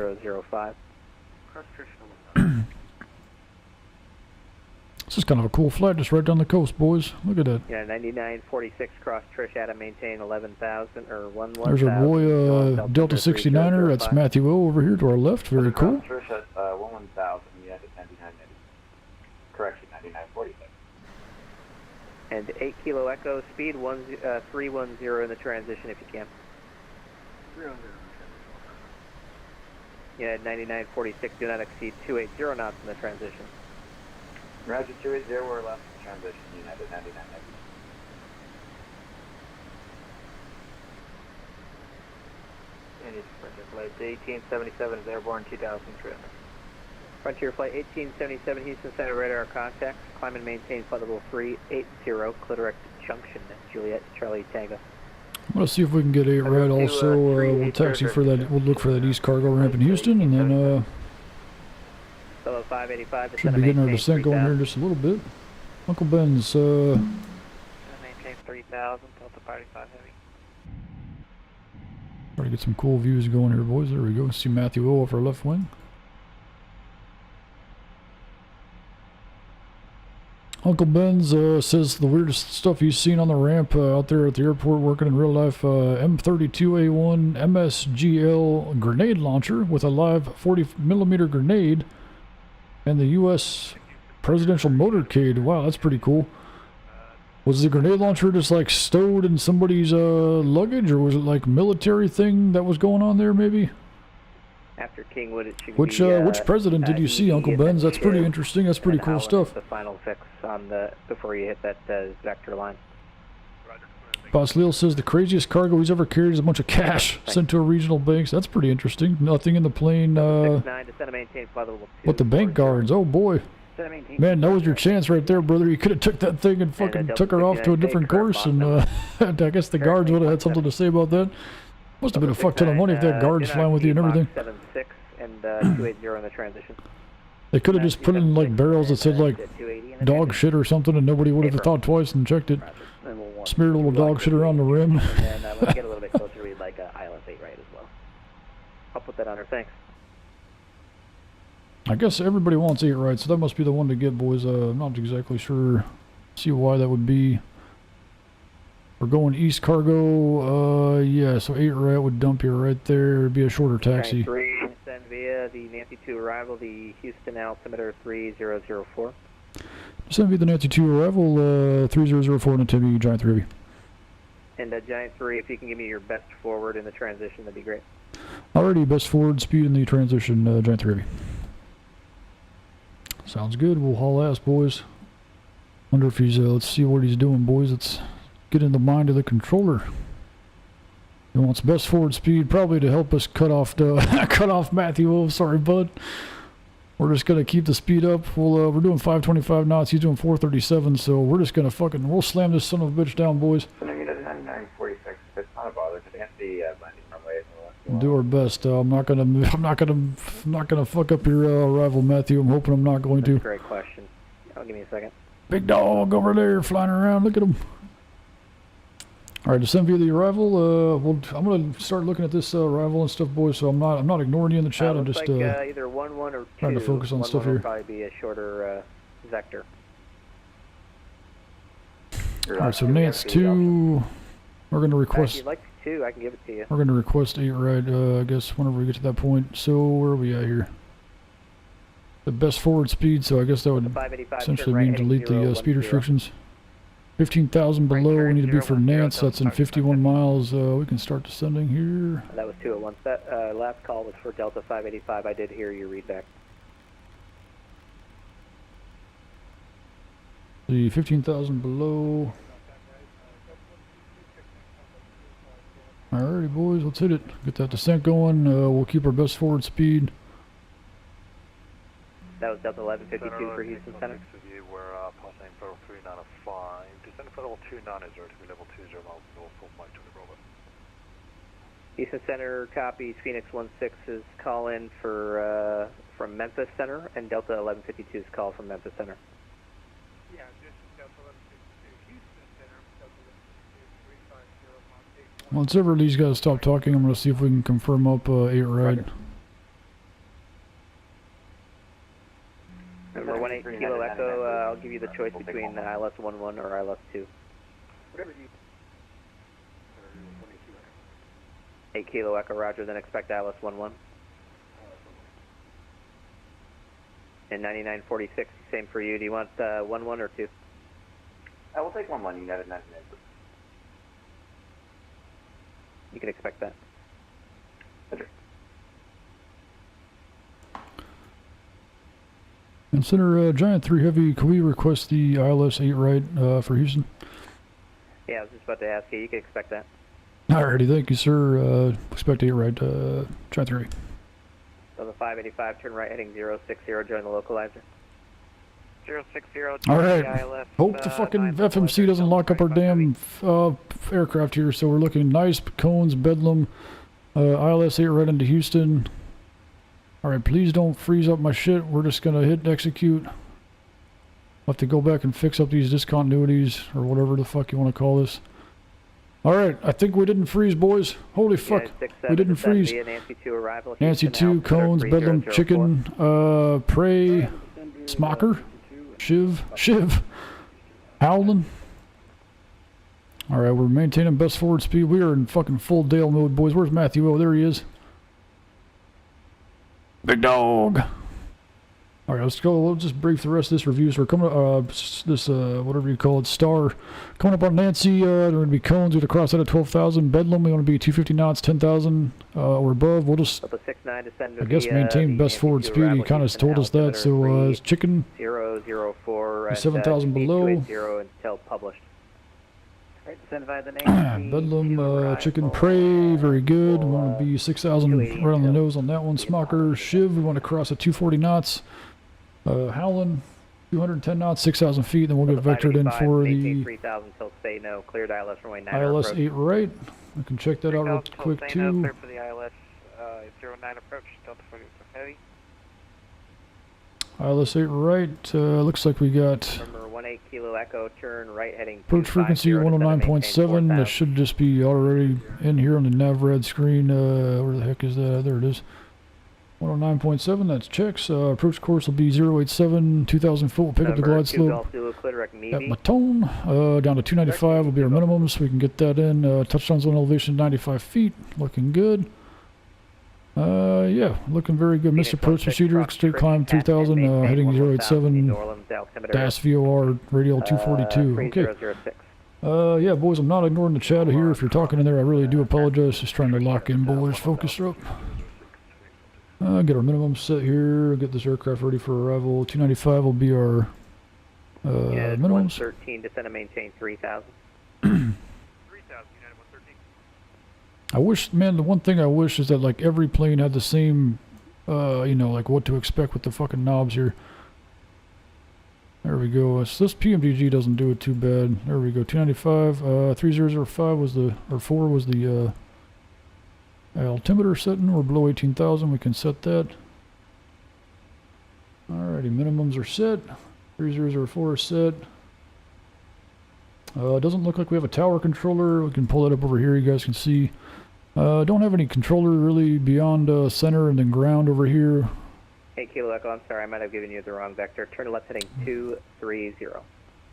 Speaker 1: This is kind of a cool flight, just right down the coast, boys. Look at that.
Speaker 6: Yeah, 9946 cross Trish Adam, maintain 11,000 or 11,000.
Speaker 1: There's our boy Delta 69er. That's Matthew O over here to our left. Very cool.
Speaker 20: Trish at 11,000, United 9990. Correction, 9946.
Speaker 6: And 8 Kilo Echo, speed 310 in the transition if you can.
Speaker 20: 310.
Speaker 6: Yeah, 9946, do not exceed 280 knots in the transition.
Speaker 20: Roger, 280, we're left transition, United 9990.
Speaker 6: And Frontier Flight 1877 is airborne 2000 trip. Frontier Flight 1877, Houston Center radar contacts. Climb and maintain flight level 380, clear direct junction, Juliet, Charlie Tango.
Speaker 1: I'm going to see if we can get a ride also. We'll taxi for that, we'll look for that East Cargo ramp in Houston, and then
Speaker 6: Solo 585,
Speaker 1: should be getting our descent going here in just a little bit. Uncle Ben's,
Speaker 6: maintain 3 6000, Delta Party 5 Heavy.
Speaker 1: Try to get some cool views going here, boys. There we go. See Matthew O off our left wing. Uncle Ben's says the weirdest stuff he's seen on the ramp out there at the airport working in real life. M32A1 MSGL grenade launcher with a live 40mm grenade and the U.S. presidential motorcade. Wow, that's pretty cool. Was the grenade launcher just like stowed in somebody's luggage, or was it like military thing that was going on there maybe?
Speaker 6: After Kingwood, it should
Speaker 1: Which
Speaker 6: be,
Speaker 1: which president did you see, Uncle Ben's? That's pretty interesting. That's pretty cool stuff.
Speaker 6: The final fix on the before you hit that vector line.
Speaker 1: Boss Leo says the craziest cargo he's ever carried is a bunch of cash sent to a regional bank. That's pretty interesting. Nothing in the plane.
Speaker 6: 69, descend and maintain flight level 2.
Speaker 1: What the bank guards? Oh boy. Man, that was your chance right there, brother. You could have took that thing and fucking took her off to a different course, and I guess the guards would have had something to say about that. Must have been a fuck ton of money if that guard's flying with you and everything.
Speaker 6: 76 and 280 in the transition.
Speaker 1: They could have just put in like barrels that said like dog shit or something, and nobody would have thought twice and checked it. Smeared a little dog shit around the rim.
Speaker 6: And when we get a little bit closer, we'd like ILS 8 right as well. I'll put that on her. Thanks.
Speaker 1: I guess everybody wants 8 right, so that must be the one to get, boys. I'm not exactly sure. See why that would be. We're going east cargo. Yeah, so 8 right would dump you right there. It'd be a shorter taxi.
Speaker 6: 3, send via the Nancy 2 arrival, the Houston altimeter 3004.
Speaker 1: Send via the Nancy 2 arrival, 3004 and a Timmy Giant 3 Heavy.
Speaker 6: And Giant 3, if you can give me your best forward in the transition, that'd be great.
Speaker 1: Alrighty, best forward speed in the transition, Giant 3 Heavy. Sounds good. We'll haul ass, boys. Wonder if he's, let's see what he's doing, boys. Let's get in the mind of the controller. He wants best forward speed, probably to help us cut off Matthew. Oh, sorry, bud. We're just gonna keep the speed up. We're doing 525 knots. He's doing 437, so we're just gonna we'll slam this son of a bitch down, boys.
Speaker 20: 9946. If it's not a bother, just answer the landing runway.
Speaker 1: We'll do our best. I'm not gonna fuck up your arrival, Matthew. I'm hoping I'm not going to.
Speaker 6: That's a great question. Give me a second.
Speaker 1: Big dog over there flying around. Look at him. All right, descend via the arrival. I'm gonna start looking at this arrival and stuff, boys. So I'm not ignoring you in the chat. I'm just
Speaker 6: like, either 1-1 or 2.
Speaker 1: trying to focus on stuff here.
Speaker 6: Will probably be a shorter vector.
Speaker 1: All right, so Nance 2. We're gonna request.
Speaker 6: If you'd like 2, I can give it to you.
Speaker 1: We're gonna request 8 right. I guess whenever we get to that point. So where are we at here? The best forward speed. So I guess that would essentially mean delete the speed restrictions. 15,000 below, we need to be for Nance. That's in 51 miles. We can start descending here.
Speaker 6: That was 2 at once. That last call was for Delta 585. I did hear your readback.
Speaker 1: The 15,000 below. Alrighty, boys, let's hit it. Get that descent going. We'll keep our best forward speed.
Speaker 6: That was Delta 1152 for Houston Center.
Speaker 5: We're passing for 3905. Descend for level 29 is to be level 20 miles north of Mike 20 Robert.
Speaker 6: Houston Center copies Phoenix 16's call in for from Memphis Center, and Delta 1152's call from Memphis Center.
Speaker 7: Yeah, this is Delta 1152 Houston Center, Delta 1152 350
Speaker 1: Once ever these guys stop talking, I'm going to see if we can confirm up 8 right.
Speaker 6: Remember 18 Kilo Echo, I'll give you the choice between ILS 11 or ILS 2.
Speaker 7: Whatever you...
Speaker 6: 8 Kilo Echo, roger, then expect ILS 11. And 9946, same for you. Do you want 11 or 2?
Speaker 20: We'll take 11, United 99.
Speaker 6: You can expect that.
Speaker 1: And Center Giant 3 Heavy, can we request the ILS 8 right for Houston?
Speaker 6: Yeah, I was just about to ask you. You can expect that.
Speaker 1: Alrighty, thank you, sir. Expect 8 right, Giant 3 Heavy.
Speaker 6: So the 585, turn right heading 060, join the localizer.
Speaker 8: 060,
Speaker 1: alright,
Speaker 8: ILS,
Speaker 1: hope the fucking FMC doesn't lock up our damn aircraft here, so we're looking nice, cones, bedlam, ILS 8 right into Houston. Alright, please don't freeze up my shit. We're just gonna hit execute. I'll have to go back and fix up these discontinuities, or whatever the fuck you want to call this. Alright, I think we didn't freeze, boys. Holy fuck. We didn't freeze.
Speaker 8: Nancy 2 arrival.
Speaker 1: Nancy 2, Cones, Bedlam, Chicken, Prey, Smocker, Shiv, Howlin'. Alright, we're maintaining best forward speed. We are in fucking full Dale mode, boys. Where's Matthew? Oh, there he is. Big dog. Alright, let's go. We'll just brief the rest of this review. So we're coming whatever you call it, Star. Coming up on Nancy, they're going to be Cones. We're going to cross that at 12,000. Bedlam, we want to be 250 knots, 10,000 or above. We'll just, I guess, maintain best forward speed. He kind of told us that. So, it's Chicken,
Speaker 8: 004
Speaker 1: 7,000 below.
Speaker 8: Until published. Right, send by the name.
Speaker 1: Bedlam, Chicken, Prey, very good. We want to be 6,000 right on the nose on that one. Smocker, Shiv, we want to cross at 240 knots. Howlin', 210 knots, 6,000 feet. Then we'll get vectored in for the
Speaker 8: 3,000 till stay no. Cleared ILS runway 9
Speaker 1: ILS
Speaker 8: approach.
Speaker 1: 8 right. I can check that out real quick too.
Speaker 5: Clear for the ILS 09 approach, Delta 40 heavy.
Speaker 1: ILS 8 right. Looks like we got
Speaker 8: Number 18 Kilo Echo, turn right heading.
Speaker 1: approach frequency 109.7. That should just be already in here on the NavRad screen. Where the heck is that? There it is. 109.7, that's checks. Approach course will be 087, 2,000 foot. We'll pick up the glide slope at Matone. Down to 295 will be our minimum, so we can get that in. Touchdown zone elevation 95 feet. Looking good. Yeah, looking very good. Missed approach procedure, straight climb 3,000, heading 087, DAS VOR, radial 242. Okay. Yeah, boys, I'm not ignoring the chat here. If you're talking in there, I really do apologize. Just trying to lock in, boys. Focus her up. Get our minimum set here. Get this aircraft ready for arrival. 295 will be our minimums.
Speaker 8: 113, descend and maintain 3,000.
Speaker 1: I wish, man, the one thing I wish is that, like, every plane had the same, you know, like, what to expect with the fucking knobs here. There we go. So this PMDG doesn't do it too bad. There we go. 295, 3005 was the, or 4 was the, altimeter setting. We're below 18,000. We can set that. Alrighty, minimums are set. 3004 is set. It doesn't look like we have a tower controller. We can pull that up over here. You guys can see. Don't have any controller really beyond center and then ground over here.
Speaker 8: Hey, Kilo Echo, I'm sorry. I might have given you the wrong vector. Turn left heading 230.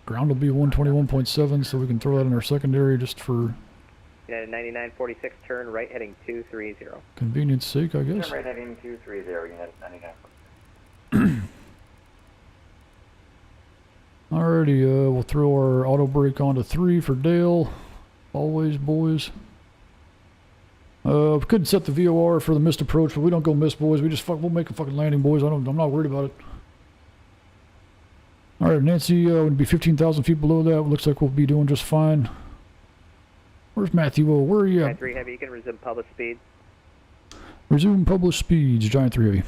Speaker 1: Ground will be 121.7, so we can throw that in our secondary just for
Speaker 8: United 9946, turn right heading 230.
Speaker 1: convenience sake, I guess.
Speaker 20: Turn right heading 230, United 99.
Speaker 1: Alrighty, we'll throw our auto brake onto 3 for Dale. Always, boys. We couldn't set the VOR for the missed approach, but we don't go miss, boys. We just we'll make a fucking landing, boys. I'm not worried about it. Alright, Nancy would be 15,000 feet below that. Looks like we'll be doing just fine. Where's Matthew? Oh, where are you at?
Speaker 8: Giant 3 Heavy, you can resume published speed.
Speaker 1: Resume published speeds, Giant 3 Heavy.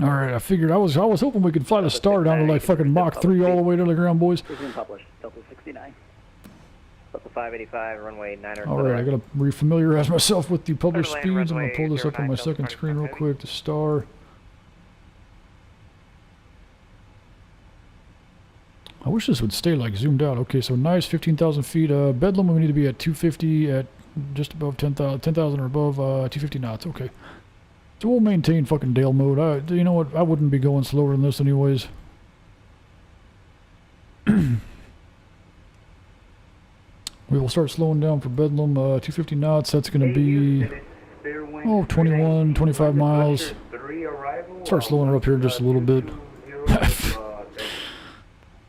Speaker 1: Alright, I figured I was hoping we could fly the Star down to like fucking Mach 3 all the way to the ground, boys.
Speaker 19: Resume published, Delta 69.
Speaker 8: Delta 585, runway 9 or
Speaker 1: Alright, I gotta refamiliarize myself with the published speeds. I'm gonna pull this up on my second screen real quick. The Star. I wish this would stay like zoomed out. Okay, so nice, 15,000 feet. Bedlam, we need to be at 250 at just above 10,000 or above, 250 knots. Okay. So we'll maintain fucking Dale mode. You know what? I wouldn't be going slower than this anyways. We will start slowing down for Bedlam. 250 knots. That's going to be, 21, 25 miles. Start slowing her up here just a little bit.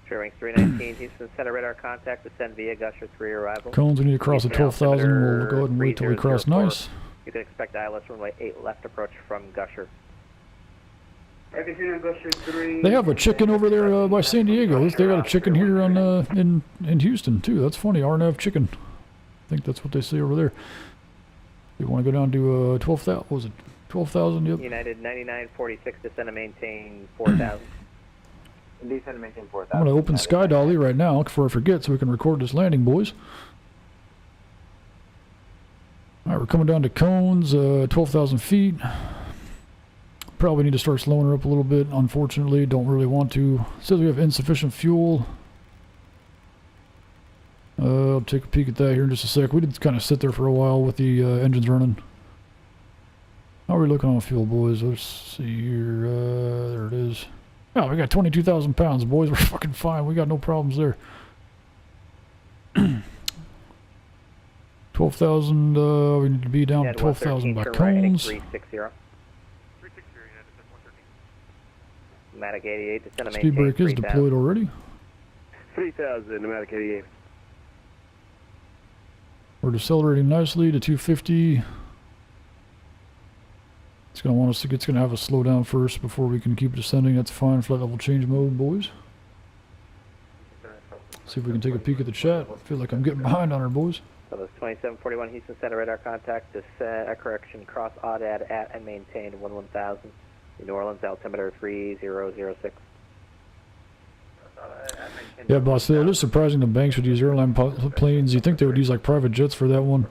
Speaker 8: Fairwing 319, Houston Center radar contact, descend via Gusher 3 arrival.
Speaker 1: Cones, we need to cross at 12,000. We'll go ahead and wait till we cross nice.
Speaker 8: You can expect ILS runway 8 left approach from Gusher.
Speaker 1: They have a chicken over there by San Diego. They got a chicken here on in Houston too. That's funny. RNAV chicken. I think that's what they say over there. You want to go down to 12,000? Was it 12,000? Yep.
Speaker 8: United 9946, descend and maintain 4,000.
Speaker 20: Descend and maintain 4,000.
Speaker 1: I'm going to open Sky Dolly right now before I forget, so we can record this landing, boys. All right, we're coming down to Cones, 12,000 feet. Probably need to start slowing her up a little bit. Unfortunately, don't really want to. It says we have insufficient fuel. I'll take a peek at that here in just a sec. We did kind of sit there for a while with the engines running. How are we looking on fuel, boys? Let's see here. There it is. Oh, we got 22,000 pounds, boys. We're fucking fine. We got no problems there. 12,000, we need to be down to 12,000 by cones.
Speaker 6: 360. Pneumatic 88, descend to
Speaker 1: Speed
Speaker 6: maintain
Speaker 1: brake is deployed already.
Speaker 10: 3,000, pneumatic 88.
Speaker 1: We're decelerating nicely to 250. It's going to want us to, it's going to have us slow down first before we can keep descending. That's fine. Flight level change mode, boys. See if we can take a peek at the chat. I feel like I'm getting behind on our boys.
Speaker 6: So that's 2741 Houston Center radar contact, correction, cross audad at and maintain 11,000. New Orleans altimeter 3006.
Speaker 1: Yeah, boss, it is surprising the banks would use airline planes. You'd think they would use like private jets for that one.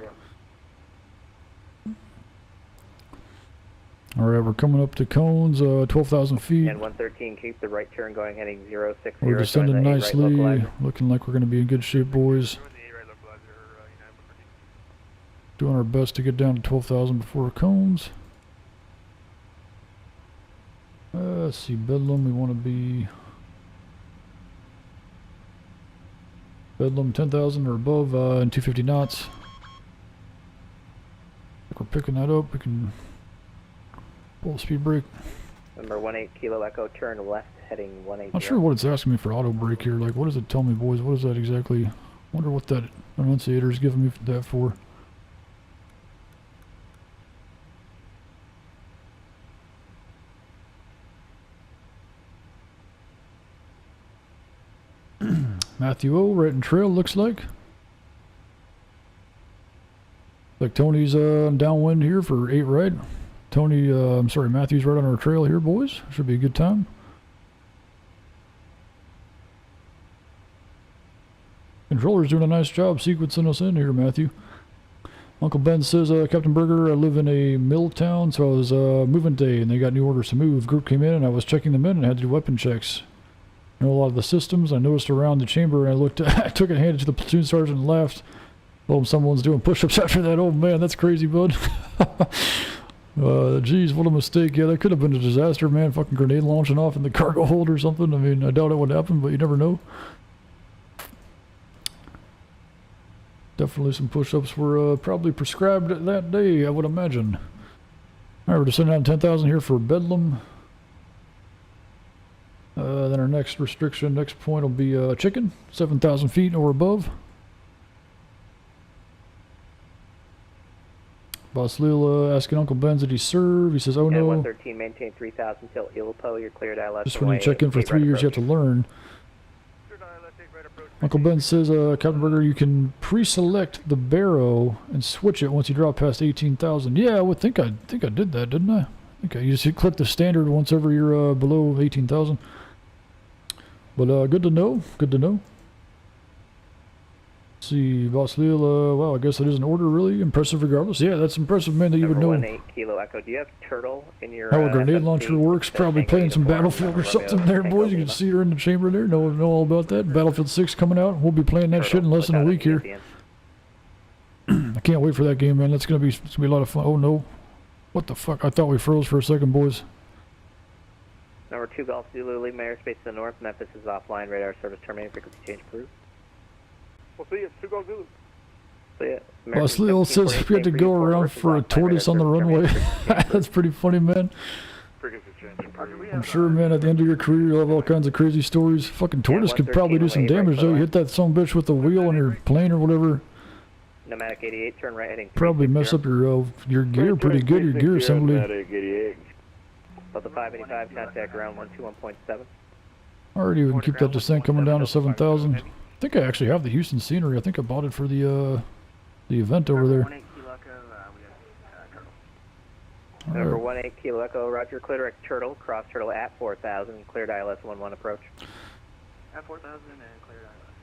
Speaker 1: Alright, we're coming up to cones, 12,000 feet.
Speaker 6: And 113, keep the right turn going, heading 060.
Speaker 1: We're descending nicely, looking like we're going to be in good shape, boys. Doing our best to get down to 12,000 before cones. Let's see, Bedlam, we want to be... Bedlam 10,000 or above and 250 knots. We're picking that up. We can pull the speed brake.
Speaker 6: Number 18 Kilo Echo, turn left, heading 180.
Speaker 1: Not sure what it's asking me for auto brake here. Like, what does it tell me, boys? What is that exactly? Wonder what that enunciator is giving me that for. Matthew O, right in trail, looks like. Like Tony's downwind here for 8 right. Tony, I'm sorry, Matthew's right on our trail here, boys. Should be a good time. Controller's doing a nice job sequencing us in here, Matthew. Uncle Ben says, Captain Berger, I live in a mill town, so I was moving day, and they got new orders to move. Group came in, and I was checking them in, and had to do weapon checks. I know a lot of the systems. I noticed around the chamber, and I looked. I took it, handed it to the platoon sergeant, and laughed. Told him someone's doing push-ups after that. Oh man, that's crazy, bud. Geez, what a mistake. Yeah, that could have been a disaster, man. Fucking grenade launching off in the cargo hold or something. I mean, I doubt it would happen, but you never know. Definitely some push-ups were probably prescribed that day, I would imagine. All right, we're descending down 10,000 here for Bedlam. Then our next restriction, next point will be chicken, 7,000 feet or above. Boss Lil asking Uncle Ben, did he serve? He says, oh no.
Speaker 6: 113, maintain 3,000 till Ilpo, you're cleared ILS.
Speaker 1: Just when you check in for 3 years, you have to learn. Uncle Ben says, Captain Berger, you can pre-select the barrow and switch it once you drop past 18,000. Yeah, I would think I did that, didn't I? Okay, you just click the standard once ever you're below 18,000. But good to know. Good to know. Let's see, Boss Lil, wow, I guess that is an order, really impressive regardless. Yeah, that's impressive, man, that you would know.
Speaker 6: 18 Kilo Echo, do you have Turtle in your...
Speaker 1: How a grenade launcher works, probably playing some Battlefield or something there, boys. You can see her in the chamber there, know all about that. Battlefield 6 coming out. We'll be playing that shit in less than a week here. I can't wait for that game, man. It's gonna be a lot of fun. Oh no. What the fuck? I thought we froze for a second, boys.
Speaker 6: Number 2 Golf Zulu, leave my airspace to the north. Memphis is offline. Radar service terminated. Frequency change approved.
Speaker 18: We'll see you. 2 Golf Zulu.
Speaker 6: See ya.
Speaker 1: Boss Lil says we had to go around for a tortoise on the runway. That's pretty funny, man. I'm sure, man, at the end of your career, you'll have all kinds of crazy stories. Fucking tortoise could probably do some damage, though. You hit that son bitch with the wheel on your plane or whatever.
Speaker 6: Pneumatic 88, turn right heading.
Speaker 1: Probably mess up your gear pretty good, your gear assembly.
Speaker 6: Delta 585, contact ground 121.7.
Speaker 1: Alrighty, we can keep that descent coming down to 7,000. I think I actually have the Houston scenery. I think I bought it for the event over there.
Speaker 6: Number 18 Kilo Echo, roger, clear direct Turtle, cross Turtle at 4,000, cleared ILS 11 approach.
Speaker 14: At 4,000 and cleared ILS.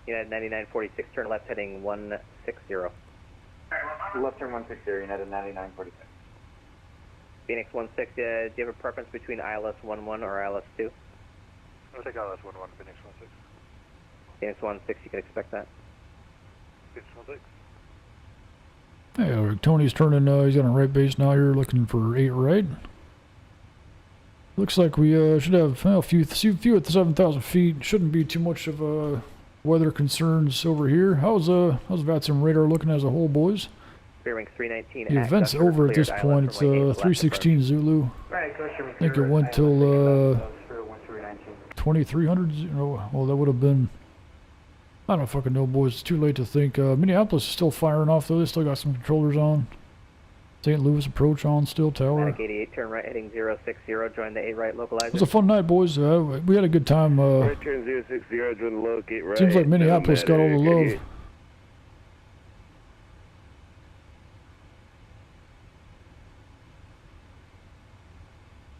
Speaker 6: United 9946, turn left heading 160.
Speaker 20: Left turn 160, United 9946.
Speaker 6: Phoenix 16, do you have a preference between ILS 11 or ILS 2?
Speaker 18: I'll take ILS 11, Phoenix 16.
Speaker 8: Phoenix 1-6, you can expect that.
Speaker 5: Phoenix 1-6.
Speaker 1: Hey, Tony's turning, he's on a right base now here, looking for 8 right. Looks like we should have a few at the 7,000 feet. Shouldn't be too much of weather concerns over here. How's Vatsim radar looking as a whole, boys?
Speaker 8: Clear wing 319.
Speaker 1: The event's over at this point. It's 316 Zulu.
Speaker 3: Right,
Speaker 1: I think it went till 2300. Well, that would have been. I don't fucking know, boys. It's too late to think. Minneapolis is still firing off though. They still got some controllers on. St. Louis approach on still, tower.
Speaker 8: Atlantic 88, turn right heading 060, join the 8 right localizer.
Speaker 1: It was a fun night, boys. We had a good time.
Speaker 10: Right turn 060, join the locate right.
Speaker 1: Seems like Minneapolis got all the love.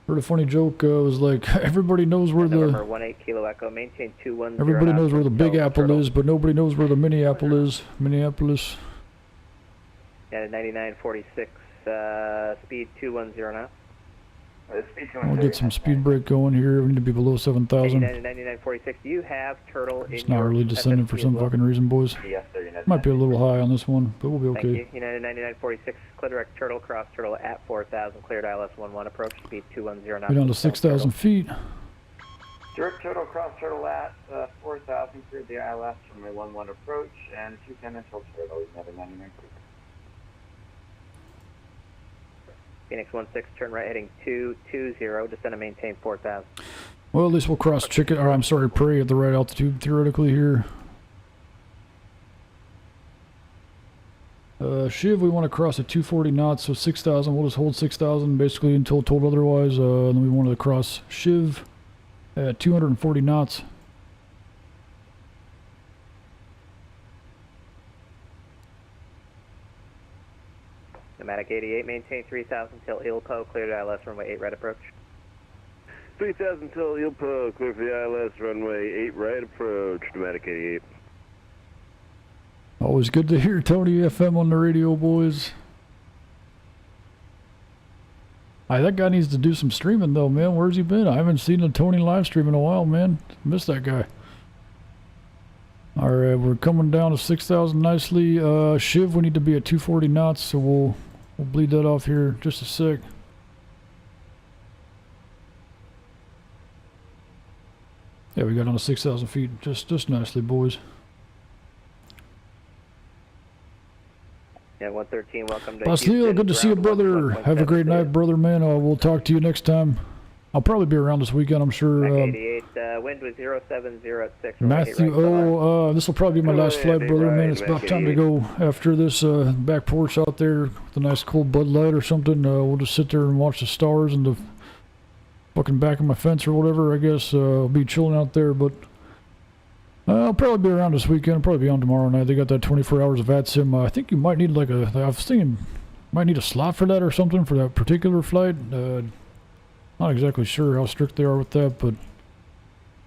Speaker 1: Heard a funny joke. Was like everybody knows where
Speaker 8: November 18 Kilo Echo, maintain 210.
Speaker 1: Everybody knows where the Big Apple is, but nobody knows where the Mini Apple is. Minneapolis.
Speaker 8: At 9946, speed 210 now.
Speaker 1: We'll get some speed brake going here. We need to be below 7,000.
Speaker 8: 9946, do you have turtle in
Speaker 1: It's not really descending for some fucking reason, boys. Might be a little high on this one, but we'll be okay.
Speaker 8: Thank you. United 9946, clear direct turtle, cross turtle at 4,000, cleared ILS 11, approach speed 210 now.
Speaker 1: We're down to 6,000 feet.
Speaker 20: Direct turtle, cross turtle at 4,000, cleared the ILS from a 11 approach, and 210 until turtle, United 9946.
Speaker 8: Phoenix 16, turn right heading 220, descend and maintain 4,000.
Speaker 1: Well, at least we'll cross chicken, or I'm sorry, prey at the right altitude theoretically here. Shiv, we want to cross at 240 knots, so 6,000. We'll just hold 6,000 basically until told otherwise. And then we want to cross Shiv at 240 knots.
Speaker 8: Nomadic 88, maintain 3,000 till Ilpo, cleared ILS runway 8 right approach.
Speaker 10: 3,000 till Ilpo, clear for the ILS runway 8 right approach, Nomadic 88.
Speaker 1: Always good to hear Tony FM on the radio, boys. That guy needs to do some streaming though, man. Where's he been? I haven't seen a Tony live stream in a while, man. Missed that guy. Alright, we're coming down to 6,000 nicely. Shiv, we need to be at 240 knots, so we'll bleed that off here just a sec. Yeah, we got on to 6,000 feet just nicely, boys.
Speaker 8: Yeah, 113, welcome to
Speaker 1: Basilio, good to see you, brother. Have a great night, brother, man. We'll talk to you next time. I'll probably be around this weekend, I'm sure.
Speaker 8: 88, wind was 070 at 6.
Speaker 1: Matthew, this will probably be my last flight, brother, man. It's about time to go after this back porch out there with a nice cold Bud Light or something. We'll just sit there and watch the stars and the fucking back of my fence or whatever, I guess. I'll be chilling out there, but I'll probably be around this weekend. I'll probably be on tomorrow night. They got that 24 hours of Vatsim. I think you might need like I was thinking, might need a slot for that or something for that particular flight. Not exactly sure how strict they are with that, but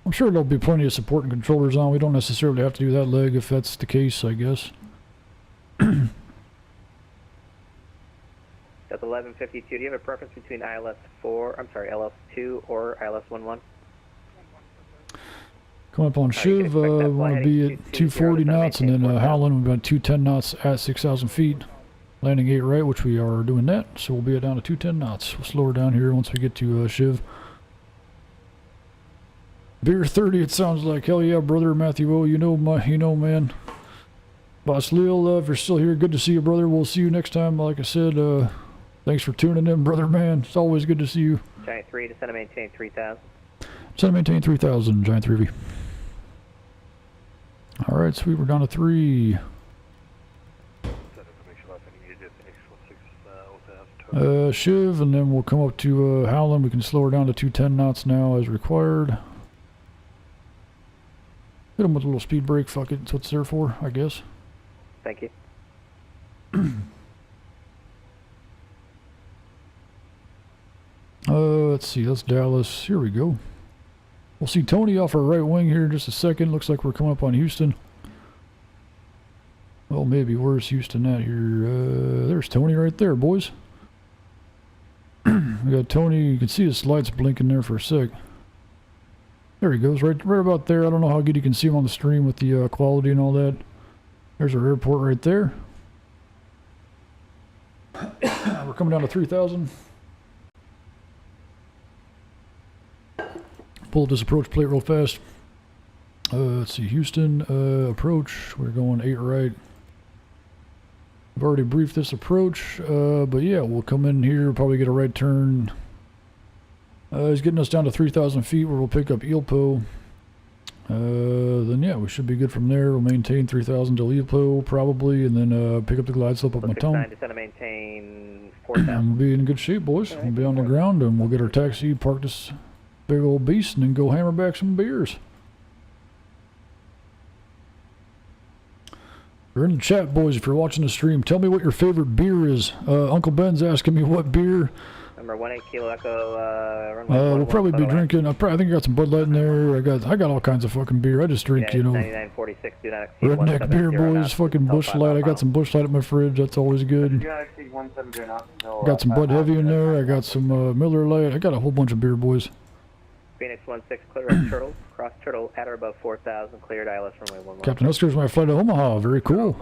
Speaker 1: I'm sure there'll be plenty of support and controllers on. We don't necessarily have to do that leg if that's the case, I guess.
Speaker 8: That's 1152. Do you have a preference between ILS 2 or ILS 11?
Speaker 1: Come up on Shiv, we want to be at 240 knots, and then Howland, we've got 210 knots at 6,000 feet. Landing 8 right, which we are doing that, so we'll be down to 210 knots. We'll slow her down here once we get to Shiv. Beer 30, it sounds like. Hell yeah, brother Matthew. Oh, you know, man. Boss Lil, if you're still here, good to see you, brother. We'll see you next time. Like I said, thanks for tuning in, brother, man. It's always good to see you.
Speaker 8: Giant 3, descend and maintain 3,000.
Speaker 1: Descend and maintain 3,000, Giant 3V. Alright, sweet, we're down to 3. Shiv, and then we'll come up to Howland. We can slow her down to 210 knots now as required. Hit them with a little speed brake. Fuck it, that's what it's there for, I guess.
Speaker 8: Thank you.
Speaker 1: Let's see, that's Dallas. Here we go. We'll see Tony off our right wing here in just a second. Looks like we're coming up on Houston. Well, maybe. Where's Houston at here? There's Tony right there, boys. We got Tony. You can see his lights blinking there for a sec. There he goes, right about there. I don't know how good you can see him on the stream with the quality and all that. There's our airport right there. We're coming down to 3,000. Pull up this approach plate real fast. Let's see, Houston, approach. We're going 8 right. I've already briefed this approach, but yeah, we'll come in here, probably get a right turn. He's getting us down to 3,000 feet where we'll pick up Ilpo. Then yeah, we should be good from there. We'll maintain 3,000 till Ilpo probably, and then pick up the glide slope of Matone.
Speaker 6: Descend to maintain 4,000.
Speaker 1: And we'll be in good shape, boys. We'll be on the ground, and we'll get our taxi, park this big old beast, and then go hammer back some beers. You're in the chat, boys. If you're watching the stream, tell me what your favorite beer is. Uncle Ben's asking me what beer.
Speaker 6: Number 18 Kilo Echo, runway
Speaker 1: we'll probably be drinking. I think I got some Bud Light in there. I got all kinds of fucking beer. I just drink, you know,
Speaker 6: 9946, do not exceed
Speaker 1: redneck beer, boys. Fucking Busch Light. I got some Busch Light at my fridge. That's always good. Got some Bud Heavy in there. I got some Miller Lite. I got a whole bunch of beer, boys.
Speaker 6: Phoenix 16, clear at Turtle. Cross Turtle at or above 4,000. Cleared ILS runway 11.
Speaker 1: Captain Oscar's my flight to Omaha. Very cool.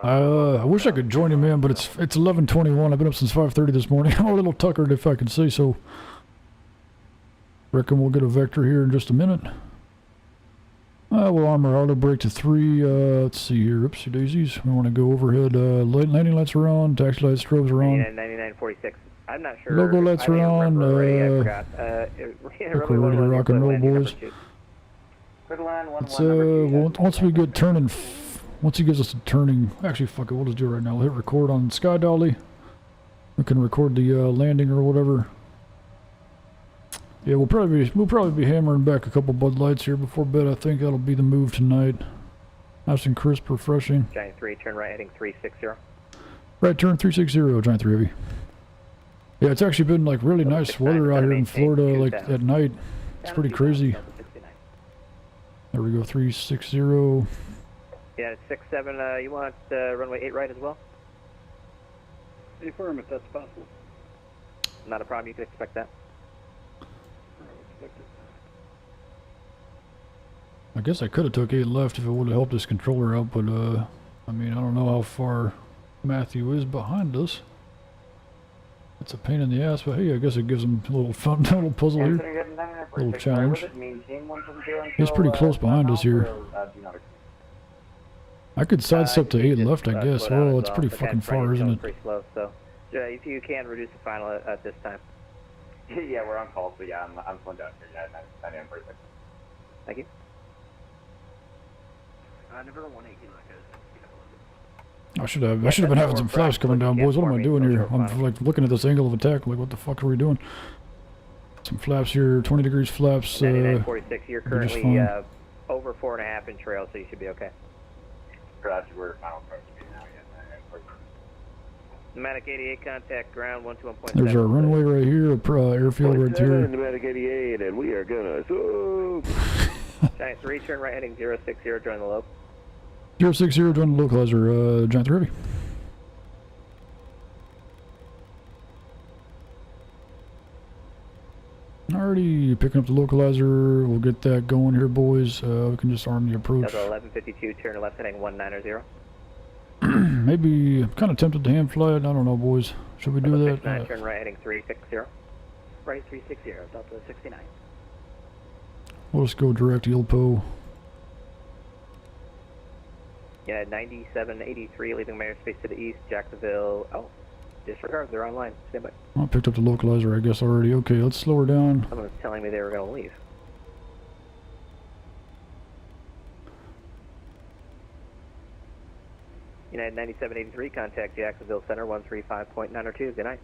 Speaker 1: I wish I could join him, man, but it's 11:21. I've been up since 5:30 this morning. I'm a little tuckered, if I can say so. Reckon we'll get a vector here in just a minute. We'll arm our auto brake to 3. Let's see here. Oopsie daisies. We want to go overhead. Landing lights are on. Taxi lights, strobes are on.
Speaker 6: 9946. I'm not sure.
Speaker 1: Logo lights are on.
Speaker 6: I
Speaker 1: we're ready to rock and roll, boys. Once we get turning, once he gives us a turning, actually, fuck it, we'll just do it right now. We'll hit record on Sky Dolly. We can record the landing or whatever. Yeah, we'll probably be hammering back a couple Bud Lights here before bed. I think that'll be the move tonight. Nice and crisp, refreshing.
Speaker 6: Giant 3, turn right, heading 360.
Speaker 1: Right turn 360, Giant 3 Heavy. Yeah, it's actually been like really nice weather out here in Florida, like at night. It's pretty crazy. There we go, 360.
Speaker 6: Yeah, it's 67. You want runway 8 right as well?
Speaker 7: Affirm if that's possible.
Speaker 6: Not a problem, you can expect that.
Speaker 1: I guess I could have took 8 left if it would have helped this controller out, but I mean, I don't know how far Matthew is behind us. It's a pain in the ass, but hey, I guess it gives him a little fun, little puzzle here, a little challenge. He's pretty close behind us here. I could sidestep to 8 left, I guess. Well, it's pretty fucking far, isn't it?
Speaker 6: Pretty slow, so if you can reduce the final at this time.
Speaker 20: Yeah, we're on call, so yeah, I'm slowing down here. Yeah, 9946.
Speaker 6: Thank you.
Speaker 19: Never 18 Kilo Echo.
Speaker 1: I should have been having some flaps coming down, boys. What am I doing here? I'm like looking at this angle of attack. I'm like, what the fuck are we doing? Some flaps here, 20 degrees flaps.
Speaker 6: 9946. You're currently over 4.5 inch rail, so you should be okay.
Speaker 20: We're final approach now.
Speaker 6: Pneumatic 88 contact ground 121.7.
Speaker 1: There's our runway right here, airfield right here.
Speaker 10: Pneumatic 88, and we are gonna.
Speaker 6: Giant 3, turn right heading 060, join the lobe.
Speaker 1: 060, join the localizer, Giant 3 Heavy. Alrighty, picking up the localizer. We'll get that going here, boys. We can just arm the approach.
Speaker 6: Delta 1152, turn left heading 190.
Speaker 1: Maybe, I'm kind of tempted to hand fly it. I don't know, boys. Should we do that?
Speaker 6: 69, turn right heading 360.
Speaker 19: Right 360, Delta 69.
Speaker 1: We'll just go direct Ilpo.
Speaker 6: Yeah, 9783, leaving airspace to the east, Jacksonville. Oh, disregard, they're online. Stand by.
Speaker 1: I picked up the localizer, I guess, already. Okay, let's slow her down.
Speaker 6: Someone was telling me they were going to leave. United 9783, contact Jacksonville Center 135.902. Good night.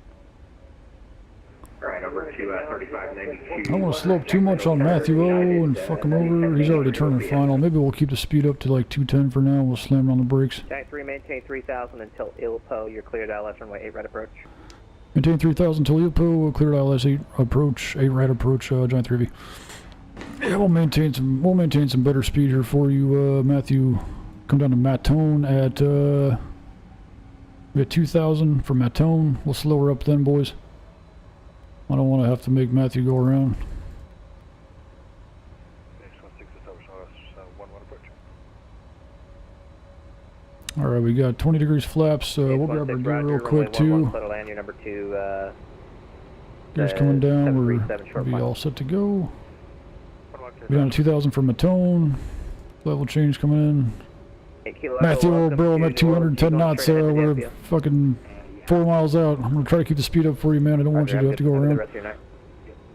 Speaker 20: Alright, over to 3592.
Speaker 1: I don't want to slow up too much on Matthew O and fuck him over. He's already turning final. Maybe we'll keep the speed up to like 210 for now. We'll slam on the brakes.
Speaker 6: Giant 3, maintain 3000 until Ilpo. You're cleared ILS runway 8 right approach.
Speaker 1: Maintain 3000 until Ilpo. We'll clear ILS 8 approach, 8 right approach, Giant 3 Heavy. Yeah, we'll maintain some better speed here for you, Matthew. Come down to Matone at we got 2000 for Matone. We'll slow her up then, boys. I don't want to have to make Matthew go around. Alright, we got 20 degrees flaps. We'll grab our gear real quick too.
Speaker 8: Land, your number 2.
Speaker 1: Gear's coming down. We'll be all set to go. Be on 2000 for Matone. Level change coming in. Matthew, old bro, I'm at 210 knots. We're fucking 4 miles out. I'm gonna try to keep the speed up for you, man. I don't want you to have to go around.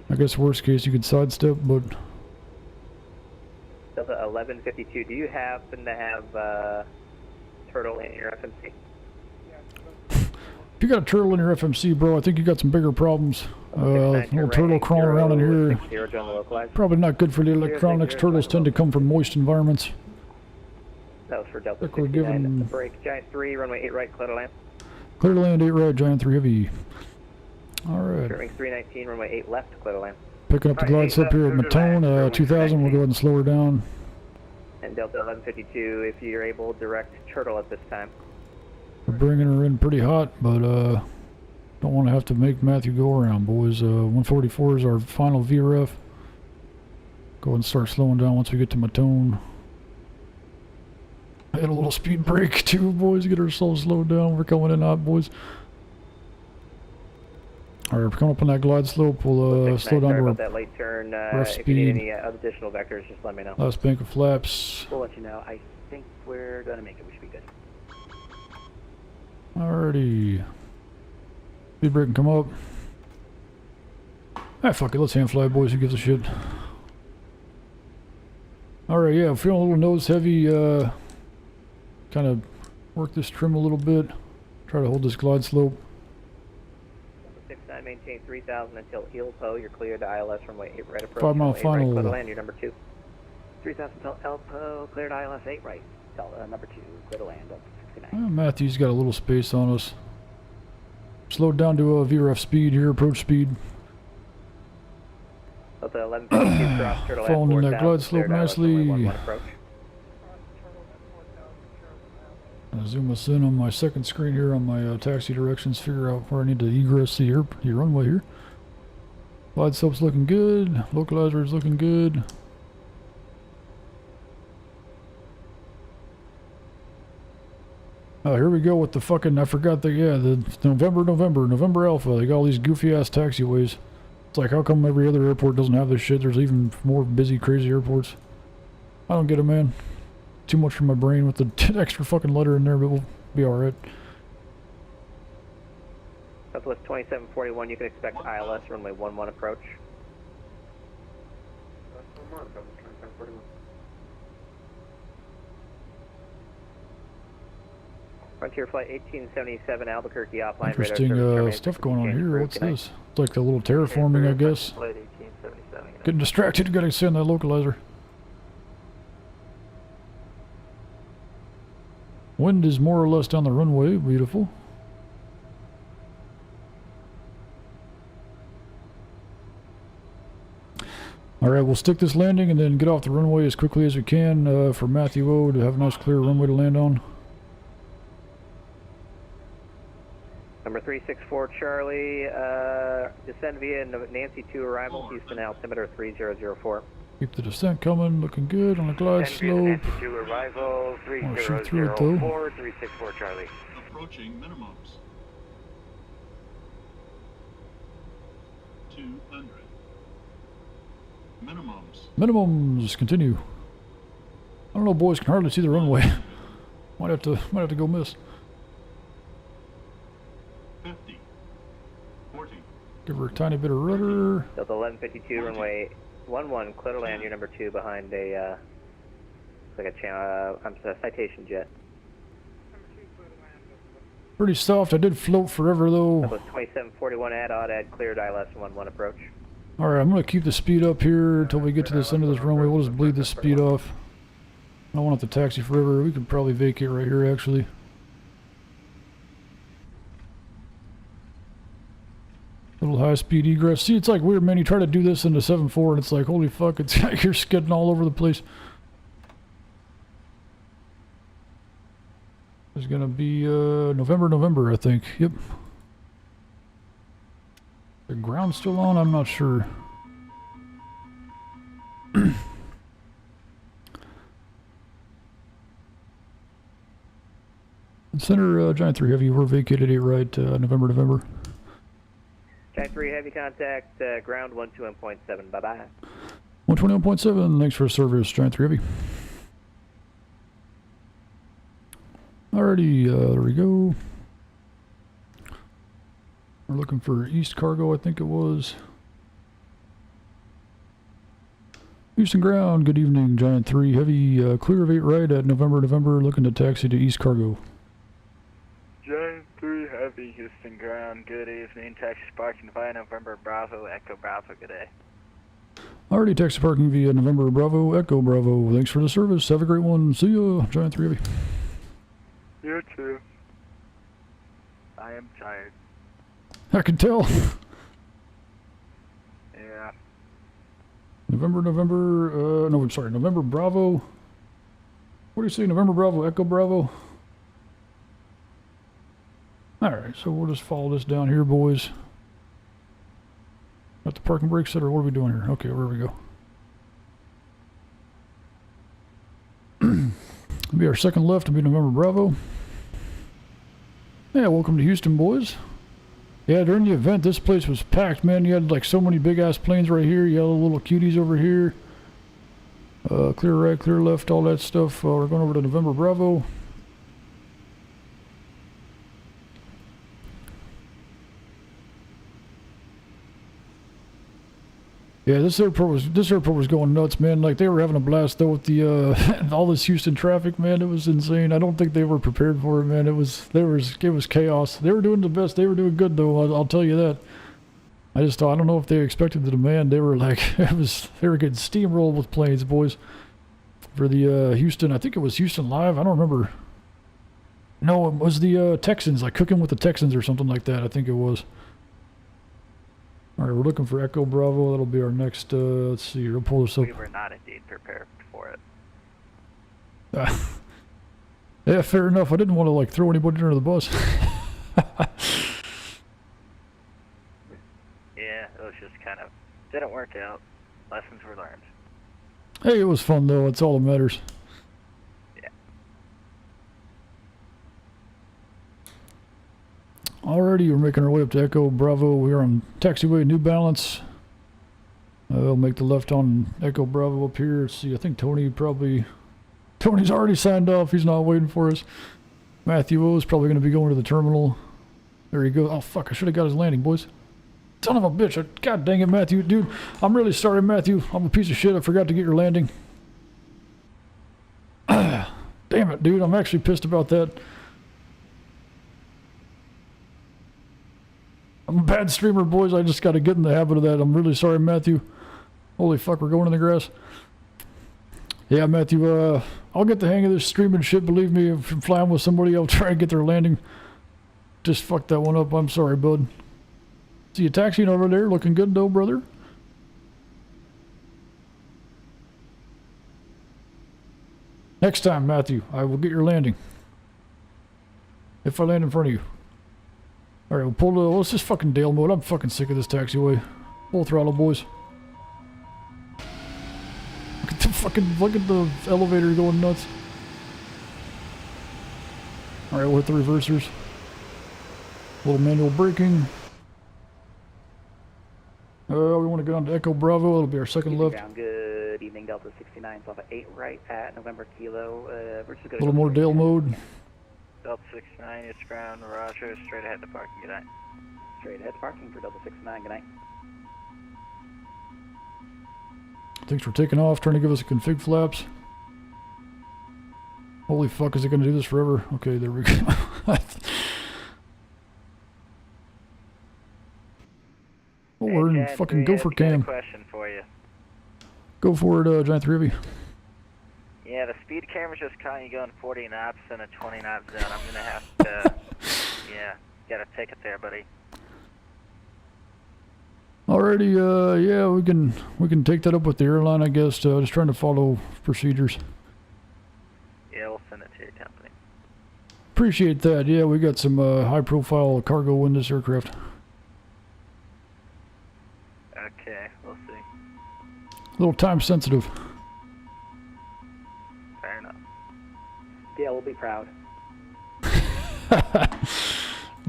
Speaker 1: I guess worst case you could sidestep, but.
Speaker 8: Delta 1152. Do you happen to have turtle in your FMC?
Speaker 1: If you got a turtle in your FMC, bro, I think you got some bigger problems. Little turtle crawling around in here. Probably not good for the electronics. Turtles tend to come from moist environments.
Speaker 8: That was for Delta
Speaker 1: We're giving
Speaker 8: break. Giant 3, runway 8 right, clear to land.
Speaker 1: Clear to land, 8 right, Giant 3 heavy. Alright.
Speaker 8: Wing 319, runway 8 left, clear to land.
Speaker 1: Picking up the glide slope here at Matone, 2000, we'll go ahead and slow her down.
Speaker 8: And Delta 1152, if you're able, direct turtle at this time.
Speaker 1: We're bringing her in pretty hot, but don't want to have to make Matthew go around, boys. 144 is our final VRF. Go ahead and start slowing down once we get to Matone. Hit a little speed break too, boys. Get ourselves slowed down. We're coming in hot, boys. Alright, we're coming up on that glide slope. We'll slow down to
Speaker 8: that late turn.
Speaker 1: rough
Speaker 8: If you need
Speaker 1: speed.
Speaker 8: any additional vectors, just let me know.
Speaker 1: Last bank of flaps.
Speaker 19: We'll let you know. I think we're going to make it. We should be good.
Speaker 1: Alrighty. Speed break can come up. Ah, fuck it. Let's hand fly, boys. Who gives a shit? Alright, yeah. Feeling a little nose heavy. Kind of work this trim a little bit. Try to hold this glide slope.
Speaker 8: 69, maintain 3000 until Ilpo. You're clear to ILS runway 8 right approach.
Speaker 1: 5 mile
Speaker 8: Right,
Speaker 1: final.
Speaker 8: clear to land, you're number 2.
Speaker 19: 3000 until Elpo, cleared ILS 8 right. Number 2, clear to land, Delta 69.
Speaker 1: Matthew's got a little space on us. Slowed down to a VRF speed here, approach speed.
Speaker 8: Delta 1152 cross, turtle
Speaker 1: Falling in that
Speaker 8: 4000,
Speaker 1: glide slope
Speaker 8: cleared ILS runway
Speaker 1: nicely.
Speaker 8: 11 approach.
Speaker 1: I'll zoom us in on my second screen here on my taxi directions, figure out where I need to egress the runway here. Glide slope's looking good, localizer is looking good. Oh, here we go with the fucking, I forgot the November Alpha. They got all these goofy ass taxiways. It's like, how come every other airport doesn't have this shit? There's even more busy, crazy airports. I don't get it, man. Too much for my brain with the extra fucking letter in there, but we'll be alright.
Speaker 8: Southwest 2741, you can expect ILS runway 11 approach. Frontier flight 1877 Albuquerque offline.
Speaker 1: Interesting stuff going on here. What's this? It's like a little terraforming, I guess.
Speaker 8: Flight 1877.
Speaker 1: Getting distracted, gotta send that localizer. Wind is more or less down the runway, beautiful. Alright, we'll stick this landing and then get off the runway as quickly as we can for Matthew O to have a nice clear runway to land on.
Speaker 8: Number 364 Charlie, descend via Nancy 2 arrival, Houston altimeter 3004.
Speaker 1: Keep the descent coming, looking good on the glide slope.
Speaker 5: Nancy 2 arrival,
Speaker 1: Wanna shoot through it though.
Speaker 5: 364 Charlie.
Speaker 15: Approaching minimums. 200. Minimums.
Speaker 1: Minimums, continue. I don't know, boys, can hardly see the runway. might have to go miss.
Speaker 15: 50. 40.
Speaker 1: Give her a tiny bit of rudder.
Speaker 8: Delta 1152 runway 11 clear to land, you're number 2 behind a like a channel, citation jet.
Speaker 1: Pretty soft. I did float forever though.
Speaker 8: That was 2741 add cleared ILS 11 approach.
Speaker 1: Alright, I'm gonna keep the speed up here until we get to this end of this runway. We'll just bleed this speed off. I don't want it to taxi forever. We could probably vacate right here actually. Little high speed egress. See, it's like weird, man. You try to do this in the 7.4 and it's like, holy fuck, it's like you're skidding all over the place. It's gonna be November, I think. Yep. The ground's still on? I'm not sure. Center, Giant 3 Heavy, we're vacated 8 right, November.
Speaker 6: Giant 3 Heavy contact, ground 121.7, bye-bye.
Speaker 1: 121.7, thanks for service, Giant 3 Heavy. Alrighty, there we go. We're looking for East Cargo, I think it was. Houston ground, good evening, Giant 3 Heavy, clear of 8 right at November, looking to taxi to East Cargo.
Speaker 21: Giant 3 Heavy, Houston ground, good evening, taxi parking via November Bravo, Echo Bravo, good day.
Speaker 1: Alrighty, taxi parking via November Bravo, Echo Bravo, thanks for the service, have a great one, see ya, Giant 3 Heavy.
Speaker 21: You too. I am tired.
Speaker 1: I can tell.
Speaker 21: Yeah.
Speaker 1: November Bravo. What do you say, November Bravo, Echo Bravo? Alright, so we'll just follow this down here, boys. Got the parking brake set, or what are we doing here? Okay, where we go? It'll be our second left, it'll be November Bravo. Yeah, welcome to Houston, boys. Yeah, during the event, this place was packed, man. You had like so many big-ass planes right here. You had little cuties over here. Clear right, clear left, all that stuff. We're going over to November Bravo. Yeah, this airport was going nuts, man. Like, they were having a blast though with the all this Houston traffic, man. It was insane. I don't think they were prepared for it, man. It was chaos. They were doing the best. They were doing good though. I'll tell you that. I don't know if they expected the demand. They were like they were getting steamrolled with planes, boys. For the Houston, I think it was Houston Live. I don't remember. No, it was the Texans, like Cooking with the Texans or something like that. I think it was. Alright, we're looking for Echo Bravo. That'll be our next, let's see, we'll pull this up.
Speaker 21: We were not indeed prepared for it.
Speaker 1: Yeah, fair enough. I didn't want to, like, throw anybody under the bus.
Speaker 21: Yeah, it was just kind of, didn't work out. Lessons were learned.
Speaker 1: Hey, it was fun, though. That's all that matters.
Speaker 21: Yeah.
Speaker 1: Alrighty, we're making our way up to Echo Bravo. We are on taxiway New Balance. We'll make the left on Echo Bravo up here. Let's see, I think Tony's already signed off. He's not waiting for us. Matthew O is probably going to be going to the terminal. There you go. Oh, fuck, I should have got his landing, boys. Son of a bitch. God dang it, Matthew. Dude, I'm really sorry, Matthew. I'm a piece of shit. I forgot to get your landing. Damn it, dude. I'm actually pissed about that. I'm a bad streamer, boys. I just got to get in the habit of that. I'm really sorry, Matthew. Holy fuck, we're going in the grass. Yeah, Matthew, I'll get the hang of this streaming shit. Believe me, if I'm flying with somebody, I'll try and get their landing. Just fucked that one up. I'm sorry, bud. See you taxiing over there. Looking good, though, brother. Next time, Matthew, I will get your landing. If I land in front of you. Alright, we'll pull the... Let's just fucking Dale mode. I'm fucking sick of this taxiway. Full throttle, boys. Look at the elevator going nuts. Alright, we'll hit the reversers. A little manual braking. We want to go on to Echo Bravo. It'll be our second left.
Speaker 19: Ground, good evening, Delta 69, Alpha 8 right at November Kilo. We're just
Speaker 1: A little more Dale mode.
Speaker 21: Delta 69, it's ground, Roger, straight ahead to parking, good night.
Speaker 19: Straight ahead parking for Delta 69, good night.
Speaker 1: Thanks for taking off, trying to give us a config flaps. Holy fuck, is it going to do this forever? Okay, there we go. Oh, we're in fucking Gopher Cam.
Speaker 21: Question for you.
Speaker 1: Go for it, Giant 3 of you.
Speaker 21: Yeah, the speed camera's just caught you going 40 knots in a 20 knot zone. I'm gonna have to, yeah, get a ticket there, buddy.
Speaker 1: Alrighty, yeah, we can take that up with the airline, I guess. Just trying to follow procedures.
Speaker 21: Yeah, we'll send it to your company.
Speaker 1: Appreciate that. Yeah, we got some high-profile cargo in this aircraft.
Speaker 21: Okay, we'll see.
Speaker 1: A little time sensitive.
Speaker 21: Fair enough.
Speaker 19: Yeah, we'll be proud.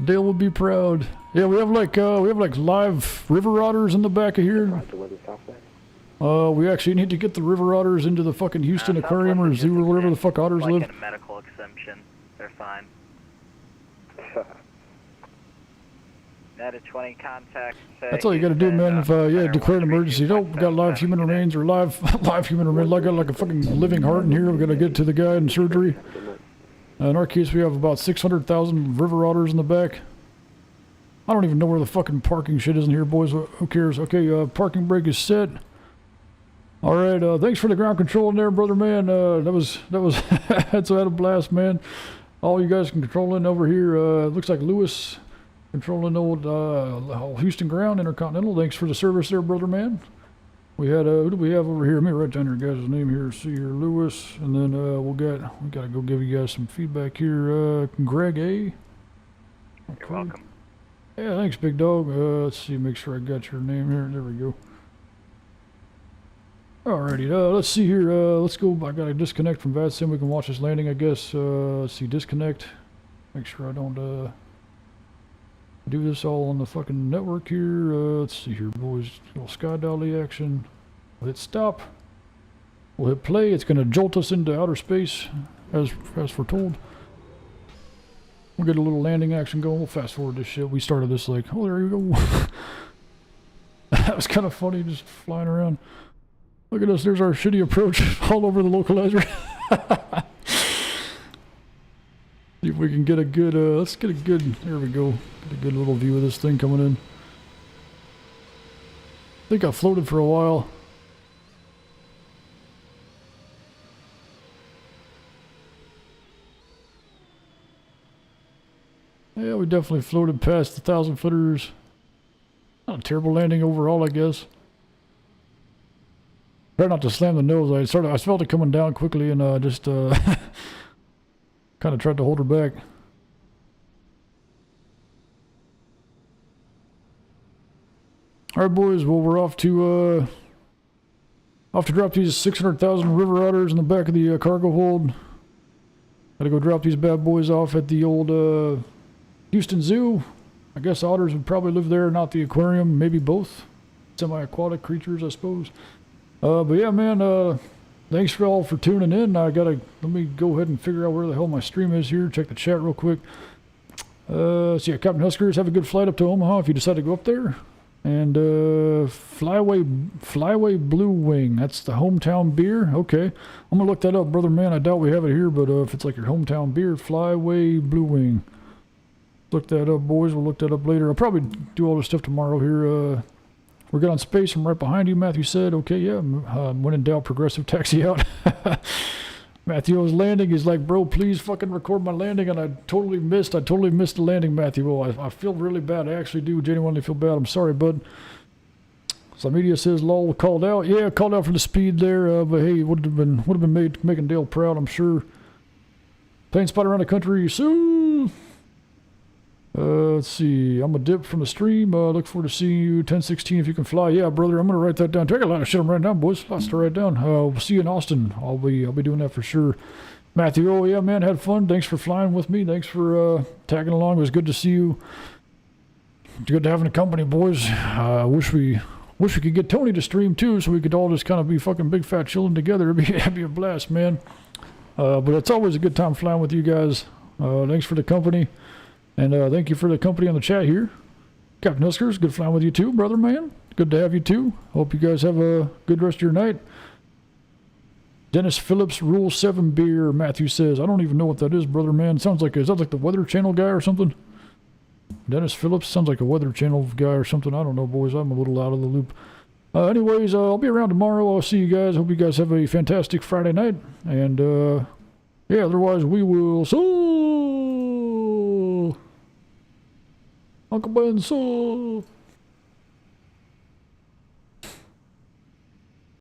Speaker 1: Dale would be proud. Yeah, we have like live river otters in the back of here. We actually need to get the river otters into the fucking Houston Aquarium or zoo or wherever the fuck otters live.
Speaker 21: Like a medical exemption. They're fine. Netted 20 contact.
Speaker 1: That's all you gotta do, man. If declare an emergency. Nope, we got live human remains or live human remains. I got like a fucking living heart in here. We gotta get to the guy in surgery. In our case, we have about 600,000 river otters in the back. I don't even know where the fucking parking shit is in here, boys. Who cares? Okay, parking brake is set. All right, thanks for the ground control in there, brother man. That was that's had a blast, man. All you guys can control in over here. Looks like Lewis controlling old Houston ground, Intercontinental. Thanks for the service there, brother man. We had who do we have over here? Let me write down your guys' name here. See here, We gotta go give you guys some feedback here. Greg A. Okay.
Speaker 21: You're welcome.
Speaker 1: Yeah, thanks, big dog. Let's see, make sure I got your name here. There we go. Alrighty, let's see here. Let's go. I gotta disconnect from Vatsim. We can watch this landing, I guess. Let's see, disconnect. Make sure I don't do this all on the fucking network here. Let's see here, boys. Little sky dolly action. We'll hit stop. We'll hit play. It's gonna jolt us into outer space, as foretold. We'll get a little landing action going. We'll fast forward this shit. We started this like, oh, there you go. That was kind of funny, just flying around. Look at us. There's our shitty approach all over the localizer. See if we can get a good, let's get a good, there we go. Get a good little view of this thing coming in. I think I floated for a while. Yeah, we definitely floated past the 1,000 footers. Not a terrible landing overall, I guess. Try not to slam the nose. I felt it coming down quickly and just kind of tried to hold her back. All right, boys. Well, we're off to drop these 600,000 river otters in the back of the cargo hold. Gotta go drop these bad boys off at the old Houston Zoo. I guess otters would probably live there, not the aquarium. Maybe both. Semi-aquatic creatures, I suppose. But yeah, man, thanks for all for tuning in. Let me go ahead and figure out where the hell my stream is here. Check the chat real quick. So yeah, Captain Huskers, have a good flight up to Omaha if you decide to go up there. And Flyway Blue Wing, that's the hometown beer. Okay, I'm gonna look that up, brother man. I doubt we have it here, but if it's like your hometown beer, Flyway Blue Wing. Look that up, boys. We'll look that up later. I'll probably do all this stuff tomorrow here. We're good on space. I'm right behind you, Matthew said. Okay, yeah. When in doubt, progressive taxi out. Matthew was landing. He's like, bro, please fucking record my landing. And I totally missed the landing, Matthew. Oh, I feel really bad. I actually do genuinely feel bad. I'm sorry, bud. Some media says lol called out. Yeah, called out for the speed there. But hey, would have been making Dale proud, I'm sure. Plane spot around the country soon. Let's see. I'm a dip from the stream. Look forward to seeing you 10/16 if you can fly. Yeah, brother. I'm gonna write that down. Take a lot of shit. I'm writing down, boys. Lots to write down. We'll see you in Austin. I'll be doing that for sure. Matthew. Oh yeah, man. Had fun. Thanks for flying with me. Thanks for tagging along. It was good to see you. It's good to have a company, boys. Wish we could get Tony to stream too, so we could all just kind of be fucking big fat chilling together. It'd be a blast, man. But it's always a good time flying with you guys. Thanks for the company. And thank you for the company on the chat here. Captain Huskers, good flying with you too, brother man. Good to have you too. Hope you guys have a good rest of your night. Dennis Phillips, Rule 7 beer, Matthew says. I don't even know what that is, brother man. Sounds like, is that like the Weather Channel guy or something? Dennis Phillips sounds like a Weather Channel guy or something. I don't know, boys. I'm a little out of the loop. Anyways, I'll be around tomorrow. I'll see you guys. Hope you guys have a fantastic Friday night. And, yeah, otherwise we will... So... Uncle Ben, so...